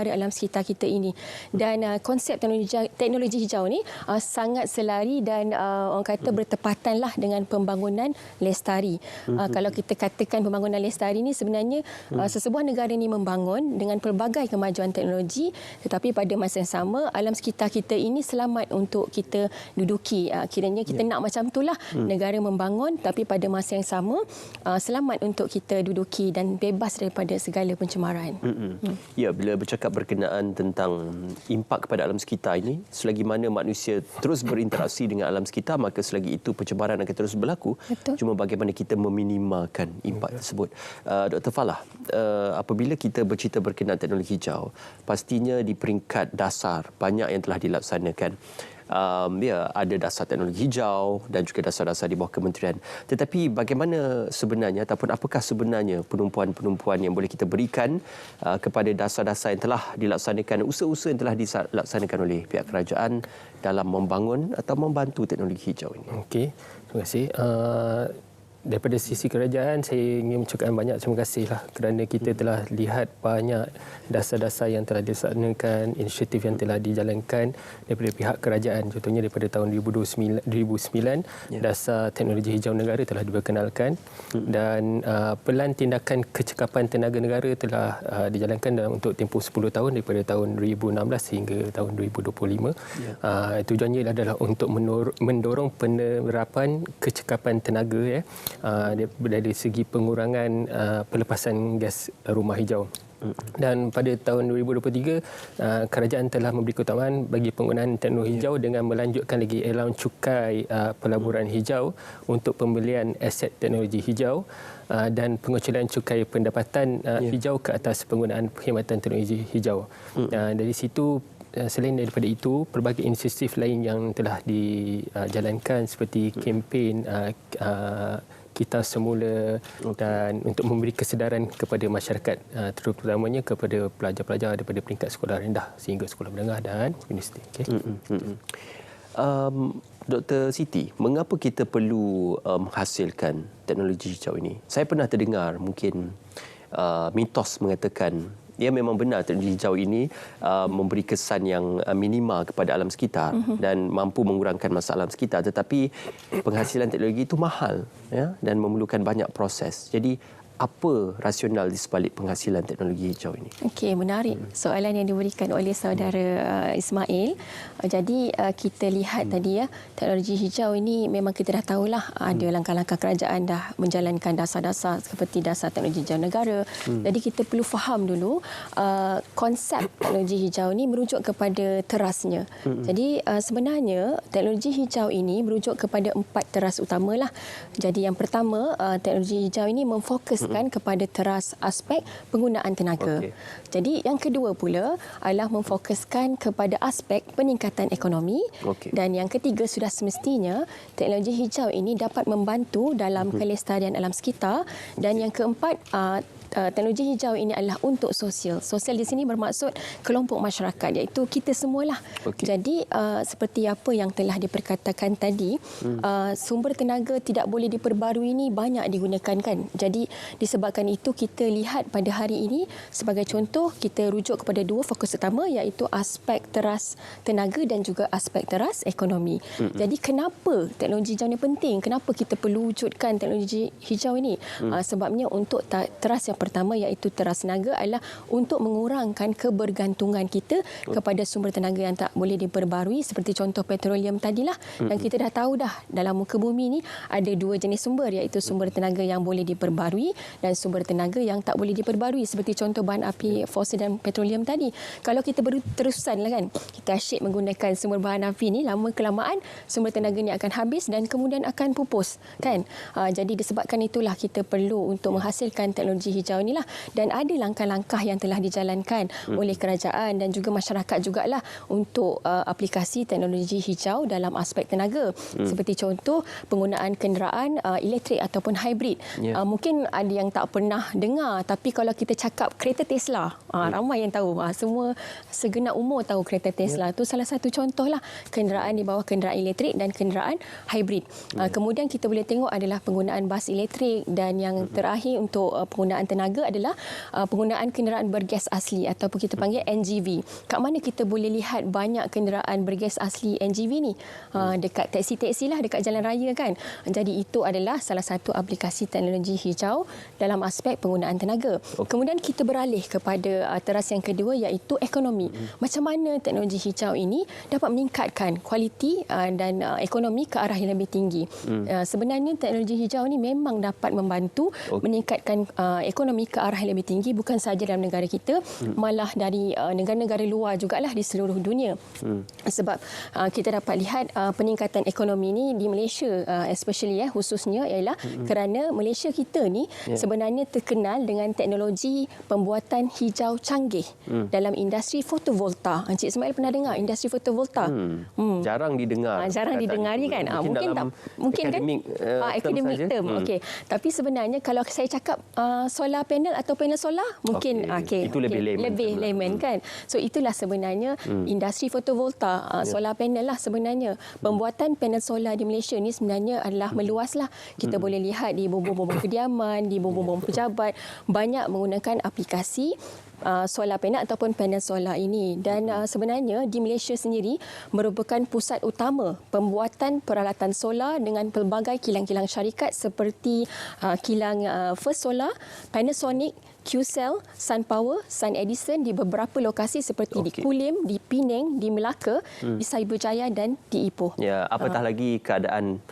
alam sekitar kita ini. Dan konsep teknologi hijau ni sangat selari dan orang kata bertepatanlah dengan pembangunan lestari. Kalau kita katakan pembangunan lestari ni sebenarnya sesebuah negara ni membangun dengan pelbagai kemajuan teknologi, tetapi pada masa yang sama alam sekitar kita ini selamat untuk kita duduki. Kiranya kita nak macam itulah negara membangun tapi pada masa yang sama selamat untuk kita duduki dan bebas daripada segala pencemaran. Ya, bila bercakap berkenaan tentang impak kepada alam sekitar ini, selagi mana manusia terus berinteraksi dengan alam sekitar, maka selagi itu pencemaran akan terus berlaku. Betul. Cuma bagaimana kita meminimalkan impak tersebut. Dr. Falah, apabila kita bercerita berkenaan teknologi hijau, pastinya di peringkat dasar banyak yang telah dilaksanakan. Ada dasar teknologi hijau dan juga dasar-dasar di bawah kementerian. Tetapi bagaimana sebenarnya ataupun apakah sebenarnya penumpuan-penumpuan yang boleh kita berikan kepada dasar-dasar yang telah dilaksanakan, usaha-usaha yang telah dilaksanakan oleh pihak kerajaan dalam membangun atau membantu teknologi hijau ini? Okey, terima kasih. Daripada sisi kerajaan, saya ingin mengucapkan banyak terima kasihlah kerana kita telah lihat banyak dasar-dasar yang telah dilaksanakan, inisiatif yang telah dijalankan daripada pihak kerajaan. Contohnya daripada tahun 2009 dasar teknologi hijau negara telah diperkenalkan dan pelan tindakan kecekapan tenaga negara telah dijalankan dalam untuk tempoh 10 tahun daripada tahun 2016 hingga tahun 2025. Tujuannya adalah untuk mendorong penerapan kecekapan tenaga dari segi pengurangan pelepasan gas rumah hijau. Dan pada tahun 2023, kerajaan telah memberi keutamaan bagi penggunaan teknologi hijau dengan melanjutkan lagi allowance cukai pelaburan hijau untuk pembelian aset teknologi hijau dan pengecualian cukai pendapatan hijau ke atas penggunaan perkhidmatan teknologi hijau. Dari situ, selain daripada itu, pelbagai inisiatif lain yang telah dijalankan seperti kempen kita semula dan untuk memberi kesedaran kepada masyarakat, terutamanya kepada pelajar-pelajar daripada peringkat sekolah rendah sehingga sekolah menengah dan universiti. Dr. Siti, mengapa kita perlu menghasilkan teknologi hijau ini? Saya pernah terdengar mungkin mitos mengatakan ya, memang benar teknologi hijau ini memberi kesan yang minimal kepada alam sekitar dan mampu mengurangkan masalah alam sekitar, tetapi penghasilan teknologi itu mahal dan memerlukan banyak proses. Jadi apa rasional di sebalik penghasilan teknologi hijau ini? Okey, menarik soalan yang diberikan oleh saudara Ismail. Jadi kita lihat tadi teknologi hijau ini memang kita dah tahulah ada langkah-langkah kerajaan dah menjalankan dasar-dasar seperti dasar teknologi hijau negara. Jadi kita perlu faham dulu konsep teknologi hijau ini merujuk kepada terasnya. Jadi sebenarnya teknologi hijau ini merujuk kepada 4 teras utamalah. Jadi yang pertama, teknologi hijau ini memfokus kepada teras aspek penggunaan tenaga. Jadi yang kedua pula adalah memfokuskan kepada aspek peningkatan ekonomi. Dan yang ketiga, sudah semestinya teknologi hijau ini dapat membantu dalam kelestarian alam sekitar. Dan yang keempat, teknologi hijau ini adalah untuk sosial. Sosial di sini bermaksud kelompok masyarakat, iaitu kita semualah. Jadi seperti apa yang telah diperkatakan tadi, sumber tenaga tidak boleh diperbarui ini banyak digunakan kan. Jadi disebabkan itu kita lihat pada hari ini sebagai contoh, kita rujuk kepada dua fokus utama, iaitu aspek teras tenaga dan juga aspek teras ekonomi. Jadi kenapa teknologi hijau ini penting? Kenapa kita perlu wujudkan teknologi hijau ini? Sebabnya untuk teras yang pertama, iaitu teras tenaga, adalah untuk mengurangkan kebergantungan kita kepada sumber tenaga yang tak boleh diperbarui, seperti contoh petroleum tadilah. Dan kita dah tahu dah dalam muka bumi ni ada dua jenis sumber, iaitu sumber tenaga yang boleh diperbarui dan sumber tenaga yang tak boleh diperbarui, seperti contoh bahan api fosil dan petroleum tadi. Kalau kita berterusan lah kan, kita asyik menggunakan sumber bahan api ni, lama kelamaan sumber tenaga ni akan habis dan kemudian akan pupus kan. Jadi disebabkan itulah kita perlu untuk menghasilkan teknologi hijau inilah, dan ada langkah-langkah yang telah dijalankan oleh kerajaan dan juga masyarakat jugalah untuk aplikasi teknologi hijau dalam aspek tenaga. Seperti contoh penggunaan kenderaan elektrik ataupun hybrid. Mungkin ada yang tak pernah dengar, tapi kalau kita cakap kereta Tesla, ramai yang tahu. Semua segenap umur tahu kereta Tesla. Itu salah satu contohlah kenderaan di bawah kenderaan elektrik dan kenderaan hybrid. Kemudian kita boleh tengok adalah penggunaan bas elektrik, dan yang terakhir untuk penggunaan tenaga adalah penggunaan kenderaan bergas asli ataupun kita panggil NGV. Kat mana kita boleh lihat banyak kenderaan bergas asli NGV ni? Dekat taksi-taksi lah, dekat jalan raya kan. Jadi itu adalah salah satu aplikasi teknologi hijau dalam aspek penggunaan tenaga. Kemudian kita beralih kepada teras yang kedua, iaitu ekonomi. Macam mana teknologi hijau ini dapat meningkatkan kualiti dan ekonomi ke arah yang lebih tinggi. Sebenarnya teknologi hijau ini memang dapat membantu meningkatkan ekonomi ke arah yang lebih tinggi, bukan sahaja dalam negara kita, malah dari negara-negara luar jugalah di seluruh dunia. Sebab kita dapat lihat peningkatan ekonomi ini di Malaysia, especially khususnya ialah kerana Malaysia kita ni sebenarnya terkenal dengan teknologi pembuatan hijau canggih dalam industri fotovolta. Encik Ismail pernah dengar industri fotovolta? Jarang didengar. Jarang didengari kan? Mungkin kan academic term. Okey. Tapi sebenarnya kalau saya cakap solar panel atau panel solar, mungkin itu lebih layman kan. So itulah sebenarnya industri fotovolta, solar panel lah sebenarnya. Pembuatan panel solar di Malaysia ni sebenarnya adalah meluaslah. Kita boleh lihat di bumbung-bumbung kediaman, di bumbung-bumbung pejabat, banyak menggunakan aplikasi solar panel ataupun panel solar ini. Dan sebenarnya di Malaysia sendiri merupakan pusat utama pembuatan peralatan solar dengan pelbagai kilang-kilang syarikat seperti kilang First Solar, Panasonic, QCell, SunPower, Sun Edison di beberapa lokasi seperti di Kulim, di Penang, di Melaka, di Cyberjaya dan di Ipoh. Ya, apatah lagi keadaan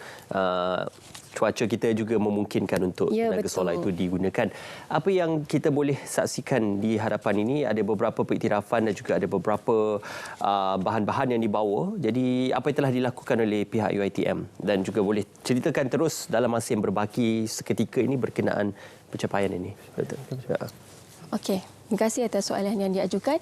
cuaca kita juga memungkinkan untuk tenaga solar itu digunakan. Apa yang kita boleh saksikan di hadapan ini, ada beberapa pengiktirafan dan juga ada beberapa bahan-bahan yang dibawa. Jadi apa yang telah dilakukan oleh pihak UiTM, dan juga boleh ceritakan terus dalam masa yang berbaki seketika ini berkenaan pencapaian ini. Okey. Terima kasih atas soalan yang diajukan.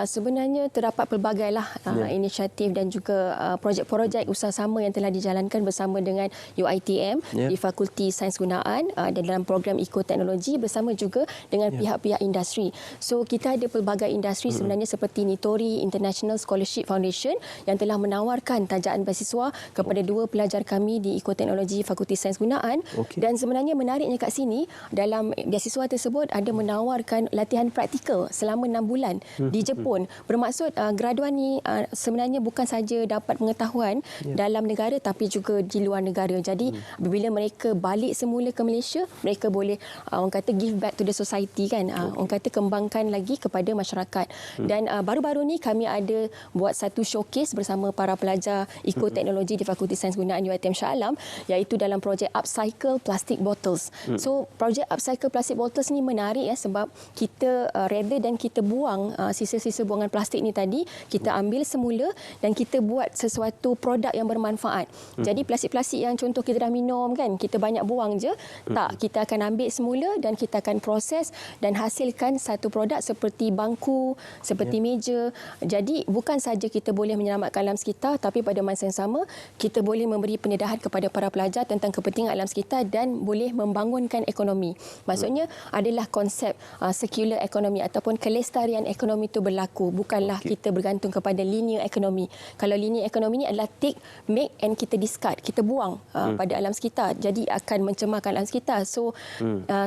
Sebenarnya terdapat pelbagailah inisiatif dan juga projek-projek usaha-sama yang telah dijalankan bersama dengan UiTM di Fakulti Sains Gunaan dan dalam program ekoteknologi bersama juga dengan pihak-pihak industri. So kita ada pelbagai industri sebenarnya seperti Nitori International Scholarship Foundation yang telah menawarkan tajaan beasiswa kepada dua pelajar kami di ekoteknologi Fakulti Sains Gunaan. Dan sebenarnya menariknya kat sini, dalam beasiswa tersebut ada menawarkan latihan praktikal selama 6 bulan di Jepun. Bermaksud graduan ni sebenarnya bukan saja dapat pengetahuan dalam negara tapi juga di luar negara. Jadi apabila mereka balik semula ke Malaysia, mereka boleh orang kata give back to the society kan. Orang kata kembangkan lagi kepada masyarakat. Dan baru-baru ni kami ada buat satu showcase bersama para pelajar ekoteknologi di Fakulti Sains Gunaan UiTM Shah Alam, iaitu dalam projek Upcycle Plastic Bottles. So projek Upcycle Plastic Bottles ni menarik sebab kita rather dan kita buang sisa-sisa buangan plastik ni tadi, kita ambil semula dan kita buat sesuatu produk yang bermanfaat. Jadi plastik-plastik yang contoh kita dah minum kan, kita banyak buang je. Tak, kita akan ambil semula dan kita akan proses dan hasilkan satu produk seperti bangku, seperti meja. Jadi bukan saja kita boleh menyelamatkan alam sekitar, tapi pada masa yang sama kita boleh memberi pendedahan kepada para pelajar tentang kepentingan alam sekitar dan boleh membangunkan ekonomi. Maksudnya adalah konsep circular economy ataupun kelestarian ekonomi itu berlaku. Bukanlah kita bergantung kepada linear ekonomi. Kalau linear ekonomi ini adalah take, make and kita discard. Kita buang pada alam sekitar. Jadi akan mencemarkan alam sekitar. So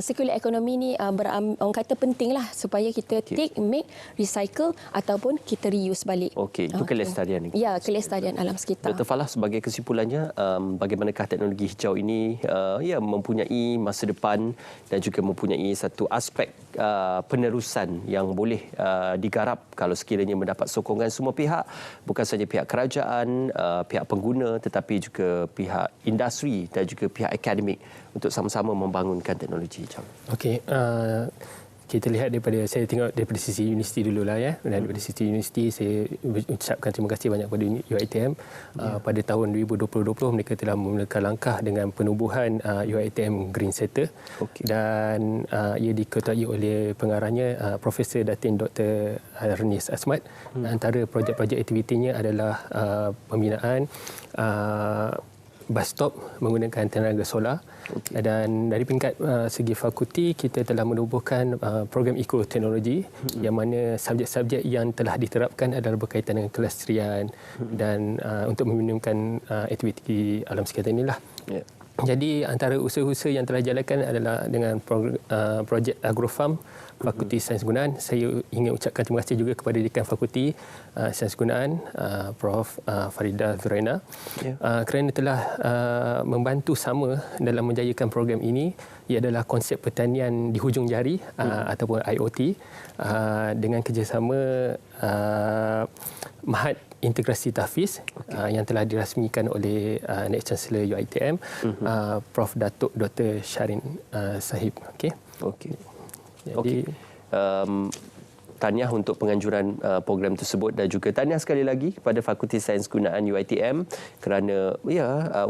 circular economy ni orang kata pentinglah supaya kita take, make, recycle ataupun kita reuse balik. Okey, itu kelestarian. Ya, kelestarian alam sekitar. Dr. Falah, sebagai kesimpulannya, bagaimanakah teknologi hijau ini mempunyai masa depan dan juga mempunyai satu aspek penerusan yang boleh digarap kalau sekiranya mendapat sokongan semua pihak, bukan sahaja pihak kerajaan, pihak pengguna, tetapi juga pihak industri dan juga pihak akademik untuk sama-sama membangunkan teknologi hijau. Okey, kita lihat saya tengok daripada sisi universiti dululah ya. Dan daripada sisi universiti saya ucapkan terima kasih banyak kepada UiTM. Pada tahun 2020 mereka telah memulakan langkah dengan penubuhan UiTM Green Center. Dan ia diketuai oleh pengarahnya Profesor Datin Dr. Ernest Asmat. Antara projek-projek aktivitinya adalah pembinaan bus stop menggunakan tenaga solar. Dan dari peringkat segi fakulti, kita telah menubuhkan program ekoteknologi yang mana subjek-subjek yang telah diterapkan adalah berkaitan dengan kelestarian dan untuk meminimkan aktiviti alam sekitar inilah. Jadi antara usaha-usaha yang telah dijalankan adalah dengan projek agrofarm Fakulti Sains Gunaan. Saya ingin ucapkan terima kasih juga kepada Dekan Fakulti Sains Gunaan, Prof. Farida Zuraina, kerana telah membantu sama dalam menjayakan program ini. Ia adalah konsep pertanian di hujung jari ataupun IoT dengan kerjasama Mahat Integrasi Tahfiz yang telah dirasmikan oleh Next Chancellor UiTM, Prof. Datuk Dr. Syarin Sahib. Okey. Okey. Tahniah untuk penganjuran program tersebut dan juga tahniah sekali lagi kepada Fakulti Sains Gunaan UiTM kerana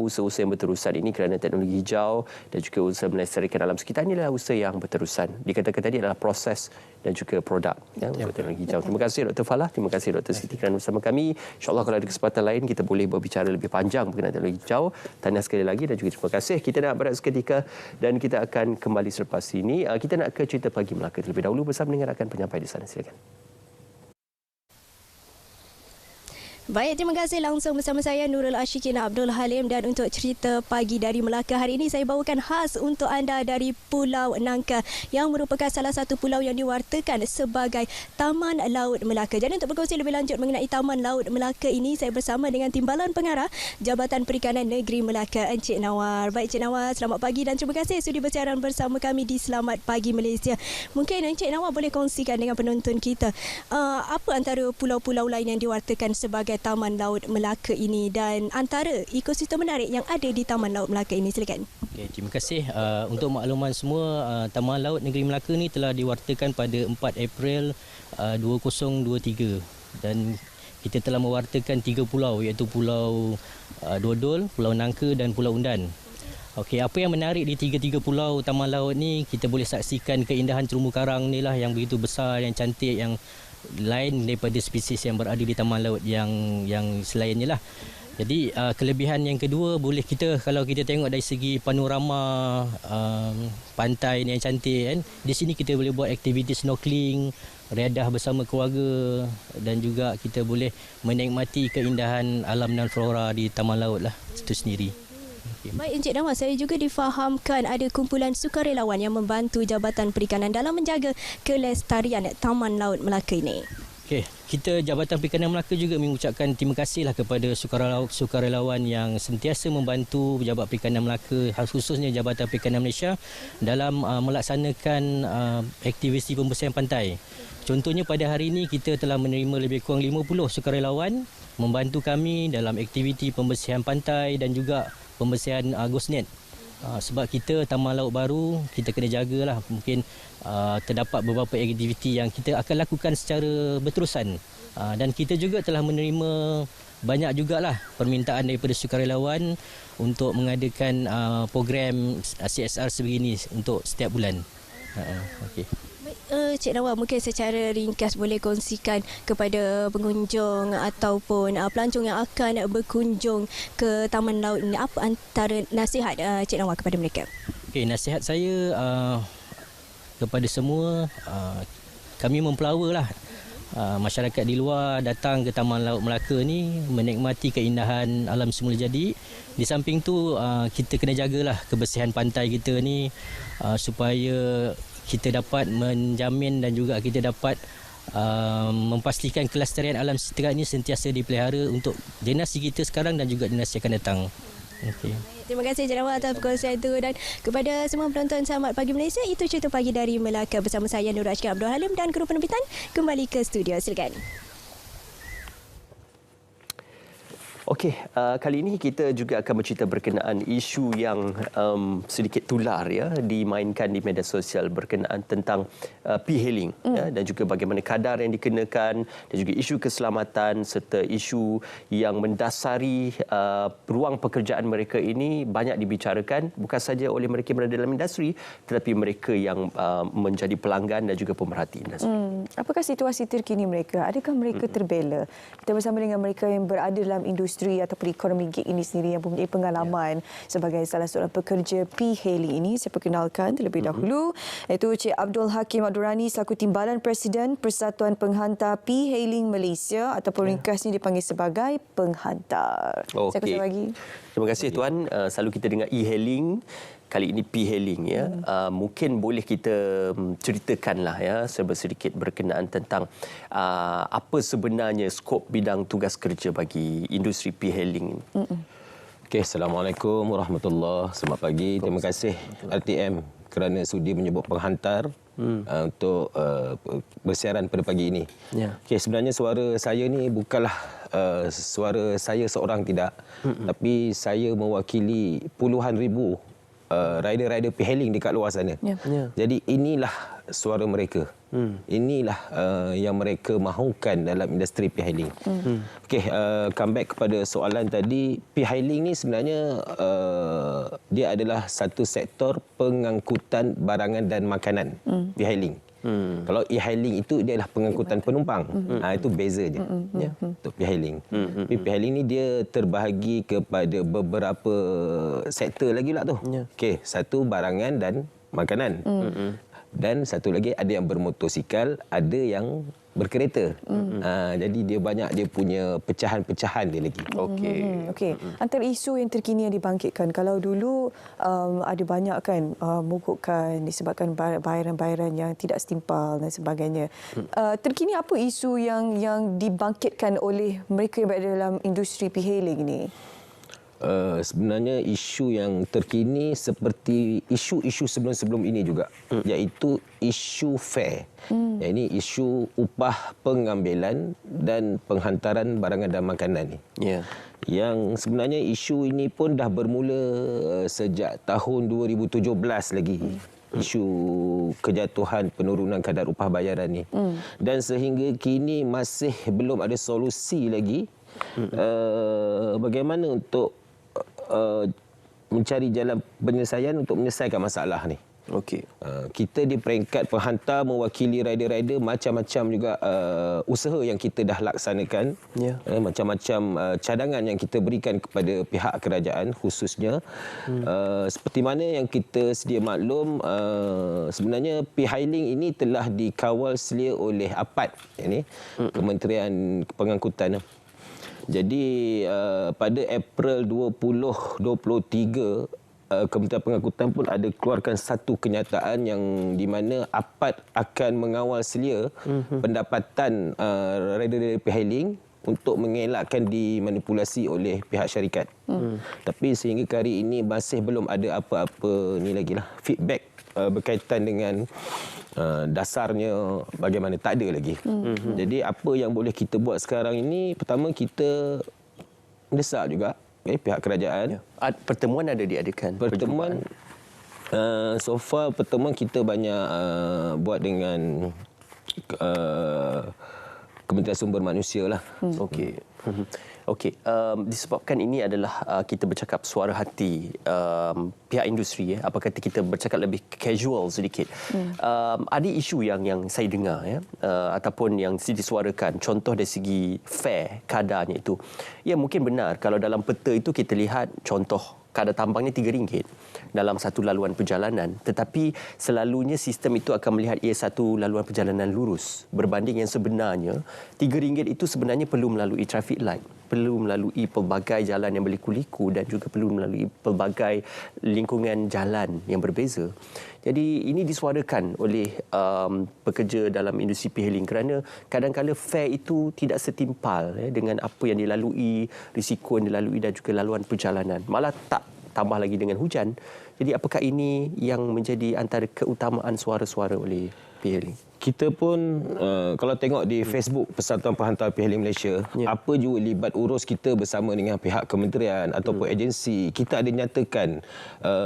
usaha-usaha yang berterusan ini, kerana teknologi hijau dan juga usaha melestarikan alam sekitar ini adalah usaha yang berterusan. Dikatakan tadi adalah proses dan juga produk untuk teknologi hijau. Terima kasih Dr. Falah, terima kasih Dr. Siti kerana bersama kami. InsyaAllah kalau ada kesempatan lain kita boleh berbicara lebih panjang berkenaan teknologi hijau. Tahniah sekali lagi dan juga terima kasih. Kita nak berehat seketika dan kita akan kembali selepas ini. Kita nak ke cerita Pagi Melaka terlebih dahulu bersama dengan rakan penyampai di sana. Silakan. Baik, terima kasih. Langsung bersama saya Nurul Ashikin Abdul Halim, dan untuk cerita Pagi dari Melaka hari ini saya bawakan khas untuk anda dari Pulau Nangka yang merupakan salah satu pulau yang diwartakan sebagai Taman Laut Melaka. Jadi untuk berkongsi lebih lanjut mengenai Taman Laut Melaka ini, saya bersama dengan Timbalan Pengarah Jabatan Perikanan Negeri Melaka, Encik Nawar. Baik Encik Nawar, selamat pagi dan terima kasih sudi bersiaran bersama kami di Selamat Pagi Malaysia. Mungkin Encik Nawar boleh kongsikan dengan penonton kita apa antara pulau-pulau lain yang diwartakan sebagai Taman Laut Melaka ini dan antara ekosistem menarik yang ada di Taman Laut Melaka ini. Silakan. Okay, terima kasih. Untuk makluman semua, Taman Laut Negeri Melaka ini telah diwartakan pada 4 April 2023 dan kita telah mewartakan 3 pulau, iaitu Pulau Dodol, Pulau Nangka dan Pulau Undan. Okey, apa yang menarik di 3 pulau Taman Laut ni, kita boleh saksikan keindahan terumbu karang ni lah yang begitu besar, yang cantik, yang lain daripada spesies yang berada di taman laut yang selainnya lah. Jadi kelebihan yang kedua, boleh kita, kalau kita tengok dari segi panorama pantai ni yang cantik kan, di sini kita boleh buat aktiviti snorkeling, riadah bersama keluarga, dan juga kita boleh menikmati keindahan alam dan flora di taman laut lah itu sendiri. Baik Encik Nawar, saya juga difahamkan ada kumpulan sukarelawan yang membantu Jabatan Perikanan dalam menjaga kelestarian Taman Laut Melaka ini. Okey, kita Jabatan Perikanan Melaka juga mengucapkan terima kasihlah kepada sukarelawan yang sentiasa membantu Jabatan Perikanan Melaka, khususnya Jabatan Perikanan Malaysia dalam melaksanakan aktiviti pembersihan pantai. Contohnya pada hari ini kita telah menerima lebih kurang 50 sukarelawan membantu kami dalam aktiviti pembersihan pantai dan juga pembersihan Ghostnet. Sebab kita taman laut baru, kita kena jagalah. Mungkin terdapat beberapa aktiviti yang kita akan lakukan secara berterusan. Dan kita juga telah menerima banyak jugalah permintaan daripada sukarelawan untuk mengadakan program CSR sebegini untuk setiap bulan. Okey. Cik Nawar, mungkin secara ringkas boleh kongsikan kepada pengunjung ataupun pelancong yang akan berkunjung ke Taman Laut ini, apa antara nasihat Cik Nawar kepada mereka? Okey, nasihat saya kepada semua, kami mempelawalah masyarakat di luar datang ke Taman Laut Melaka ni menikmati keindahan alam semula jadi. Di samping tu kita kena jagalah kebersihan pantai kita ni supaya kita dapat menjamin dan juga kita dapat memastikan kelestarian alam sekitar ini sentiasa dipelihara untuk generasi kita sekarang dan juga generasi akan datang. Okay. Terima kasih Cik Nawar atas perkongsian itu, dan kepada semua penonton Selamat Pagi Malaysia, itu Cerita Pagi dari Melaka bersama saya Nurul Ashkin Abdul Halim dan kru penerbitan kembali ke studio. Silakan. Okey, kali ini kita juga akan bercerita berkenaan isu yang sedikit tular ya dimainkan di media sosial berkenaan tentang p-hailing dan juga bagaimana kadar yang dikenakan dan juga isu keselamatan serta isu yang mendasari ruang pekerjaan mereka ini banyak dibicarakan bukan saja oleh mereka yang berada dalam industri tetapi mereka yang menjadi pelanggan dan juga pemerhati industri. Apakah situasi terkini mereka? Adakah mereka terbela? Kita bersama dengan mereka yang berada dalam industri ataupun ekonomi gig ini sendiri yang mempunyai pengalaman sebagai salah seorang pekerja p-hailing ini. Saya perkenalkan terlebih dahulu iaitu Cik Abdul Hakim Abdurrani selaku Timbalan Presiden Persatuan Penghantar P-hailing Malaysia ataupun ringkasnya dipanggil sebagai penghantar. Saya kuasa bagi. Terima kasih Tuan. Selalu kita dengar e-hailing, kali ini p-hailing ya. Mungkin boleh kita ceritakanlah ya sedikit berkenaan tentang apa sebenarnya skop bidang tugas kerja bagi industri p-hailing ini. Okey, Assalamualaikum warahmatullahi. Selamat pagi. Terima kasih RTM kerana sudi menyebut penghantar untuk bersiaran pada pagi ini. Okey, sebenarnya suara saya ni bukanlah suara saya seorang tidak, tapi saya mewakili puluhan ribu rider-rider p-hailing dekat luar sana. Jadi inilah suara mereka. Inilah yang mereka mahukan dalam industri p-hailing. Okey, come back kepada soalan tadi. P-hailing ni sebenarnya dia adalah satu sektor pengangkutan barangan dan makanan. P-hailing. Kalau e-hailing itu dia adalah pengangkutan penumpang. Itu beza je. Untuk p-hailing. P-hailing ni dia terbahagi kepada beberapa sektor lagi lah tu. Okey, satu barangan dan makanan. Dan satu lagi ada yang bermotosikal, ada yang berkereta. Jadi dia banyak dia punya pecahan-pecahan dia lagi. Okey. Antara isu yang terkini yang dibangkitkan, kalau dulu ada banyak kan mogokkan disebabkan bayaran-bayaran yang tidak setimpal dan sebagainya. Terkini apa isu yang dibangkitkan oleh mereka yang berada dalam industri p-hailing ini? Sebenarnya isu yang terkini seperti isu-isu sebelum-sebelum ini juga, iaitu isu fare. Ini isu upah pengambilan dan penghantaran barangan dan makanan ni. Yang sebenarnya isu ini pun dah bermula sejak tahun 2017 lagi. Isu kejatuhan penurunan kadar upah bayaran ni. Dan sehingga kini masih belum ada solusi lagi bagaimana untuk mencari jalan penyelesaian untuk menyelesaikan masalah ni. Kita di peringkat penghantar mewakili rider-rider macam-macam juga usaha yang kita dah laksanakan. Macam-macam cadangan yang kita berikan kepada pihak kerajaan khususnya. Seperti mana yang kita sedia maklum, sebenarnya p-hailing ini telah dikawal selia oleh APAD, Kementerian Pengangkutan. Jadi pada April 2023 Kementerian Pengangkutan pun ada keluarkan satu kenyataan yang di mana APAD akan mengawal selia pendapatan rider-rider p-hailing untuk mengelakkan dimanipulasi oleh pihak syarikat. Tapi sehingga hari ini masih belum ada apa-apa ni lagi lah feedback berkaitan dengan dasarnya bagaimana, tak ada lagi. Jadi apa yang boleh kita buat sekarang ini, pertama kita mendesak juga pihak kerajaan. Pertemuan ada diadakan? Pertemuan so far pertemuan kita banyak buat dengan Kementerian Sumber Manusia lah. Okey. Okey, disebabkan ini adalah kita bercakap suara hati pihak industri, apa kata kita bercakap lebih casual sedikit. Ada isu yang saya dengar ataupun yang disuarakan, contoh dari segi fare kadarnya itu. Ya, mungkin benar kalau dalam peta itu kita lihat contoh kadar tambangnya RM3 dalam satu laluan perjalanan, tetapi selalunya sistem itu akan melihat ia satu laluan perjalanan lurus, berbanding yang sebenarnya RM3 itu sebenarnya perlu melalui traffic light, perlu melalui pelbagai jalan yang berliku-liku dan juga perlu melalui pelbagai lingkungan jalan yang berbeza. Jadi ini disuarakan oleh pekerja dalam industri e-hailing kerana kadang-kadang fare itu tidak setimpal dengan apa yang dilalui, risiko yang dilalui dan juga laluan perjalanan. Malah tak tambah lagi dengan hujan. Jadi apakah ini yang menjadi antara keutamaan suara-suara oleh e-hailing? Kita pun kalau tengok di Facebook Persatuan Penghantar e-hailing Malaysia, apa juga libat urus kita bersama dengan pihak kementerian ataupun agensi, kita ada nyatakan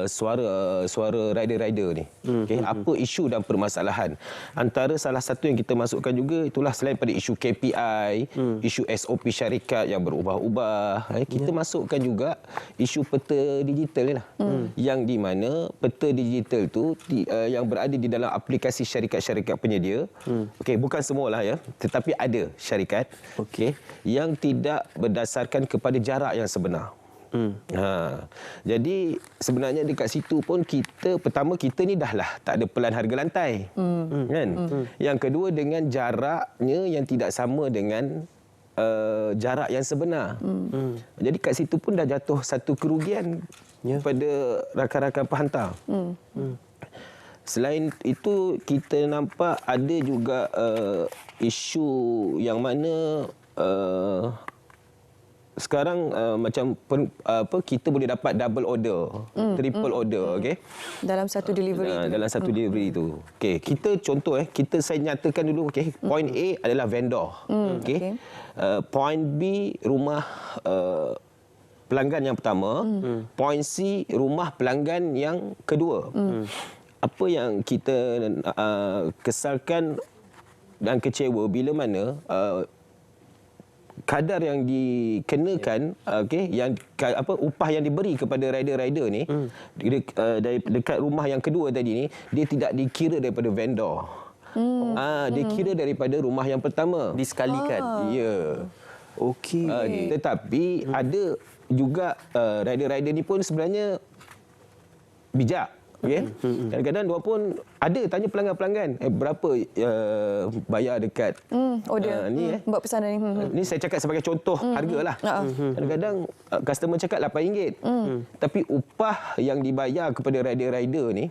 suara rider-rider ni. Okay, apa isu dan permasalahan. Antara salah satu yang kita masukkan juga itulah selain pada isu KPI, isu SOP syarikat yang berubah-ubah, kita masukkan juga isu peta digital ni lah. Yang di mana peta digital tu yang berada di dalam aplikasi syarikat-syarikat penyedia. Okey, bukan semualah ya, tetapi ada syarikat yang tidak berdasarkan kepada jarak yang sebenar. Jadi sebenarnya dekat situ pun pertama kita ni dah lah tak ada pelan harga lantai. Kan? Yang kedua dengan jaraknya yang tidak sama dengan jarak yang sebenar. Jadi kat situ pun dah jatuh satu kerugian pada rakan-rakan penghantar. Selain itu, kita nampak ada juga isu yang mana sekarang macam kita boleh dapat double order, triple order, okey. Dalam satu delivery. Dalam satu delivery itu. Okey, kita contoh saya nyatakan dulu, okey. Point A adalah vendor. Okey. Point B rumah pelanggan yang pertama, point C rumah pelanggan yang kedua. Apa yang kita kesalkan dan kecewa bila mana kadar yang dikenakan, yang upah yang diberi kepada rider-rider ni dari dekat rumah yang kedua tadi ni, dia tidak dikira daripada vendor. Dia kira daripada rumah yang pertama. Disekalikan. Ya. Okey. Tetapi ada juga rider-rider ni pun sebenarnya bijak. Okay? Kadang-kadang dia pun ada tanya pelanggan-pelanggan berapa bayar dekat order buat pesanan ni. Ni saya cakap sebagai contoh hargalah. Kadang-kadang customer cakap RM8. Tapi upah yang dibayar kepada rider-rider ni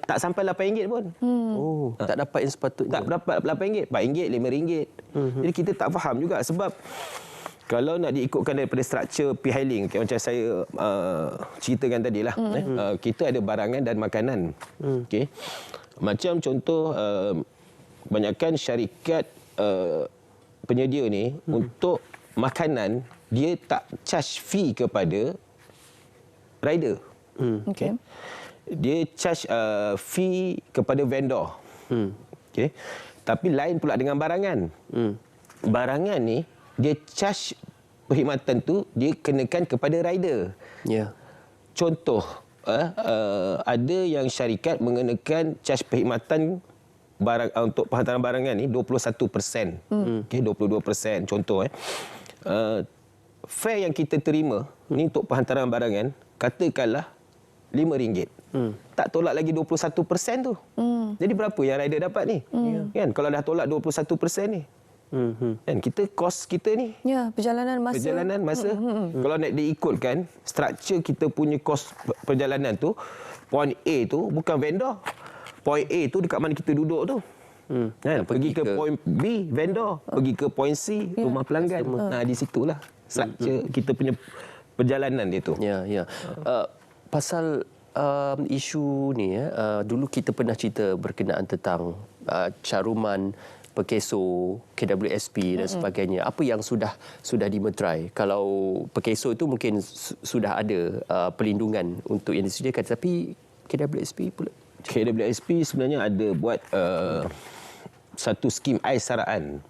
tak sampai RM8 pun. Tak dapat yang sepatutnya. Tak dapat RM8, RM4, RM5. Jadi kita tak faham juga sebab kalau nak diikutkan daripada struktur e-hailing, macam saya ceritakan tadi lah, kita ada barangan dan makanan. Okay. Macam contoh, banyakkan syarikat penyedia ni untuk makanan, dia tak charge fee kepada rider. Okay. Dia charge fee kepada vendor. Okay. Tapi lain pula dengan barangan. Barangan ni, dia charge perkhidmatan tu dia kenakan kepada rider. Contoh, ada yang syarikat mengenakan charge perkhidmatan barang untuk penghantaran barangan ni 21%. Okey, 22% contoh fare yang kita terima ni untuk penghantaran barangan katakanlah RM5. Tak tolak lagi 21% tu. Jadi berapa yang rider dapat ni? Kan kalau dah tolak 21% ni. Kan kita kos kita ni perjalanan masa kalau nak diikutkan struktur kita punya kos perjalanan tu, point A tu bukan vendor, point A tu dekat mana kita duduk tu, kan pergi ke point B vendor, pergi ke point C rumah pelanggan. Di situlah struktur kita punya perjalanan dia tu. Pasal isu ni dulu kita pernah cerita berkenaan tentang caruman Perkeso, KWSP dan sebagainya. Apa yang sudah dimeterai? Kalau Perkeso itu mungkin sudah ada perlindungan untuk yang disediakan, tapi KWSP pula. KWSP sebenarnya ada buat satu skim aisaraan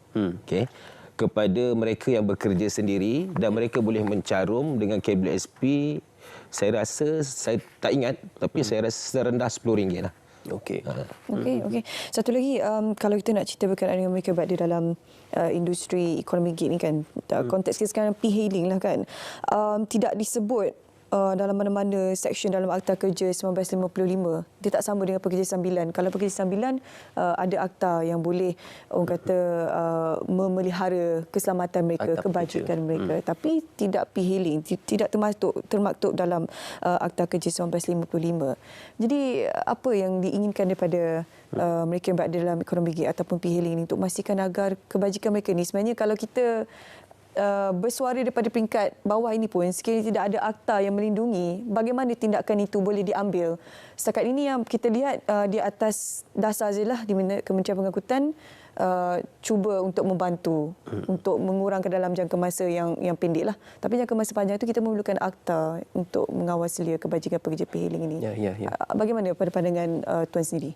kepada mereka yang bekerja sendiri dan mereka boleh mencarum dengan KWSP. Saya rasa, saya tak ingat, tapi saya rasa serendah RM10 lah. Okey. Okey. Satu lagi, kalau kita nak cerita berkenaan dengan mereka berada dalam industri ekonomi gig ni kan, konteks kita sekarang P-hailing lah kan, tidak disebut dalam mana-mana seksyen dalam Akta Kerja 1955. Dia tak sama dengan Pekerja Sambilan. Kalau Pekerja Sambilan ada akta yang boleh orang kata memelihara keselamatan mereka, akta kebajikan mereka. Tapi tidak P-hailing, tidak termaktub dalam Akta Kerja 1955. Jadi apa yang diinginkan daripada mereka yang berada dalam ekonomi gig ataupun P-hailing ini untuk memastikan agar kebajikan mereka ni, sebenarnya kalau kita bersuara daripada peringkat bawah ini pun, sekiranya tidak ada akta yang melindungi, bagaimana tindakan itu boleh diambil? Setakat ini yang kita lihat di atas dasar sajalah di mana Kementerian Pengangkutan cuba untuk membantu untuk mengurangkan dalam jangka masa yang pendek lah. Tapi jangka masa panjang itu kita memerlukan akta untuk mengawasi kebajikan pekerja P-hailing ini. Bagaimana pada pandangan Tuan sendiri?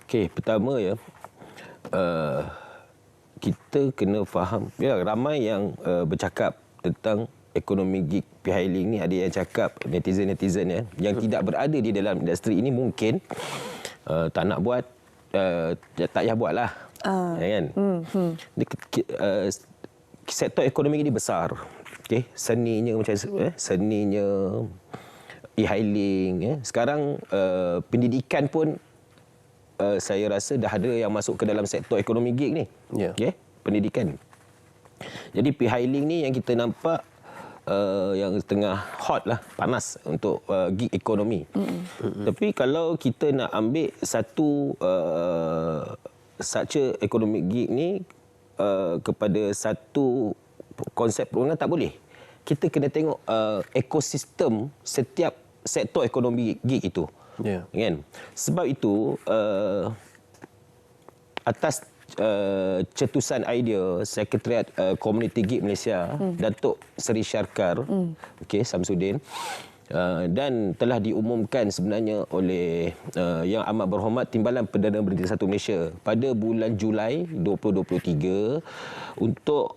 Okey, pertama ya, kita kena faham, ramai yang bercakap tentang ekonomi gig P-hailing ni. Ada yang cakap, netizen ya, yang tidak berada di dalam industri ini mungkin tak nak buat, tak payah buatlah. Kan? Sektor ekonomi ini besar. Okay? Seninya macam seninya e-hailing. Sekarang pendidikan pun saya rasa dah ada yang masuk ke dalam sektor ekonomi gig ni. Okay? Pendidikan. Jadi P-hailing ni yang kita nampak yang tengah hot lah, panas untuk gig ekonomi. Tapi kalau kita nak ambil satu structure ekonomi gig ni kepada satu konsep perundangan, tak boleh. Kita kena tengok ekosistem setiap sektor ekonomi gig itu. Kan? Sebab itu atas cetusan idea Sekretariat Komuniti Gig Malaysia, Datuk Seri Syarkar Samsudin, dan telah diumumkan sebenarnya oleh Yang Amat Berhormat Timbalan Perdana Menteri Satu Malaysia pada bulan Julai 2023 untuk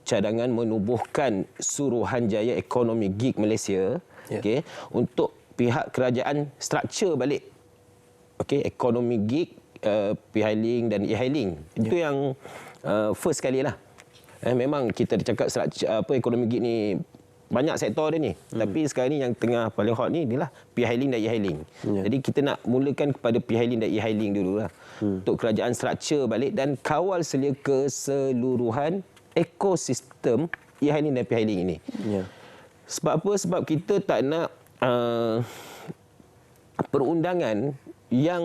cadangan menubuhkan Suruhanjaya Ekonomi Gig Malaysia, untuk pihak kerajaan struktur balik ekonomi gig, P-hailing dan e-hailing. Itu yang first kali lah. Memang kita cakap ekonomi gig ni banyak sektor dia ni. Tapi sekarang ni yang tengah paling hot ni inilah P-hailing dan e-hailing. Jadi kita nak mulakan kepada P-hailing dan e-hailing dulu lah. Untuk kerajaan struktur balik dan kawal selia keseluruhan ekosistem e-hailing dan P-hailing ini. Sebab apa? Sebab kita tak nak perundangan yang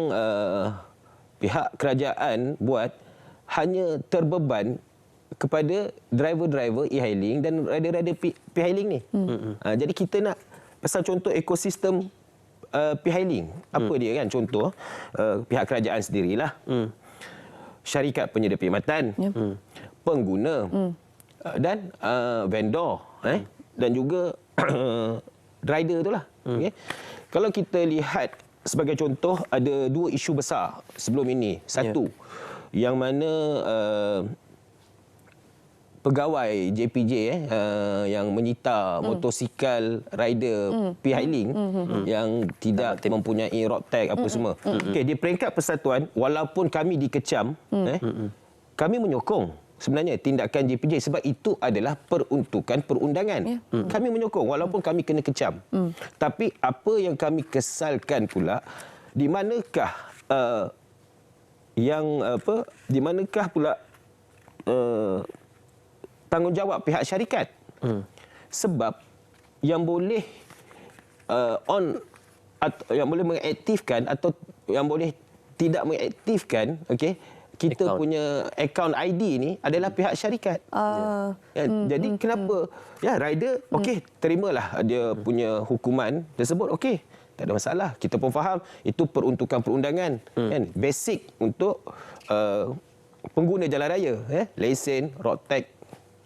pihak kerajaan buat hanya terbeban kepada driver-driver e-hailing dan rider-rider P-hailing ni. Jadi kita nak pasal contoh ekosistem P-hailing. Apa dia kan? Contoh pihak kerajaan sendirilah. Syarikat penyedia perkhidmatan, pengguna dan vendor dan juga rider itulah. Kalau kita lihat sebagai contoh, ada dua isu besar sebelum ini. Satu, yang mana pegawai JPJ yang menyita motosikal rider P-hailing yang tidak mempunyai road tag apa semua. Di peringkat persatuan, walaupun kami dikecam, kami menyokong sebenarnya tindakan JPJ sebab itu adalah peruntukan perundangan. Kami menyokong walaupun kami kena kecam. Tapi apa yang kami kesalkan pula, di manakah di manakah pula tanggungjawab pihak syarikat? Sebab yang boleh yang boleh mengaktifkan atau yang boleh tidak mengaktifkan kita punya akaun ID ni adalah pihak syarikat. Jadi kenapa rider terimalah dia punya hukuman tersebut, tak ada masalah. Kita pun faham itu peruntukan perundangan, kan, basic untuk pengguna jalan raya, lesen, road tax,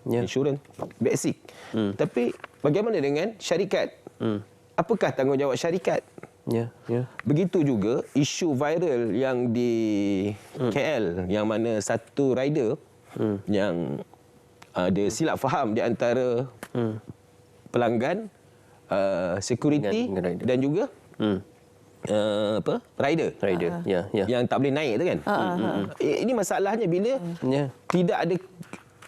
insurans, basic. Tapi bagaimana dengan syarikat? Apakah tanggungjawab syarikat? Begitu juga isu viral yang di KL, yang mana satu rider yang ada silap faham di antara pelanggan, security dan juga rider yang tak boleh naik tu kan. Ini masalahnya bila tidak ada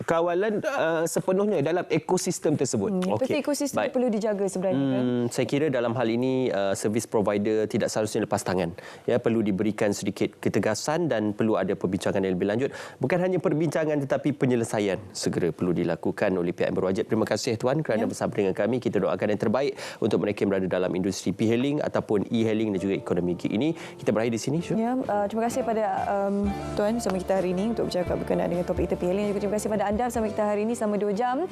kawalan sepenuhnya dalam ekosistem tersebut. Betul, ekosistem perlu dijaga sebenarnya kan. Saya kira dalam hal ini servis provider tidak seharusnya lepas tangan. Perlu diberikan sedikit ketegasan dan perlu ada perbincangan yang lebih lanjut. Bukan hanya perbincangan tetapi penyelesaian segera perlu dilakukan oleh pihak yang berwajib. Terima kasih Tuan kerana bersama dengan kami. Kita doakan yang terbaik untuk mereka yang berada dalam industri e-hailing ataupun e-hailing dan juga ekonomi gig ini. Kita berakhir di sini. Terima kasih pada Tuan bersama kita hari ini untuk bercakap berkenaan dengan topik kita e-hailing. Juga terima kasih pada anda bersama kita hari ini selama 2 jam.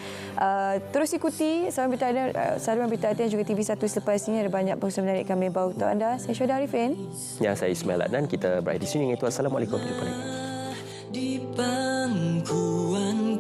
Terus ikuti saluran berita dan juga TV1 selepas ini. Ada banyak program menarik kami bawa untuk anda. Saya Syuhada Arifin. Saya Ismail Adnan. Kita berakhir di sini. Assalamualaikum. Jumpa lagi. Di pangkuan